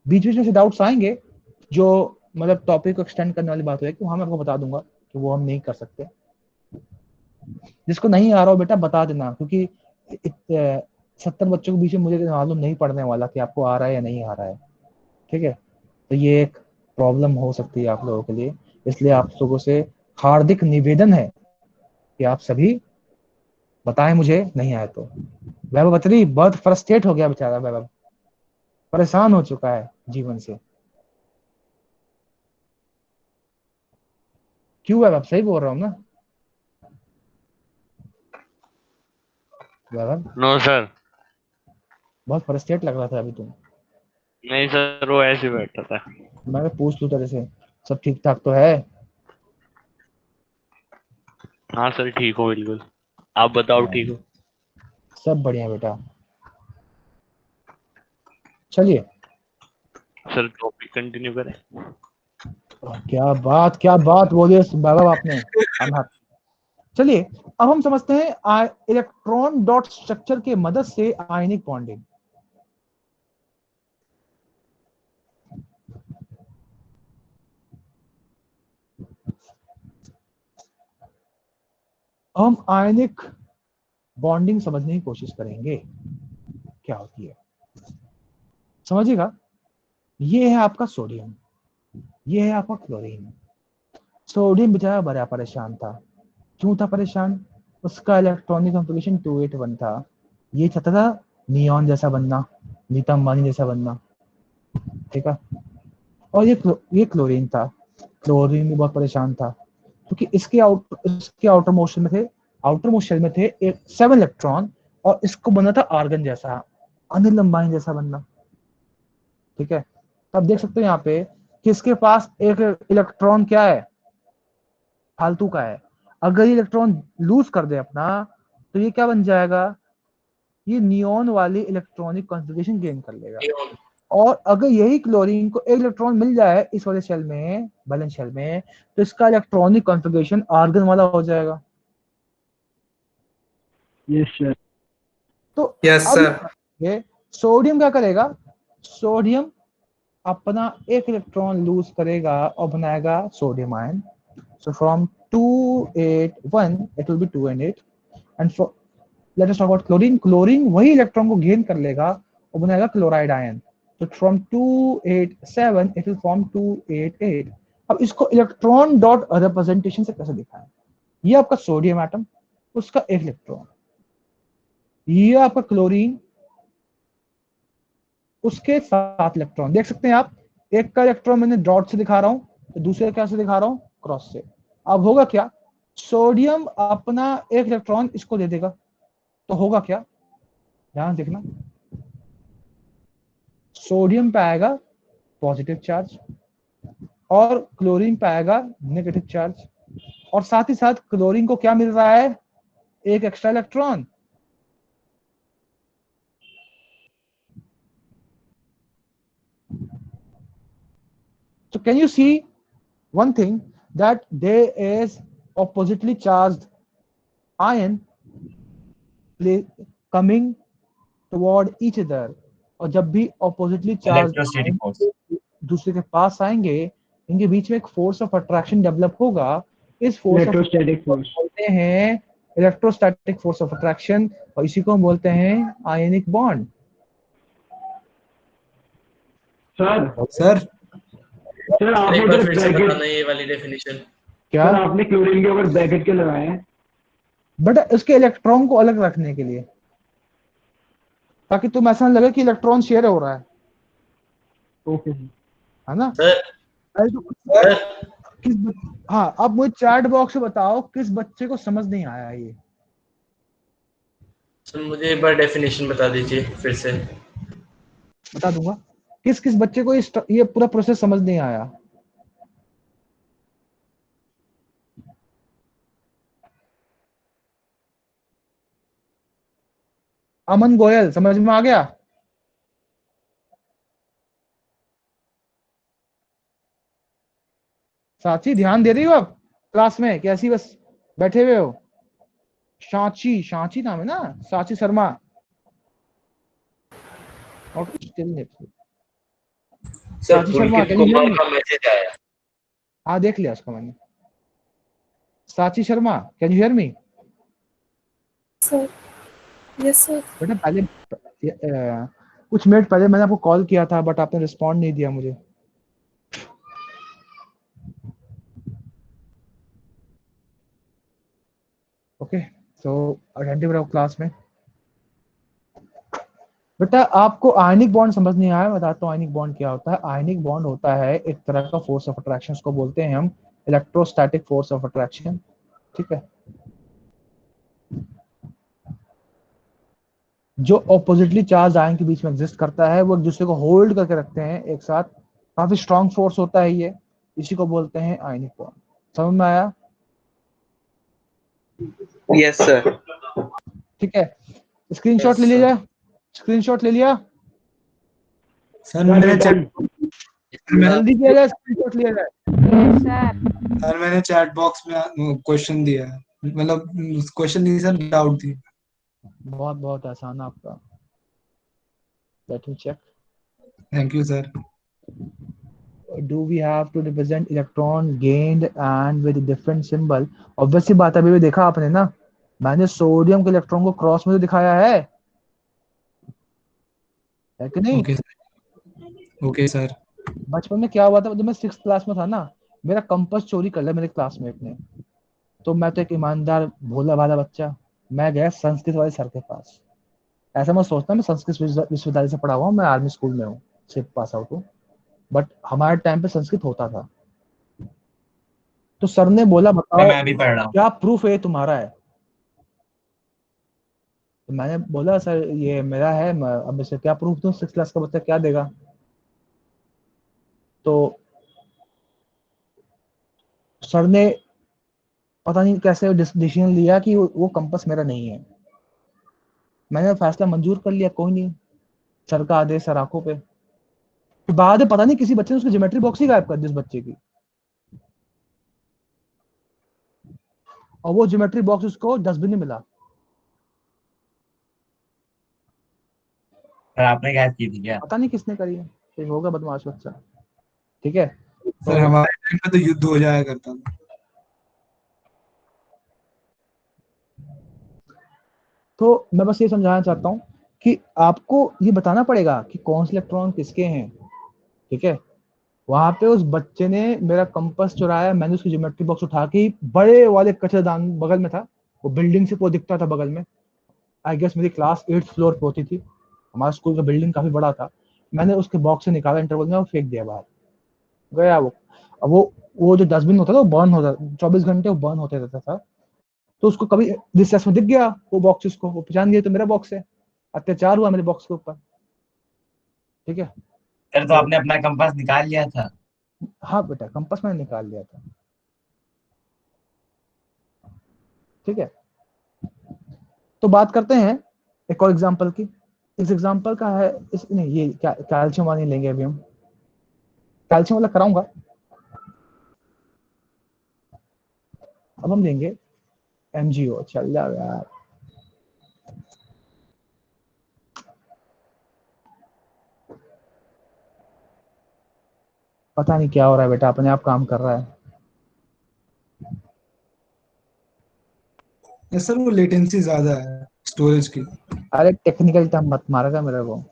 बीच बीच में से डाउट्स आएंगे जो मतलब टॉपिक को एक्सटेंड करने वाली बात है कि हाँ मैं आपको बता दूंगा कि वो हम नहीं कर सकते। जिसको नहीं आ रहा हो बेटा बता देना, क्योंकि 70 बच्चों के बीच में मुझे मालूम नहीं पड़ने वाला कि आपको आ रहा है या नहीं आ रहा है। ठीक है, तो ये एक प्रॉब्लम हो सकती है आप लोगों के लिए, इसलिए आप लोगों से हार्दिक निवेदन है कि आप सभी बताएं मुझे नहीं आए तो। वैभव बत्री बहुत फ्रस्ट्रेट हो गया बेचारा, वैभव परेशान हो चुका है जीवन से। क्यों वैभव, सही बोल रहा हूँ ना वैभव? No sir. बहुत फ्रस्ट्रेट लग रहा था अभी तुम। नहीं सर, वो ऐसे बैठा था। मैं पूछ लूं तेरे से, सब ठीक ठाक तो है? हाँ सर ठीक हो बिल्कुल, आप बताओ ठीक हो? सब बढ़िया बेटा। चलिए सर टॉपिक कंटिन्यू करें। क्या बात बोली बाबा आपने। चलिए अब हम समझते हैं इलेक्ट्रॉन डॉट स्ट्रक्चर के मदद से आयनिक बॉन्डिंग। हम आयनिक बॉन्डिंग समझने की कोशिश करेंगे क्या होती है। समझिएगा, ये है आपका सोडियम, ये है आपका क्लोरीन। सोडियम बेचारा बड़ा परेशान था। क्यों था परेशान? उसका इलेक्ट्रॉनिक कॉन्फ़िगरेशन 281 था। ये चाहता था नियॉन जैसा बनना, नीता अंबानी जैसा बनना। ठीक है, और ये क्लोरीन था। क्लोरीन भी बहुत परेशान था क्योंकि इसके आउटर मोस्ट में थे, आउटर मोस्ट शेल में थे 7 इलेक्ट्रॉन, और इसको बनना था आर्गन जैसा, अनिल अंबानी जैसा बनना। ठीक है, तो आप देख सकते हो यहाँ पे कि इसके पास एक इलेक्ट्रॉन क्या है, फालतू का है। अगर ये इलेक्ट्रॉन लूज कर दे अपना तो ये क्या बन जाएगा, ये नियॉन वाली इलेक्ट्रॉनिक कॉन्फ़िगरेशन गेन कर लेगा। और अगर यही क्लोरीन को एक इलेक्ट्रॉन मिल जाए इस वाले शेल में, बैलेंस शेल में, तो इसका इलेक्ट्रॉनिक कॉन्फ़िगरेशन आर्गन वाला हो जाएगा। Yes sir. तो यस अब सर। ये सोडियम क्या करेगा, सोडियम अपना एक इलेक्ट्रॉन लूज करेगा और बनाएगा sodium ion. So from 281 it will B 2 and 8 and let us talk about chlorine. Chlorine वही इलेक्ट्रॉन को गेन कर लेगा और बनाएगा क्लोराइड आयन। तो फ्रॉम 287 इट विल फॉर्म 288। अब इसको इलेक्ट्रॉन डॉट रिप्रेजेंटेशन से कैसे दिखाएं? ये आपका सोडियम एटम, उसका एक इलेक्ट्रॉन, ये आपका क्लोरीन, उसके 7 इलेक्ट्रॉन। देख सकते हैं आप, एक का इलेक्ट्रॉन मैंने डॉट से दिखा रहा हूं, तो दूसरे का से दिखा रहा हूं क्रॉस से। अब होगा क्या, सोडियम अपना एक इलेक्ट्रॉन इसको दे देगा, तो होगा क्या, ध्यान देखना, सोडियम पे आएगा पॉजिटिव चार्ज और क्लोरीन पे आएगा नेगेटिव चार्ज, और साथ ही साथ क्लोरीन को क्या मिल रहा है, एक extra electron. So can you see one thing, that there is oppositely charged ion coming toward each other, और जब भी oppositely charged इलेक्ट्रोस्टैटिक फोर्स। दूसरे के पास आएंगे, इनके बीच में एक फोर्स ऑफ अट्रैक्शन डेवलप होगा। इस फोर्स ऑफ इलेक्ट्रोस्टैटिक फोर्स बोलते हैं इलेक्ट्रोस्टैटिक फोर्स ऑफ अट्रैक्शन, और इसी को हम बोलते हैं आयनिक बॉन्ड। सर सर आपने एक बार उधर फिर से ब्रैकेट, बताना ये वाली डेफिनेशन। क्या सर आपने क्लोरीन के ऊपर ब्रैकेट क्यों लगाए हैं? बट उसके इलेक्ट्रॉन को अलग रखने के लिए, ताकि तुम ऐसा लगे कि इलेक्ट्रॉन शेयर हो रहा है। ओके है ना? सर किस हाँ, अब मुझे चैट बॉक्स में बताओ किस बच्चे को समझ नहीं आया ये। सर मुझे एक बार डेफिनेशन बता दीजिए फिर से। बता दूंगा, किस किस बच्चे को ये पूरा प्रोसेस समझ नहीं आया। अमन गोयल समझ में आ गया? साची ध्यान दे रही हो आप क्लास में, कैसी बस बैठे हुए हो? सांची, सांची नाम है ना, सांची शर्मा। और Sanchi Sharma, can you hear me? Message आया। हाँ देख लिया उसको मैंने। Sanchi Sharma, can you hear me? Sir yes sir. बेटा पहले कुछ मिनट पहले मैंने आपको कॉल किया था, बट आपने रिस्पॉन्ड नहीं दिया मुझे। ओके, सो अटेंटिव रहो क्लास में। बेटा आपको आयनिक बॉन्ड समझ नहीं आया, बताता हूँ आयनिक बॉन्ड क्या होता है। आयनिक बॉन्ड होता है एक तरह का फोर्स ऑफ अट्रैक्शन, उसको बोलते हैं हम इलेक्ट्रोस्टैटिक फोर्स ऑफ अट्रैक्शन। ठीक है, जो ऑपोजिटली चार्ज आयन के बीच में एग्जिस्ट करता है, वो एक दूसरे को होल्ड करके रखते हैं एक साथ। काफी स्ट्रॉन्ग फोर्स होता है ये, इसी को बोलते हैं आयनिक बॉन्ड। समझ में आया? Yes sir. ठीक है, स्क्रीनशॉट ले लिया, स्क्रीनशॉट ले लिया सर मैंने जल्दी किया जाए, स्क्रीनशॉट लिया जाए। सर मैंने चैट बॉक्स में क्वेश्चन दिया है, मतलब क्वेश्चन नहीं सर, डाउट थी। बहुत बहुत आसान है आपका, let me check. Thank you sir. Do we have to represent electron gained and with a different symbol? Obviously बात अभी भी देखा आपने ना, मैंने सोडियम के इलेक्ट्रॉन को क्रॉस में तो दिखाया है कि नहीं? Okay sir. बचपन में क्या हुआ था, जब मैं 6th क्लास में था ना, मेरा कंपास चोरी कर लिया मेरे क्लासमेट ने। तो मैं तो एक ईमानदार भोला भाला बच्चा, मैं गया संस्कृत वाले सर के पास। ऐसा मैं सोचता मैं संस्कृत विश्वविद्यालय से पढ़ा हुआ हूँ, मैं आर्मी स्कूल में हूँ, सिर्फ पास आउट हूँ, बट हमारे टाइम पे संस्कृत होता था। तो सर ने बोला बताओ मैं भी पढ़ रहा हूँ। क्या प्रूफ है तुम्हारा है? तो मैंने बोला सर ये मेरा है, अब इसे क्या प्रूफ दूं, 6th क्लास का बच्चा क्या देगा? तो सर ने पता नहीं कैसे डिसीजन लिया कि वो कंपास मेरा नहीं है। मैंने फैसला मंजूर कर लिया, कोई नहीं, सर का आदेश सर आंखों पे। फिर बाद में पता नहीं किसी बच्चे ने उसकी ज्योमेट्री बॉक्स ही गायब कर दी उस बच्चे की, और वो ज्योमेट्री बॉक्स उसको डस्टबिन में मिला। सर आपने गायब की थी क्या? पता नहीं किसने करी है, कोई होगा बदमाश बच्चा। ठीक है, सर हमारे टाइम पे तो युद्ध हो जाया करता था। तो मैं बस ये समझाना चाहता हूँ कि आपको ये बताना पड़ेगा कि कौन से इलेक्ट्रॉन किसके हैं। ठीक है, वहां पे उस बच्चे ने मेरा कंपास चुराया, मैंने उसकी ज्योमेट्री बॉक्स उठा के बड़े वाले कचरादान बगल में था, वो बिल्डिंग से को दिखता था बगल में, आई गेस मेरी क्लास 8th फ्लोर पे होती थी, हमारा स्कूल का बिल्डिंग काफी बड़ा था। मैंने उसके बॉक्स से निकाला इंटरवल में और फेंक दिया बाहर, गया वो। अब वो जो डस्टबिन होता था वो बर्न होता, 24 घंटे वो बर्न होते रहता था। तो उसको कभी रिसेस में दिख गया वो बॉक्स, उसको वो पहचान गया तो मेरा बॉक्स है, अत्याचार हुआ मेरे बॉक्स के ऊपर। ठीक है, सर तो आपने अपना कंपास निकाल लिया था? हाँ बेटा, कंपास मैंने निकाल लिया था। ठीक है, तो बात करते हैं एक और एग्जांपल की। इस एग्जांपल का है इस नहीं, ये कैल्शियम वाला नहीं लेंगे अभी हम, कैल्शियम वाला कराऊंगा। अब हम लेंगे MgO। चल जाओ यार, पता नहीं क्या हो रहा है बेटा, अपने आप काम कर रहा है। सर वो लेटेंसी ज्यादा है स्टोरेज की। अरे टेक्निकल टर्म मत मारेगा मेरे को।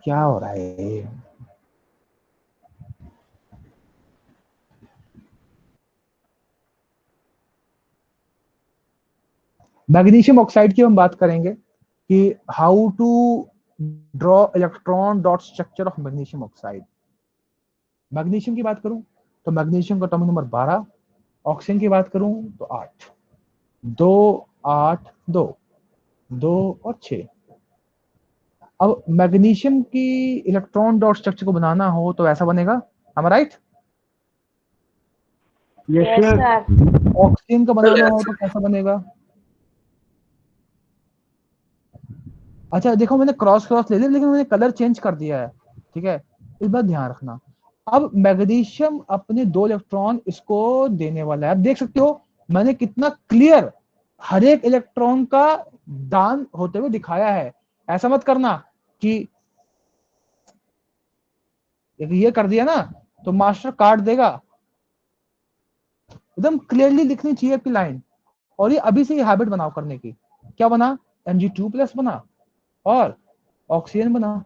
क्या हो रहा है? मैग्नीशियम ऑक्साइड की हम बात करेंगे कि how to draw electron dot structure of magnesium oxide. Magnesium की बात करूं तो मैग्नीशियम का एटॉमिक नंबर 12, ऑक्सीजन की बात करूं तो 8, 2 8 2 2 और 6। अब मैग्नीशियम की इलेक्ट्रॉन डॉट स्ट्रक्चर को बनाना हो तो ऐसा बनेगा, am I right? Yes sir. Oxygen का बनाना हो तो कैसा बनेगा? अच्छा देखो, मैंने क्रॉस क्रॉस ले लिया लेकिन मैंने कलर चेंज कर दिया है। ठीक है, इस बात ध्यान रखना। अब मैग्नीशियम अपने 2 इलेक्ट्रॉन इसको देने वाला है। अब देख सकते हो मैंने कितना क्लियर हर एक इलेक्ट्रॉन का दान होते हुए दिखाया है। ऐसा मत करना कि ये कर दिया ना तो मास्टर काट देगा। एकदम क्लियरली लिखनी चाहिए आपकी लाइन, और ये अभी से ये हैबिट बनाओ करने की। क्या बना? Mg2+ बना और ऑक्सीजन बना।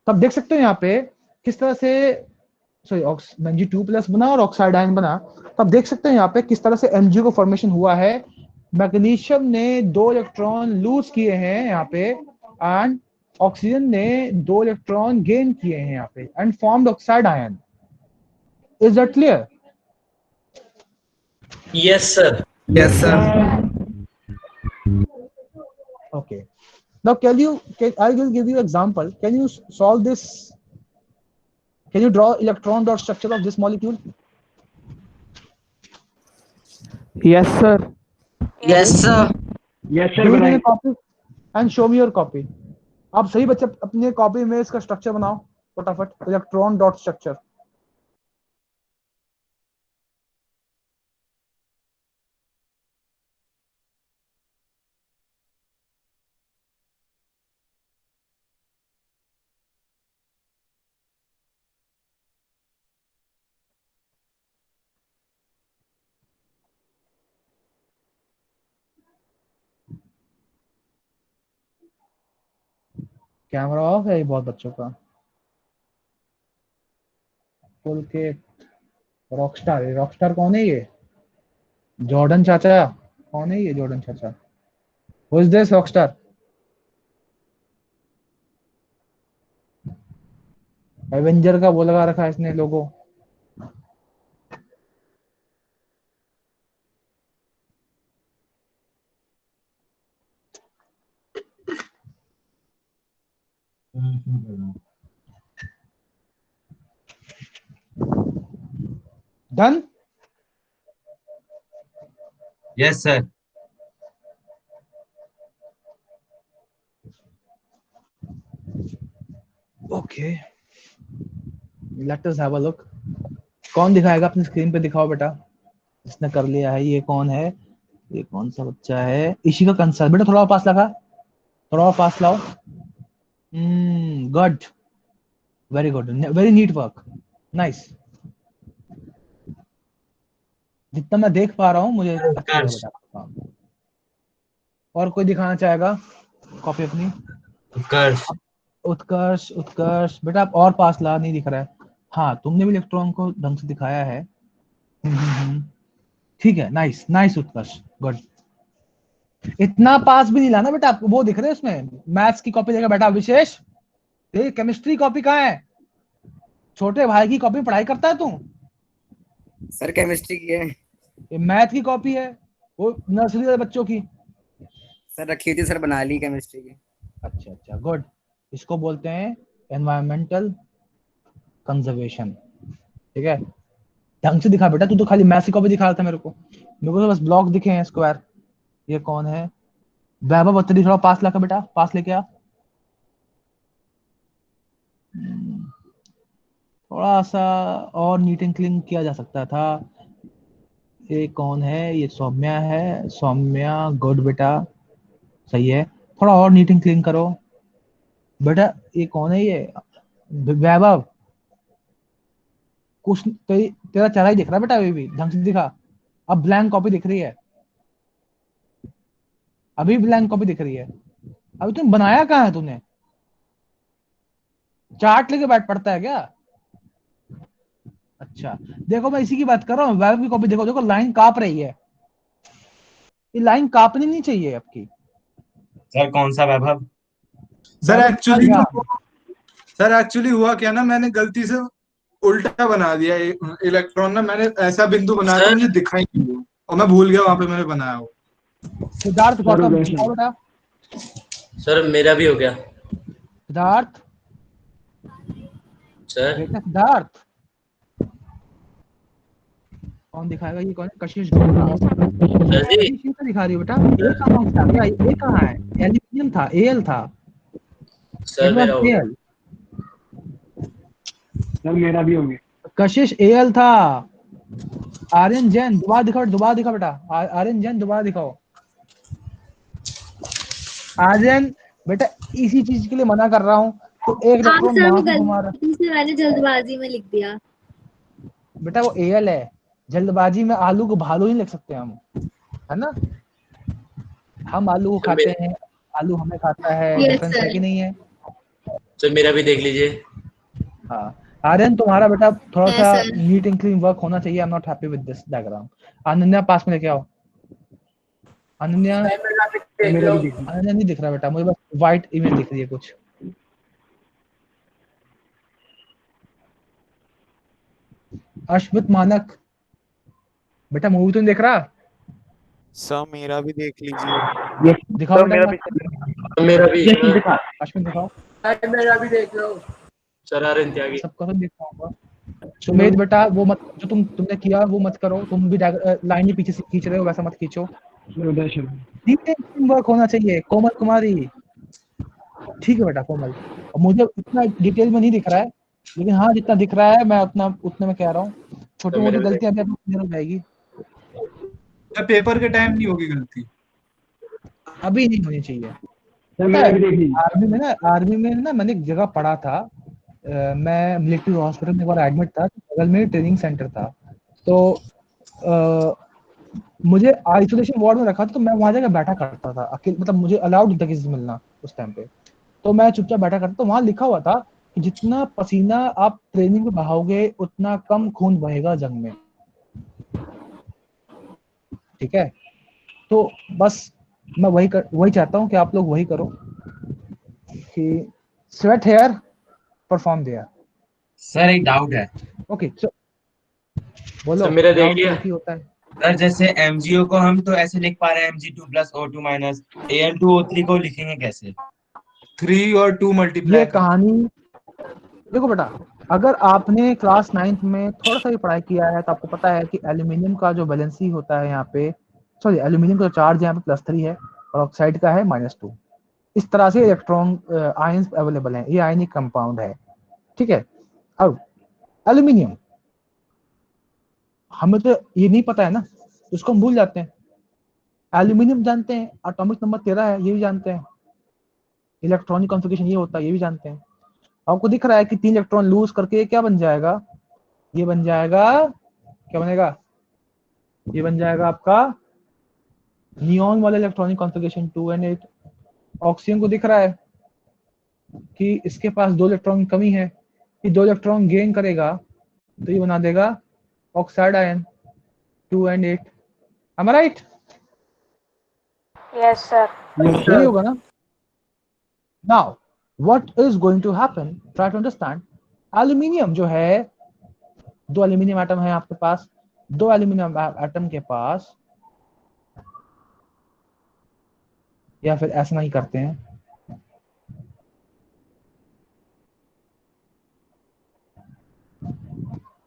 तब देख सकते हो यहाँ पे किस तरह से, सॉरी Mg2+ बना और ऑक्साइड आयन बना। तब देख सकते हैं यहाँ पे किस तरह से Mg को फॉर्मेशन हुआ है। मैग्नीशियम ने 2 इलेक्ट्रॉन लूज किए हैं यहाँ पे, एंड ऑक्सीजन ने 2 इलेक्ट्रॉन गेन किए हैं यहाँ पे, and formed oxide ion. Is that clear? Yes sir. Yes sir. Okay. Now, I will give you example. Can you solve this? Can you draw electron dot structure of this molecule? Yes sir. Yes sir Do it in बनाइए। a copy and show me your copy. आप सही बच्चे अपने copy में इसका structure बनाओ फटाफट, electron dot structure. Camera off है ये बहुत बच्चों का। फुल के रॉकस्टार, रॉकस्टार कौन है ये? जॉर्डन चाचा। कौन है ये जॉर्डन चाचा? Who is this rockstar? Avenger का वो लगा रखा है इसने logo. Done. Yes sir. Okay, let us have a look. कौन दिखाएगा अपनी स्क्रीन पे? दिखाओ बेटा, इसने कर लिया है। ये कौन है? ये कौन सा बच्चा है? इसी का कंसर्न। बेटा थोड़ा और पास लगा, थोड़ा और पास लाओ। Good, very good, very neat work, nice. जितना मैं देख पा रहा हूँ मुझे अच्छा लगा बेटा आपका काम। और कोई दिखाना चाहेगा कॉपी अपनी? उत्कर्ष। उत्कर्ष, उत्कर्ष बेटा आप और पास ला, नहीं दिख रहा है। हाँ, तुमने भी इलेक्ट्रॉन को ढंग से दिखाया है। ठीक है, नाइस नाइस उत्कर्ष, गुड। इतना पास भी नहीं लाना बेटा, आपको वो दिख रहे हैं उसमें। मैथ्स की कॉपी देगा बेटा विशेष, तेरी केमिस्ट्री कॉपी कहाँ है? छोटे भाई की कॉपी पढ़ाई करता है तू? सर केमिस्ट्री की है। ये मैथ की कॉपी है, वो नर्सरी वाले बच्चों की। सर रखी थी सर, बना ली केमिस्ट्री की। अच्छा अच्छा, गुड। इसको बोलते हैं एनवायरमेंटल कंजर्वेशन। ठीक है, ढंग से दिखा बेटा, तू तो खाली मैथ्स की कॉपी दिखा रहा था मेरे को तो बस ब्लॉक दिखे हैं, स्क्वायर। ये कौन है? वैभव बत्तरी, थोड़ा पास ला बेटा, पास लेके आ। थोड़ा सा और नीट एंड क्लीन किया जा सकता था। ये कौन है? ये सौम्या है, सौम्या, गुड बेटा, सही है। थोड़ा और नीट एंड क्लीन करो बेटा। ये कौन है? ये वैभव, कुछ तेरा चेहरा ही दिख रहा है बेटा, अभी भी ढंग से दिखा। अब ब्लैंक कॉपी दिख रही है, अभी ब्लैंक कॉपी दिख रही है। अभी तुम बनाया कहाँ है? तूने चार्ट लेके बैठ पड़ता है क्या? अच्छा, देखो मैं इसी की बात कर रहा हूँ। वैभव की कॉपी देखो, देखो लाइन कांप रही है। ये लाइन कांपनी नहीं चाहिए आपकी। सर कौन सा वैभव? सर एक्चुअली हुआ क्या ना, मैंने गलती से उल्टा बना दिया इलेक्ट्रॉन ना। मैंने ऐसा बिंदु बनाया था, मुझे दिखा ही नहीं और मैं भूल गया वहां पे मैंने बनाया हो। सिद्धार्थ गौतम दिखाओ बेटा। सर मेरा भी हो गया सिद्धार्थ, सर। बेटा सिद्धार्थ, कौन दिखाएगा? ये कौन है? कशिश दिखा रही है बेटा। ए कहाँ से आ गया? ए कहाँ है? एल्यूमिनियम था, एल था सर मेरा हो गया। सर मेरा भी हो गया। कशिश एल था। आर्यन जैन दोबारा दिखाओ, दोबारा दिखा बेटा। आर्यन जैन दोबारा दिखाओ। आर्यन बेटा, इसी चीज के लिए मना कर रहा हूँ। तो एक इलेक्ट्रॉन वहां से घुमा रहा। मैंने जल्दबाजी में लिख दिया बेटा वो एल है, जल्दबाजी में आलू को भालू नहीं लिख सकते हम, है ना? हम आलू को खाते हैं, आलू हमें खाता है, डिफरेंस है कि नहीं है? सर मेरा भी देख लीजिए। हाँ आर्यन, तुम्हारा बेटा थोड़ा सा नीट एंड क्लीन वर्क होना चाहिए। I am not happy with this diagram. Ananya पास में लेके आओ। अनन्या, अनन्या नहीं दिख रहा बेटा मुझे, बस व्हाइट इमेज दिख रही है कुछ। अश्वित मानक बेटा, मूवी तो नहीं देख रहा? सर मेरा भी देख लीजिए। दिखाओ मेरा भी अश्विन दिखाओ। मेरा भी देख लो सर। आर्यन त्यागी सबका तो दिखाऊंगा। सुमेध बेटा वो मत, जो तुमने किया वो मत करो। तुम भी लाइन ही पीछे से खींच रहे हो, वैसा मत खींचो। वर्क होना चाहिए। कोमल कुमारी, ठीक है बेटा कोमल। मुझे इतना डिटेल में नहीं दिख रहा है, लेकिन हाँ जितना दिख रहा है मैं उतने में कह रहा हूँ। छोटी मोटी गलतियां भी अपनी हो जाएगी। पेपर के टाइम नहीं होगी गलती, अभी नहीं होनी चाहिए। आर्मी में ना मैंने एक जगह पढ़ा था। मैं मिलिट्री हॉस्पिटल में एक बार एडमिट था, बगल में ट्रेनिंग सेंटर था। तो मुझे आइसोलेशन वार्ड में रखा था, तो मैं वहां जाकर बैठा करता था अकेले। मतलब मुझे अलाउड था किसी से मिलना उस टाइम पे, तो मैं चुपचाप बैठा करता। तो वहां लिखा हुआ था कि जितना पसीना आप ट्रेनिंग में बहाओगे उतना कम खून बहेगा जंग में। ठीक है, तो बस मैं वही चाहता हूँ कि आप लोग वही करो कि sweat here perform there. Sir एक डाउट है। ओके बोलो। सर मेरा देख लिया। होता है सर जैसे MgO को हम तो ऐसे लिख पा रहे हैं Mg2 + O2 - Al2O3 को लिखेंगे कैसे? 3 और 2 मल्टीप्लाई। ये कहानी देखो बेटा, अगर आपने क्लास 9th में थोड़ा सा भी पढ़ाई किया है तो आपको पता है कि एल्यूमिनियम का जो वैलेंसी होता है यहाँ पे, सॉरी एल्यूमिनियम का चार्ज यहाँ पे +3 है और ऑक्साइड का है -2। इस तरह से इलेक्ट्रॉन आयंस अवेलेबल हैं, ये आयनिक कंपाउंड है, ठीक है। अब एल्यूमिनियम हमें तो ये नहीं पता है ना, इसको हम भूल जाते हैं। एल्यूमिनियम जानते हैं, एटॉमिक नंबर 13 है, ये भी जानते हैं, इलेक्ट्रॉनिक कॉन्फ़िगरेशन ये होता है, ये भी जानते हैं। आपको दिख रहा है कि 3 इलेक्ट्रॉन लूज करके क्या बन जाएगा, ये बन जाएगा, क्या बनेगा, ये बन जाएगा आपका नियॉन वाला इलेक्ट्रॉनिक कॉन्फ़िगरेशन 2 and 8। ऑक्सीजन को दिख रहा है कि इसके पास 2 इलेक्ट्रॉन की कमी है, ये 2 इलेक्ट्रॉन गेन करेगा तो ये बना देगा oxide ion 2 and 8। am I right? Yes सर। यही होगा ना। Now what is going to happen, try to understand. Aluminium जो है, 2 एल्यूमिनियम एटम है आपके पास, 2 एल्यूमिनियम एटम के पास, या फिर ऐसा नहीं करते हैं,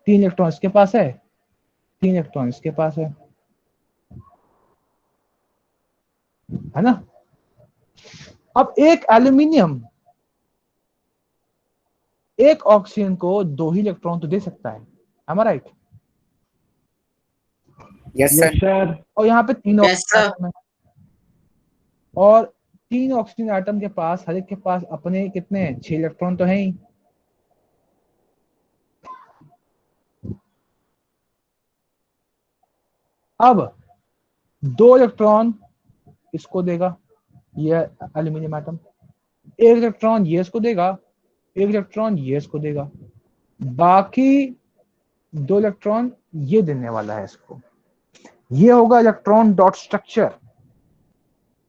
तीन इलेक्ट्रॉन इसके पास है, 3 इलेक्ट्रॉन इसके पास है ना। अब एक एल्यूमिनियम एक ऑक्सीजन को 2 ही इलेक्ट्रॉन तो दे सकता है, am I right? Yes sir. और यहाँ पे 3 Yes, sir. ऑक्सीजन है, और 3 ऑक्सीजन एटम के पास, हर एक के पास अपने कितने 6 इलेक्ट्रॉन तो हैं ही। अब 2 इलेक्ट्रॉन इसको देगा, ये एल्यूमिनियम एटम, 1 इलेक्ट्रॉन ये इसको देगा, 1 इलेक्ट्रॉन ये इसको देगा, बाकी 2 इलेक्ट्रॉन ये देने वाला है इसको। ये होगा electron dot structure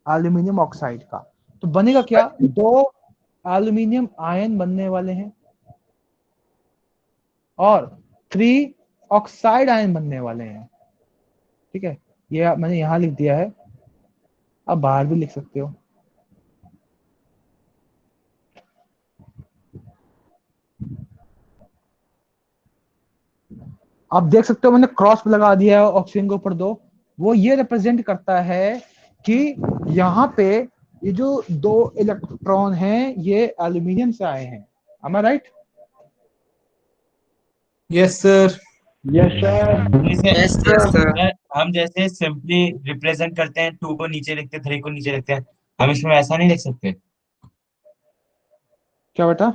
aluminium oxide का। तो बनेगा क्या, 2 एल्यूमिनियम आयन बनने वाले हैं और 3 ऑक्साइड आयन बनने वाले हैं, ठीक है। ये मैंने यहां लिख दिया है, आप बाहर भी लिख सकते हो। आप देख सकते हो मैंने क्रॉस लगा दिया है ऑक्सीजन के ऊपर 2, वो ये रिप्रेजेंट करता है कि यहाँ पे ये जो 2 इलेक्ट्रॉन हैं ये एल्यूमिनियम से आए हैं। am I right? Yes sir. Yes sir. Sir हम जैसे सिंपली रिप्रेजेंट करते हैं, 2 को नीचे लिखते हैं, 3 को नीचे लिखते हैं, हम इसमें ऐसा नहीं लिख सकते? क्या बेटा?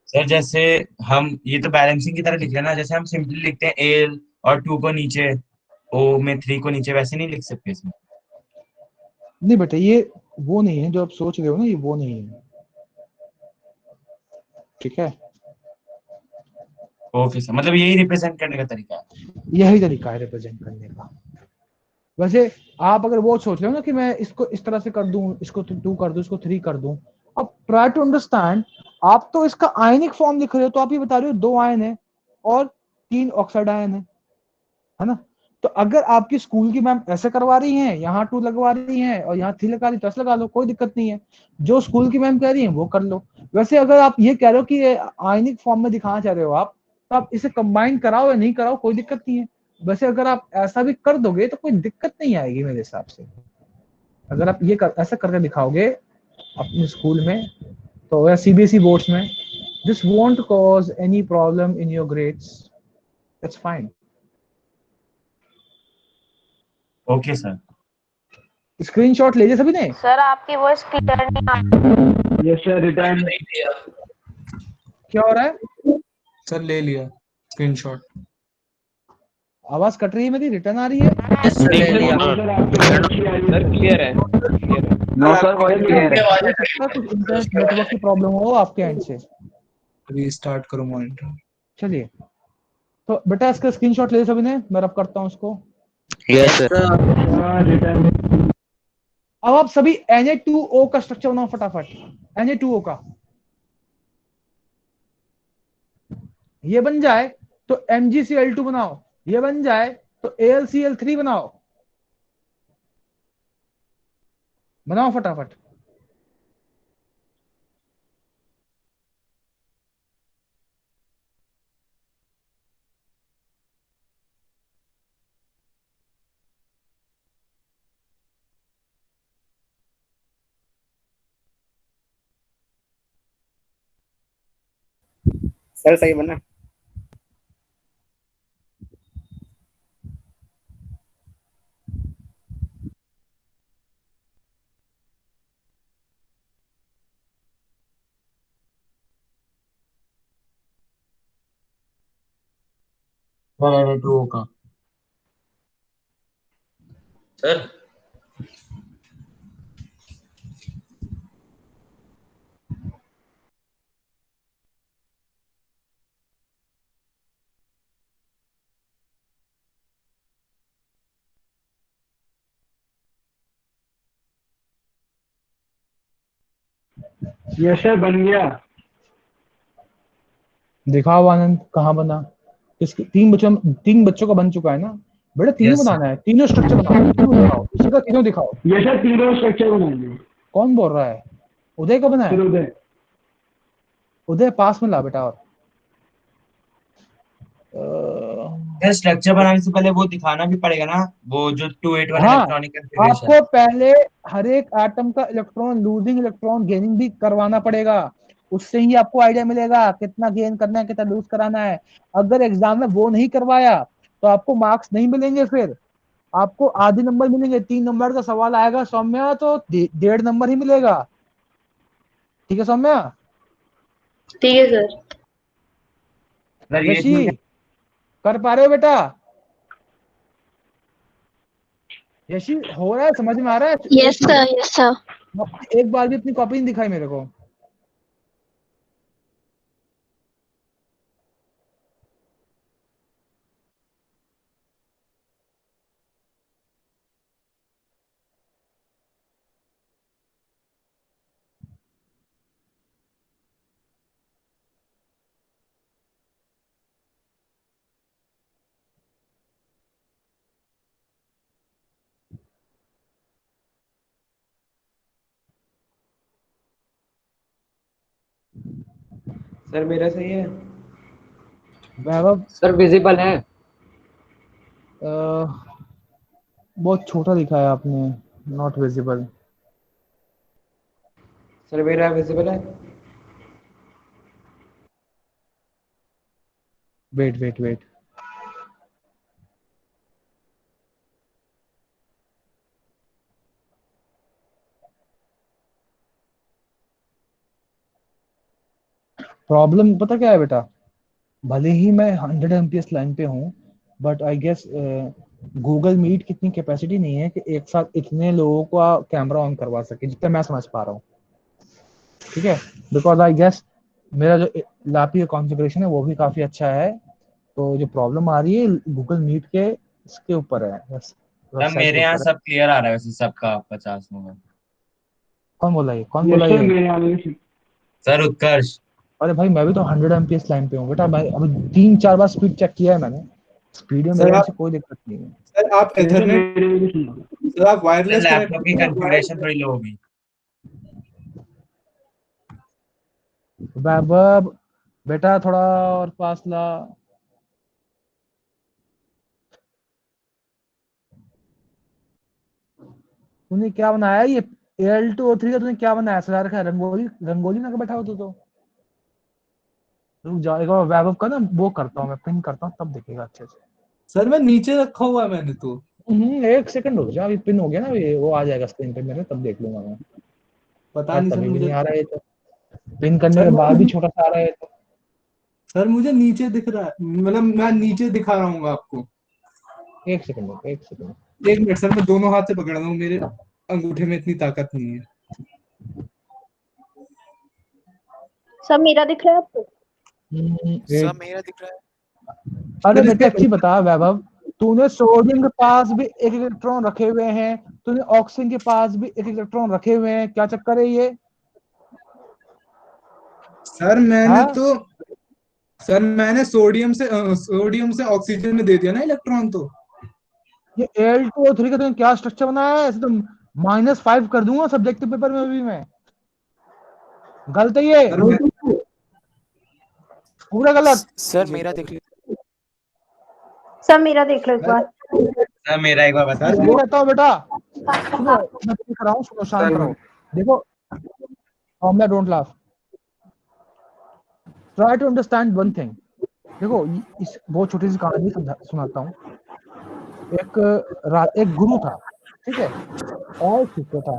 सर जैसे हम ये तो बैलेंसिंग की तरह लिख रहे हैं ना, जैसे हम सिंपली लिखते हैं एल और 2 को नीचे, ओ में 3 को नीचे, वैसे नहीं लिख सकते इसमें? नहीं बेटा, ये वो नहीं है जो आप सोच रहे हो ना, ये वो नहीं है, ठीक है। ओके सर, मतलब यही रिप्रेजेंट करने का तरीका है? यही तरीका है रिप्रेजेंट करने का। वैसे आप अगर वो सोच रहे हो ना कि मैं इसको इस तरह से कर दूं, इसको 2 कर दूं, इसको 3 कर दूं, अब ट्राई टू अंडरस्टैंड। आप तो इसका आयनिक फॉर्म लिख रहे हो, तो आप ये बता रहे हो 2 आयन है और 3 ऑक्साइड आयन है ना। तो अगर आपकी स्कूल की मैम ऐसे करवा रही हैं, यहाँ 2 लगवा रही हैं और यहाँ 3 लगा रही, तो ऐसे लगा लो, कोई दिक्कत नहीं है। जो स्कूल की मैम कह रही है वो कर लो। वैसे अगर आप ये कह रहे हो कि ये आयनिक फॉर्म में दिखाना चाह रहे हो आप, तो आप इसे कंबाइन कराओ या नहीं कराओ, कोई दिक्कत नहीं है। वैसे अगर आप ऐसा भी कर दोगे तो कोई दिक्कत नहीं आएगी मेरे हिसाब से। अगर आप ये ऐसा करके दिखाओगे अपने स्कूल में तो, या सीबीएसई बोर्ड्स में, this won't cause any problem in your grades, that's fine. Okay sir. Screenshot ले लिया सभी ने? सर आपकी वॉइस क्लियर नहीं आ रही। Yes sir, return. क्या हो रहा है सर? ले लिया स्क्रीनशॉट। आवाज कट रही है मेरी, रिटर्न आ रही है? सर क्लियर है। नो सर, वॉइस क्लियर है। कुछ इंटरनेट नेटवर्क की प्रॉब्लम हो आपके एंड से। रीस्टार्ट करो मॉनिटर। चलिए, तो बेटा इसका स्क्रीनशॉट ले सभी ने, मैं रब करता हूँ उसको। Yes sir. अब आप सभी Na2O का स्ट्रक्चर बनाओ फटाफट। Na2O का ये बन जाए तो MgCl2 बनाओ, ये बन जाए तो AlCl3 बनाओ। बनाओ फटाफट। सर सही बना। टू का सर यस सर बन गया। दिखाओ आनंद कहाँ बना। इसके तीन बच्चों का बन चुका है ना बेटा, तीनों Yes, sir. बनाना है, तीनों स्ट्रक्चर बनाओ, तीनों दिखाओ, इसी का तीनों दिखाओ। यस सर तीनों स्ट्रक्चर बनाएंगे। कौन बोल रहा है? उदय का बना सर है? उदय। उदय पास में ला बेटा। और स्ट्रक्चर बनाने से पहले वो दिखाना भी पड़ेगा ना, वो जो 281 हाँ, इलेक्ट्रॉनिक कॉन्फ़िगरेशन। आपको पहले हर एक एटम का इलेक्ट्रॉन लूजिंग इलेक्ट्रॉन गेनिंग भी करवाना पड़ेगा, उससे ही आपको आइडिया मिलेगा कितना गेन करना है कितना लूज कराना है। अगर एग्जाम में वो नहीं करवाया तो आपको मार्क्स नहीं मिलेंगे, फिर आपको आधे नंबर मिलेंगे। 3 नंबर का सवाल आएगा सौम्या तो 1.5 नंबर ही मिलेगा। ठीक है सौम्या? ठीक है सर। सर ये ऋषि कर पा रहे हो बेटा? यशी हो रहा है, समझ में आ रहा है? Yes sir, yes sir. एक बार भी अपनी कॉपी नहीं दिखाई मेरे को। सर मेरा सही है। वैभव सर विजिबल है। बहुत छोटा लिखा है आपने, नॉट विजिबल। सर मेरा विजिबल है। वेट वेट वेट, प्रॉब्लम पता क्या है बेटा? भले ही मैं 100 एमपीएस लाइन पे हूँ, but I guess Google Meet की इतनी कैपेसिटी नहीं है कि एक साथ इतने लोगों का कैमरा ऑन करवा सके, जितना मैं समझ पा रहा हूँ। ठीक है, बिकॉज आई गेस मेरा जो लापी का कॉन्फ़िगरेशन है वो भी काफी अच्छा है, तो जो प्रॉब्लम आ रही है गूगल मीट के इसके ऊपर है, बस सर वेबसाइट मेरे के यहाँ ऊपर है। सब क्लियर आ रहा है वैसे, सबका 50 नंबर। कौन बोला ये? कौन यस बोला सर ये? मेरे आने से। सर उत्कर्ष। अरे भाई मैं भी तो 100 एमपीएस लाइन पे हूँ बेटा, मैं अभी 3-4 बार स्पीड चेक किया है मैंने, स्पीड में मेरे सर में आप से कोई दिक्कत नहीं है। सर आप यस सर एथरनेट मेरे भी सुनो। सर आप सर वायरलेस लैपटॉप की कनेक्ट कॉन्फ़िगरेशन थोड़ी लो होगी। वैभव बेटा थोड़ा और पास ला। तूने क्या बनाया ये L2O3 का? तूने क्या बनाया? सजा रखा है रंगोली, रंगोली ना बैठा हो तू तो। रुक जाओ एक बार वैभव का ना वो करता हूँ, मैं पिन करता हूँ तब दिखेगा अच्छे से। सर मैं नीचे रखा हुआ है मैंने तो। एक सेकंड रुक जा, अभी पिन हो गया ना ये, वो आ जाएगा स्क्रीन पे मेरे, तब देख लूंगा मैं। पता यार नहीं सर तभी भी मुझे। नहीं आ रहा है ये तो, पिन करने सर के बाद भी मैं छोटा सा आ रहा है ये तो। सर मुझे नीचे दिख रहा है, मतलब मैं नीचे दिखा रहा हूँ आपको। एक सेकंड रुक, एक सेकंड। 1 मिनट सर, मैं दोनों हाथ से पकड़ रहा हूँ, मेरे अंगूठे में इतनी ताकत नहीं है। सब मेरा दिख रहा है आपको? सब मेरा दिख रहा है। अरे सर बेटा इसके एक चीज बता वैभव, तूने सोडियम के पास भी एक इलेक्ट्रॉन रखे हुए हैं, तूने ऑक्सीजन के पास भी एक इलेक्ट्रॉन रखे हुए हैं, क्या चक्कर है ये? सर मैंने हाँ, तो सर मैंने सोडियम से ऑक्सीजन में दे दिया ना इलेक्ट्रॉन तो। ये Al2O3 का तूने क्या स्ट्रक्चर बनाया है? ऐसे तो -5 कर दूंगा सब्जेक्टिव पेपर में भी मैं। गलत है ये, सर मैं पूरा गलत। सर मेरा देख लीजिए। सब मेरा देख लो एक बार। सर मेरा एक बार बता सर दो। इसलिए वो कहता हूँ बेटा, सुनो मैं दिख रहा हूँ, सुनो शांत सर रहो। देखो Saumya don't laugh, try to understand one thing. देखो इस बहुत छोटी सी कहानी सुनाता हूँ। एक गुरु था, ठीक है, और शिष्य था।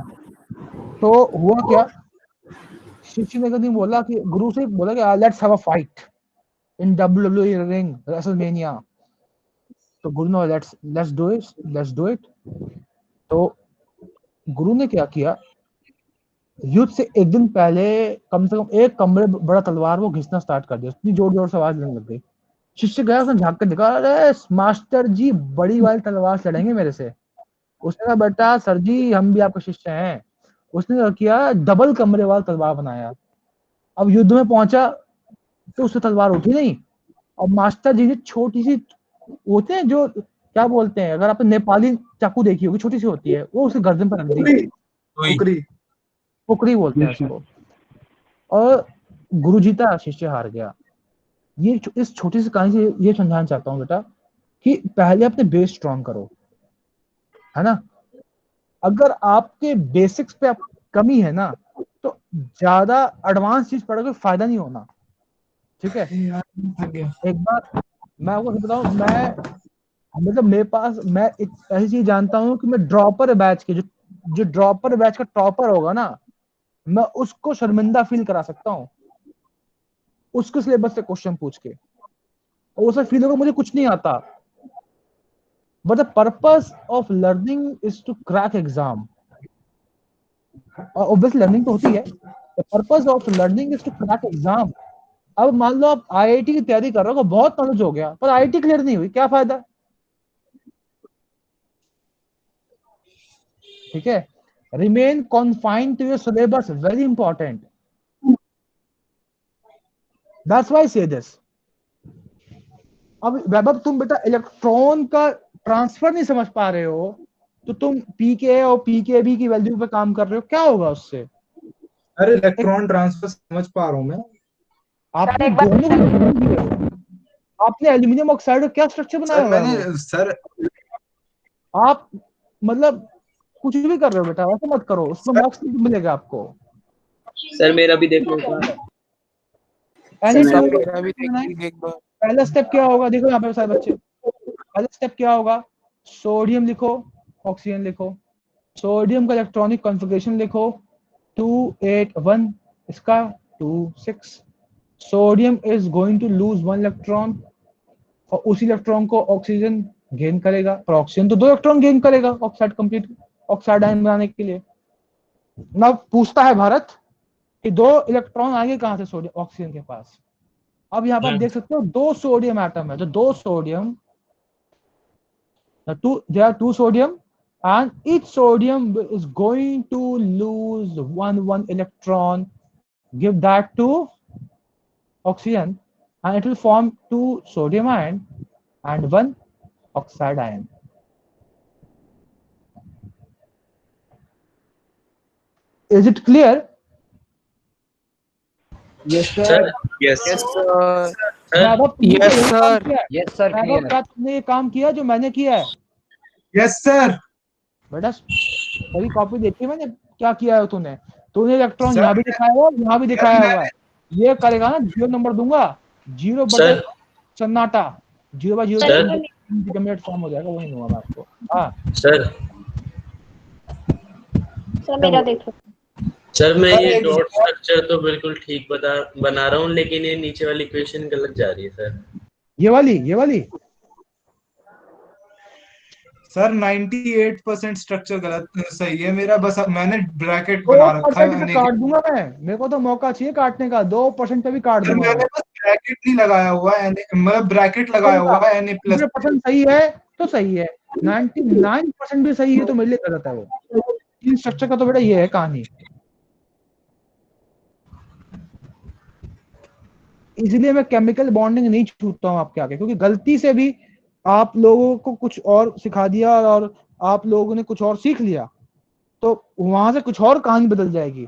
तो हुआ क्या, शिष्य ने कभी बोला कि गुरु से बोला कि let's have a fight in WWE ring WrestleMania. तो गुरु ने लेट्स डू इट। तो गुरु ने क्या किया, युद्ध से एक दिन पहले कम से कम एक कमरे बड़ा तलवार वो घिसना स्टार्ट कर दिया। इतनी जोर जोर से आवाज लगने लग गई। शिष्य गया, उसने झांक कर देखा, अरे मास्टर जी बड़ी वाली तलवार से लड़ेंगे मेरे से। उसने कहा बेटा सर जी हम भी आपके शिष्य हैं। उसने क्या किया, डबल कमरे वाला तलवार बनाया। अब युद्ध में पहुंचा तो उससे तलवार उठी नहीं। और मास्टर जी ने छोटी सी होते हैं जो क्या बोलते हैं, अगर आपने नेपाली चाकू देखी होगी, छोटी सी होती है, वो उसके गर्दन पर रख दी। पुकरी बोलते हैं उसको। और गुरु जीता, शिष्य हार गया। ये इस छोटी सी कहानी से ये समझाना चाहता हूँ बेटा कि पहले अपने बेस स्ट्रॉन्ग करो, है ना। अगर आपके बेसिक्स पे कमी है ना तो ज्यादा एडवांस चीज पढ़ोगे फायदा नहीं होना, ठीक है। एक बार मैं आपको बताऊं, मतलब मेरे पास, मैं एक ऐसी चीज जानता हूँ कि मैं ड्रॉपर बैच के जो ड्रॉपर बैच का टॉपर होगा ना, मैं उसको शर्मिंदा फील करा सकता हूँ उसके सिलेबस से क्वेश्चन पूछ के। और उसे फील होगा मुझे कुछ नहीं आता। But the purpose of learning is to crack exam. Obviously learning तो होती है, the purpose of learning is to crack exam. अब मान लो आप आईआईटी की तैयारी कर रहे हो, बहुत नॉलेज हो गया पर आईआईटी क्लियर नहीं हुई, क्या फायदा, ठीक है। Remain confined to your syllabus, very important. That's why say this. अब वैभव तुम बेटा इलेक्ट्रॉन का ट्रांसफर नहीं समझ पा रहे हो तो तुम पीके और पीकेबी की वैल्यू पे काम कर रहे हो, क्या होगा उससे। अरे इलेक्ट्रॉन ट्रांसफर समझ पा रहा हूं मैं। आपने दोनों आपने एल्यूमिनियम ऑक्साइड का क्या स्ट्रक्चर बनाया हुआ है वो? सर आप मतलब कुछ भी कर रहे हो बेटा, ऐसा मत करो, उसमें मार्क्स नहीं मिलेगा आपको। सर मेरा भी देख लो एक बार। पहला स्टेप क्या होगा, देखो यहाँ पे सारे बच्चे, पहला स्टेप क्या होगा, सोडियम लिखो, ऑक्सीजन लिखो। सोडियम का इलेक्ट्रॉनिक कॉन्फ़िगरेशन लिखो 281, इसका 26। Sodium is going to lose 1 electron और उसी इलेक्ट्रॉन को ऑक्सीजन गेन करेगा, पर ऑक्सीजन तो 2 इलेक्ट्रॉन गेन करेगा ऑक्साइड कंप्लीट ऑक्साइड आयन बनाने के लिए। ना पूछता है भारत कि 2 इलेक्ट्रॉन आएंगे कहां से सोडियम ऑक्सीजन के पास। अब यहाँ पर आप देख सकते हो 2 सोडियम एटम है, तो 2 sodium, there are 2 sodium and each sodium is going to lose one electron, give that to oxygen and it will form 2 sodium ion and 1 oxide ion. Is it clear? Yes sir. Yes sir. Yes sir. Yes sir. क्या तुमने ये काम किया जो मैंने किया है? Yes sir. बेटा मेरी कॉपी देखी मैंने, क्या किया है तूने इलेक्ट्रॉन यहाँ भी दिखाया होगा, यहाँ भी दिखाया होगा। ये करेगा ना 0 नंबर दूंगा, 0 बटे सन्नाटा, 0/0 मिनट फॉर्म हो जाएगा, वही दूंगा मैं आपको। हाँ सर मेरा देखो सर, मैं ये डॉट स्ट्रक्चर तो बिल्कुल ठीक बना रहा हूँ, लेकिन ये नीचे वाली इक्वेशन गलत जा रही है सर। ये वाली सर 98% स्ट्रक्चर गलत सही है मेरा, बस मैंने ब्रैकेट बना रखा है। काट दूंगा मैं, मेरे को तो मौका चाहिए काटने का, 2% पे भी काट दूंगा। मैंने बस ब्रैकेट नहीं लगाया हुआ है, मतलब ब्रैकेट लगाया हुआ है Na+। सही है तो सही है, 99% भी सही है तो मेरे लिए गलत है वो। इन स्ट्रक्चर का तो बेटा ये है कहानी। इसलिए मैं केमिकल बॉन्डिंग नहीं छूटता हूँ आपके आगे, क्योंकि गलती से भी आप लोगों को कुछ और सिखा दिया और आप लोगों ने कुछ और सीख लिया तो वहां से कुछ और कहानी बदल जाएगी।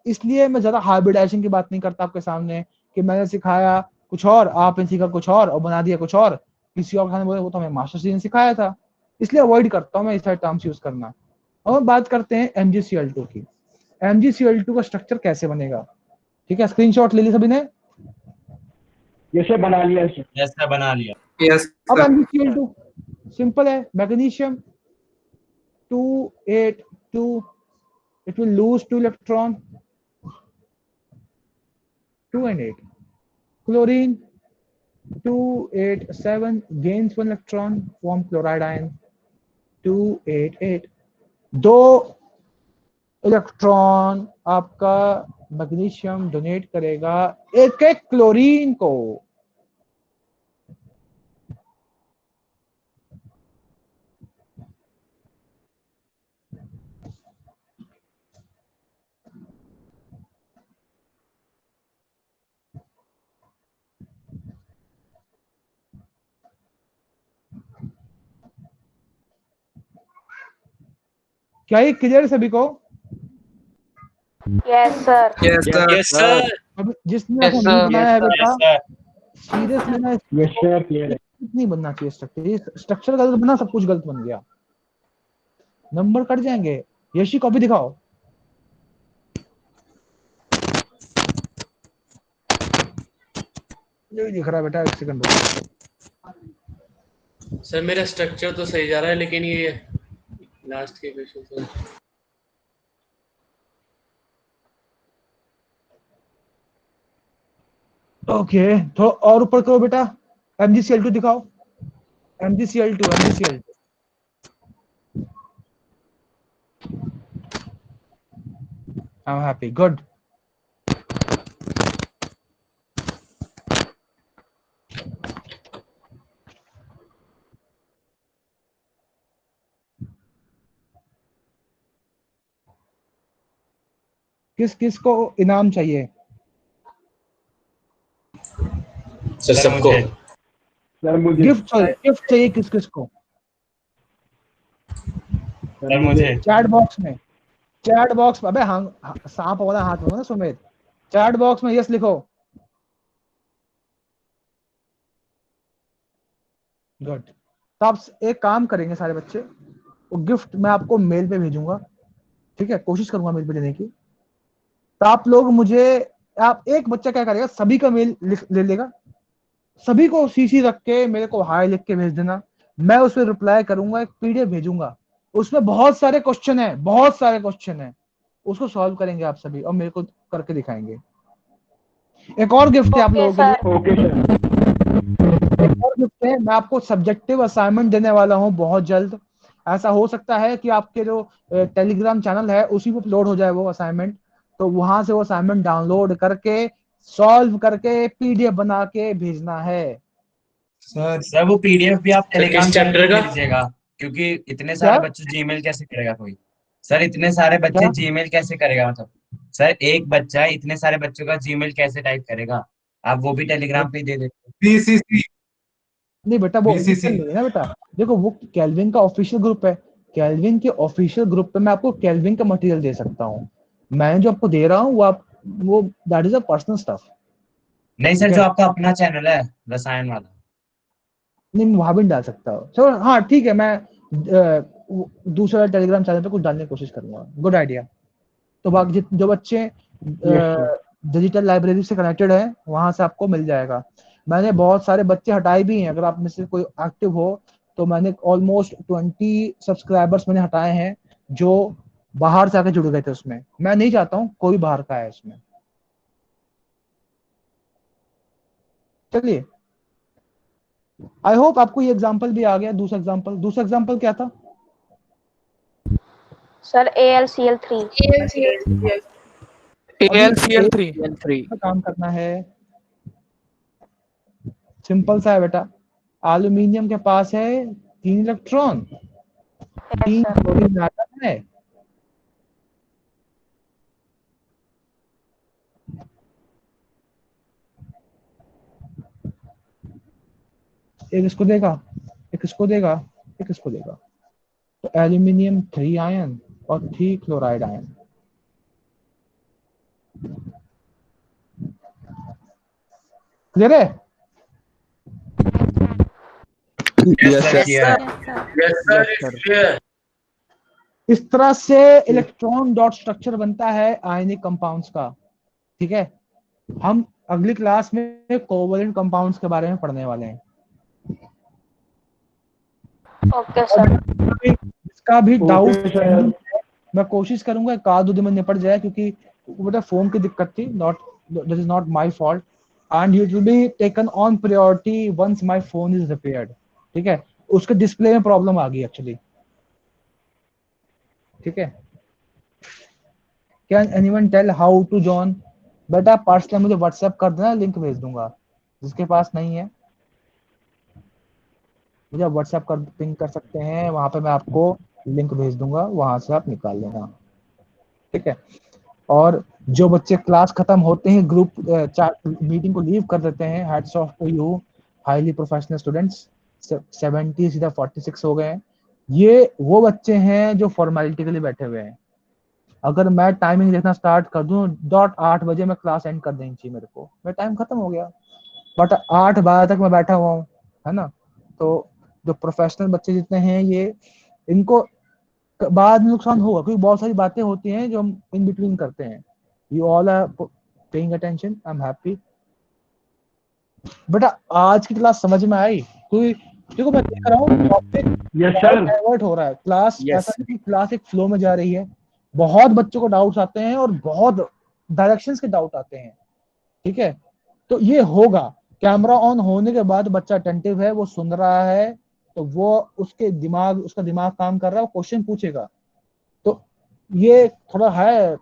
इसलिए मैं ज्यादा हाइब्रिडाइजेशन की बात नहीं करता आपके सामने कि मैंने सिखाया कुछ और, आपने सीखा कुछ और बना दिया कुछ और, किसी और खाने बोले वो तो हमें मास्टर जी ने सिखाया था। इसलिए अवॉइड करता हूँ मैं इस सारे टर्म्स यूज करना। और बात करते हैं MgCl2 की। MgCl2 का स्ट्रक्चर कैसे बनेगा, ठीक है। स्क्रीनशॉट ले ली सभी ने? जैसे बना लिया सर। जैसा बना लिया। यस अब सर। MgCl2 सिंपल है, magnesium 282, it will lose 2 electron, 2 and 8. Chlorine 287 gains 1 electron, form chloride ion 288. 2 electron आपका मैग्नीशियम डोनेट करेगा एक एक क्लोरीन को। क्या ये क्लियर सभी को? Yes sir. Yes sir. Yes sir. अब जिसने ऐसा नहीं बनाया है बेटा, सीरियसली ना, यस सर क्लियर है। नहीं बनना चाहिए स्ट्रक्चर। ये स्ट्रक्चर गलत बना, सब कुछ गलत बन गया, नंबर कट जाएंगे। यशी कॉपी दिखाओ। यही दिख रहा है बेटा, एक सेकंड रुको। सर मेरा स्ट्रक्चर तो सही जा रहा है, लेकिन ये लास्ट के क्वेश्चन सर। ओके, थोड़ा और ऊपर करो बेटा। MgCl2 दिखाओ। MgCl2 I'm happy, good. किस किस को इनाम चाहिए? सर सबको। सर मुझे। गिफ्ट चाहिए किस किस को? सर मुझे। चैट बॉक्स अबे हाँ, सांप वाला हाथ होगा ना सुमित। चैट बॉक्स में यस लिखो। गुड। तो आप एक काम करेंगे सारे बच्चे, वो गिफ्ट मैं आपको मेल पे भेजूंगा, ठीक है? कोशिश करूंगा मेल पे देने की। तो आप लोग मुझे, आप एक बच्चा क्या करेगा, सभी का मेल ले लेगा, सभी को सीसी रख के मेरे को हाय लिख के भेज देना। मैं उस पर रिप्लाई करूंगा, एक PDF भेजूंगा, उसमें बहुत सारे क्वेश्चन है, उसको सॉल्व करेंगे आप सभी और मेरे को करके दिखाएंगे। एक और गिफ्ट है आप लोगों के लिए। Okay sir. एक और गिफ्ट है, मैं आपको सब्जेक्टिव असाइनमेंट देने वाला हूं बहुत जल्द। ऐसा हो सकता है कि आपके जो टेलीग्राम चैनल है उसी पे अपलोड हो जाए वो असाइनमेंट, तो वहां से वो असाइनमेंट डाउनलोड करके सॉल्व करके PDF बना के भेजना है। सर वो PDF भी आप टेलीग्राम किस चैनल चैप्टर पे का? दे दीजिएगा, क्योंकि इतने सारे बच्चे जीमेल कैसे करेगा कोई? सर इतने सारे बच्चे क्या? जीमेल कैसे करेगा? मतलब सर एक बच्चा इतने सारे बच्चों का जीमेल कैसे टाइप करेगा? आप वो भी टेलीग्राम पे ही दे देते। BCC। नहीं बेटा, वो BCC। नहीं है ना बेटा, देखो वो कैल्विन का ऑफिशियल ग्रुप है, कैल्विन के ऑफिशियल ग्रुप पे मैं आपको कैल्विन का मटेरियल दे सकता हूँ। मैं जो आपको दे रहा हूँ वो that is a personal stuff. नहीं सर, जो आपका अपना चैनल है रसायन वाला। नहीं, वहां भी डाल सकता हूँ। चलो हाँ ठीक है, मैं दूसरा टेलीग्राम चैनल पे कुछ डालने की कोशिश करूंगा। Good idea. तो बाकी जो बच्चे डिजिटल लाइब्रेरी से कनेक्टेड है वहां से आपको मिल जाएगा। मैंने बहुत सारे बच्चे हटाए भी हैं, अगर आप में से कोई एक्टिव हो तो मैंने ऑलमोस्ट 20 सब्सक्राइबर्स मैंने हटाए हैं जो बाहर से आके जुड़ गए थे उसमें। मैं नहीं चाहता हूँ कोई बाहर का है इसमें। चलिए, आई होप आपको ये एग्जांपल भी आ गया। दूसरा एग्जांपल क्या था सर AlCl3। AlCl3 काम करना है, सिंपल सा है बेटा। एल्यूमिनियम के पास है 3 इलेक्ट्रॉन, 3 क्लोरीन एटम है। एक इसको देगा, एक इसको देगा, एक इसको देगा। तो एल्यूमिनियम 3 आयन और 3 क्लोराइड आयन। क्लियर है? इस तरह से इलेक्ट्रॉन डॉट स्ट्रक्चर बनता है आयनिक कंपाउंड्स का, ठीक है? हम अगली क्लास में कोवलेंट कंपाउंड्स के बारे में पढ़ने वाले हैं। Okay sir. इसका भी डाउट सर। मैं कोशिश करूंगा एक आध दो दिन में निपट जाए, क्योंकि बेटा फोन की दिक्कत थी, this is not my fault, and it will be taken on priority once my phone is repaired. ठीक है, उसके डिस्प्ले में प्रॉब्लम आ गई एक्चुअली। ठीक है, can anyone tell how to join? बेटा पर्सनल मुझे व्हाट्सएप कर देना, लिंक भेज दूंगा। जिसके पास नहीं है मुझे व्हाट्सएप कर पिंग कर सकते हैं, वहां पे मैं आपको लिंक भेज दूंगा, वहां से आप निकाल लेना। ठीक है, और जो बच्चे क्लास खत्म होते हैं ग्रुप मीटिंग को लीव कर देते हैं, hats off to you highly professional students. 70 सीधा 46 हो गए हैं। ये वो बच्चे हैं जो फॉर्मेलिटी के लिए बैठे हुए हैं। अगर मैं टाइमिंग देखना स्टार्ट कर दूं, 8 बजे मैं क्लास एंड कर देनी चाहिए मेरे को, मेरा टाइम खत्म हो गया, बट 8 बजे तक मैं बैठा हुआ हूँ, है ना। तो जो प्रोफेशनल बच्चे जितने हैं, ये इनको बाद में नुकसान होगा, क्योंकि बहुत सारी बातें होती हैं जो हम इन बिटवीन करते हैं। You all are paying attention, I am happy. बेटा आज की क्लास समझ में आई? क्योंकि देखो मैं देख रहा हूँ टॉपिक डाइवर्ट हो रहा है, क्लास ऐसा नहीं कि क्लास एक फ्लो में जा रही है। बहुत बच्चों को डाउट्स आते हैं और बहुत डायरेक्शंस के डाउट आते हैं। ठीक है, तो ये होगा, कैमरा ऑन होने के बाद बच्चा अटेंटिव है, वो सुन रहा है, तो वो उसका दिमाग काम कर रहा है, वो क्वेश्चन पूछेगा। तो ये थोड़ा है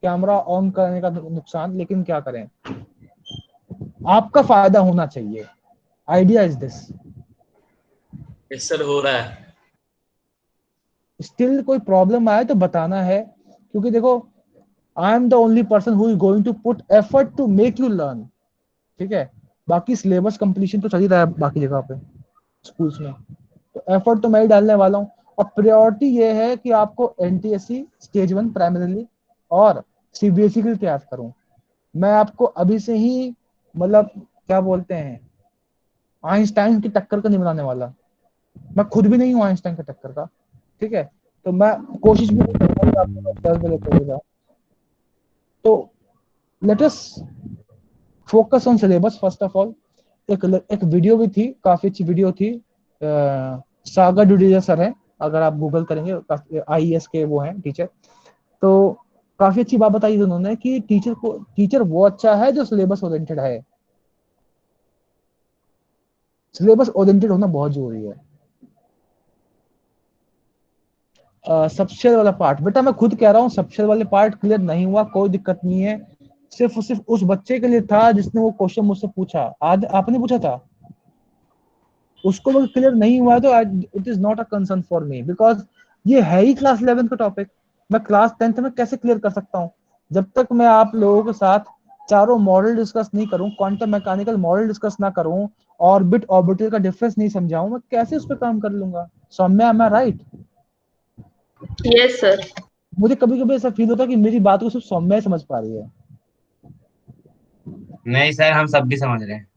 कैमरा ऑन करने का नुकसान, लेकिन क्या करें, आपका फायदा होना चाहिए। Idea is this. सर हो रहा है। स्टिल कोई प्रॉब्लम आए तो बताना है, क्योंकि देखो I am the only person who is going to put effort to make you learn. ठीक है, बाकी सिलेबस कंप्लीशन तो चल ही रहा है बाकी जगह पे स्कूल्स में, तो एफर्ट तो मैं ही डालने वाला हूँ। और प्रायोरिटी ये है कि आपको एनटीएससी स्टेज 1 प्राइमरीली और सीबीएसई के लिए तैयार करूं। मैं आपको अभी से ही मतलब क्या बोलते हैं, आइंस्टाइन की टक्कर का नहीं बनाने वाला, मैं खुद भी नहीं हूँ आइंस्टाइन की टक्कर का। ठीक है, तो मैं कोशिश भी नहीं करूंगा कि आपको मैं 10 बजे लेकर जाऊं। तो let us focus on syllabus first of all. एक वीडियो भी थी, काफी अच्छी वीडियो थी, सागा डुडिजा सर है, अगर आप गूगल करेंगे, आईएएस के वो हैं टीचर, तो काफी अच्छी बात बताई उन्होंने कि टीचर वो अच्छा है जो सिलेबस ओरिएंटेड है। सिलेबस ओरिएंटेड होना बहुत जरूरी है। सबशेल वाला पार्ट, बेटा मैं खुद कह रहा हूँ, सबशेल वाले पार्ट क्लियर नहीं हुआ, कोई दिक्कत नहीं है, सिर्फ उस बच्चे के लिए था जिसने वो क्वेश्चन मुझसे पूछा। आज आपने पूछा था, उसको वो क्लियर नहीं हुआ, तो it is not a concern for me, because ये है ही क्लास 11 का टॉपिक। मैं क्लास 10th में कैसे क्लियर कर सकता हूँ? जब तक मैं आप लोगों के साथ चारों मॉडल डिस्कस नहीं करूं, क्वांटम मैकेनिकल मॉडल डिस्कस ना करूं, ऑर्बिट ऑर्बिटल का डिफरेंस नहीं समझाऊं, मैं कैसे उस पर काम कर लूंगा? Saumya, am I right? Yes sir. मुझे कभी कभी ऐसा फील होता है कि मेरी बात को सिर्फ सौम्या समझ पा रही है। नहीं सर, हम सब भी समझ रहे हैं।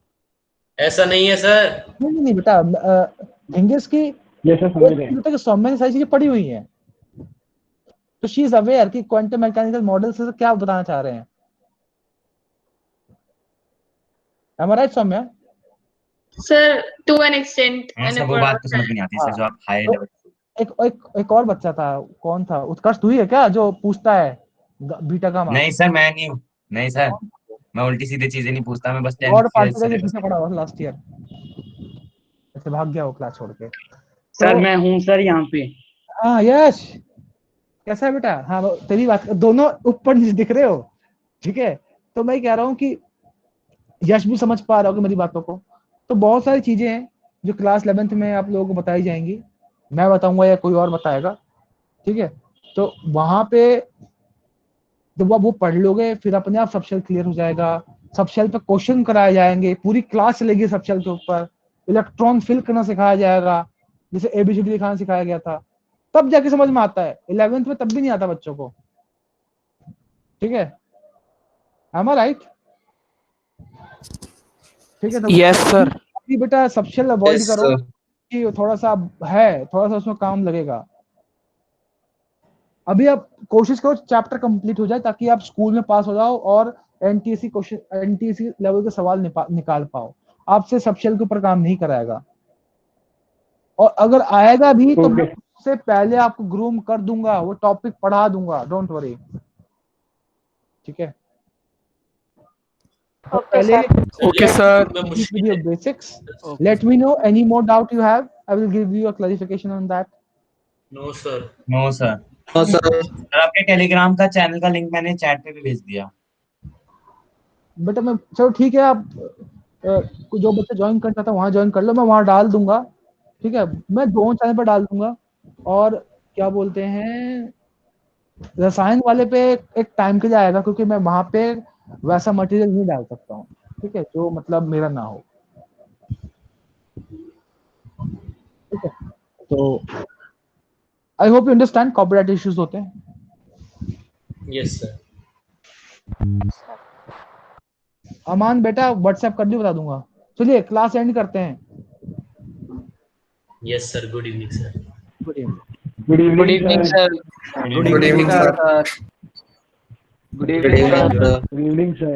ऐसा नहीं है सर। नहीं बेटा, इंग्लिश की सौम्या ने सारी चीजें पढ़ी हुई हैं, तो शी इज अवेयर कि क्वांटम मैकेनिकल मॉडल से क्या बताना चाह रहे हैं। Am I right, Saumya? Sir to an extent. Sir वो बात तो समझ में नहीं आती सर, जो आप हाई लेवल। एक और बच्चा था, कौन था? उत्कर्ष तू ही है क्या जो पूछता है बीटा का मान? नहीं सर, मैं नहीं हूँ। नहीं सर, मैं उल्टी सीधी चीजें नहीं पूछता, मैं बस और पार्टी के पीछे पड़ा हुआ लास्ट ईयर, ऐसे भाग गया वो क्लास छोड़ के। सर मैं हूँ सर यहाँ पे। हाँ यश, कैसा है बेटा? हाँ तेरी बात, दोनों ऊपर नीचे दिख रहे हो। ठीक है, तो मैं कह रहा हूँ कि यश भी समझ पा रहा होगा मेरी बातों को। तो बहुत सारी चीजें हैं जो क्लास 11th में आप लोगों को बताई जाएंगी, मैं बताऊंगा या कोई और बताएगा। ठीक है, तो वहां पे जब वो पढ़ लोगे, फिर अपने आप सबशेल क्लियर हो जाएगा। सबशेल पे क्वेश्चन कराए जाएंगे, पूरी क्लास चलेगी सबशेल के ऊपर, इलेक्ट्रॉन फिल करना सिखाया जाएगा, जैसे एबीसीडी लिखाना सिखाया गया था, तब जाके समझ में आता है। 11th में तब भी नहीं आता बच्चों को। ठीक है, am I right? ठीक है, तो यस सर। अभी बेटा सबशेल अवॉइड करो कि थोड़ा सा उसमें काम लगेगा। अभी आप कोशिश करो चैप्टर कंप्लीट हो जाए, ताकि आप स्कूल में पास हो जाओ और एनटीएससी क्वेश्चन, एनटीएससी लेवल के सवाल निकाल पाओ। आपसे सब शेल के ऊपर काम नहीं कराएगा, और अगर आएगा भी तो मैं उससे पहले आपको ग्रूम कर दूंगा, वो टॉपिक पढ़ा दूंगा, डोंट वरी। ठीक है, पहले Okay, sir. Basics. Let me know any more doubt you have, I will give you a clarification on that. No sir. No sir. Sir आपके टेलीग्राम का चैनल का लिंक मैंने चैट पे भी भेज दिया। बेटा मैं, चलो ठीक है, आप जो बच्चे ज्वाइन करना था वहाँ ज्वाइन कर लो, मैं वहाँ डाल दूंगा। ठीक है, मैं दोनों चैनल पर डाल दूंगा। और क्या बोलते हैं, रसायन वाले पे एक टाइम के लिए आएगा, क्योंकि मैं वहाँ पे वैसा मटेरियल नहीं डाल सकता हूँ। ठीक है, जो मतलब मेरा ना हो। ठीक है, तो I hope you understand, copyright issues होते हैं। Yes sir. अमान बेटा व्हाट्सएप कर दियो, बता दूंगा। चलिए क्लास एंड करते हैं। Yes sir, good evening sir. Good evening. Good evening, sir. Good evening, sir. Good evening, sir. Good evening, sir. Good evening, sir.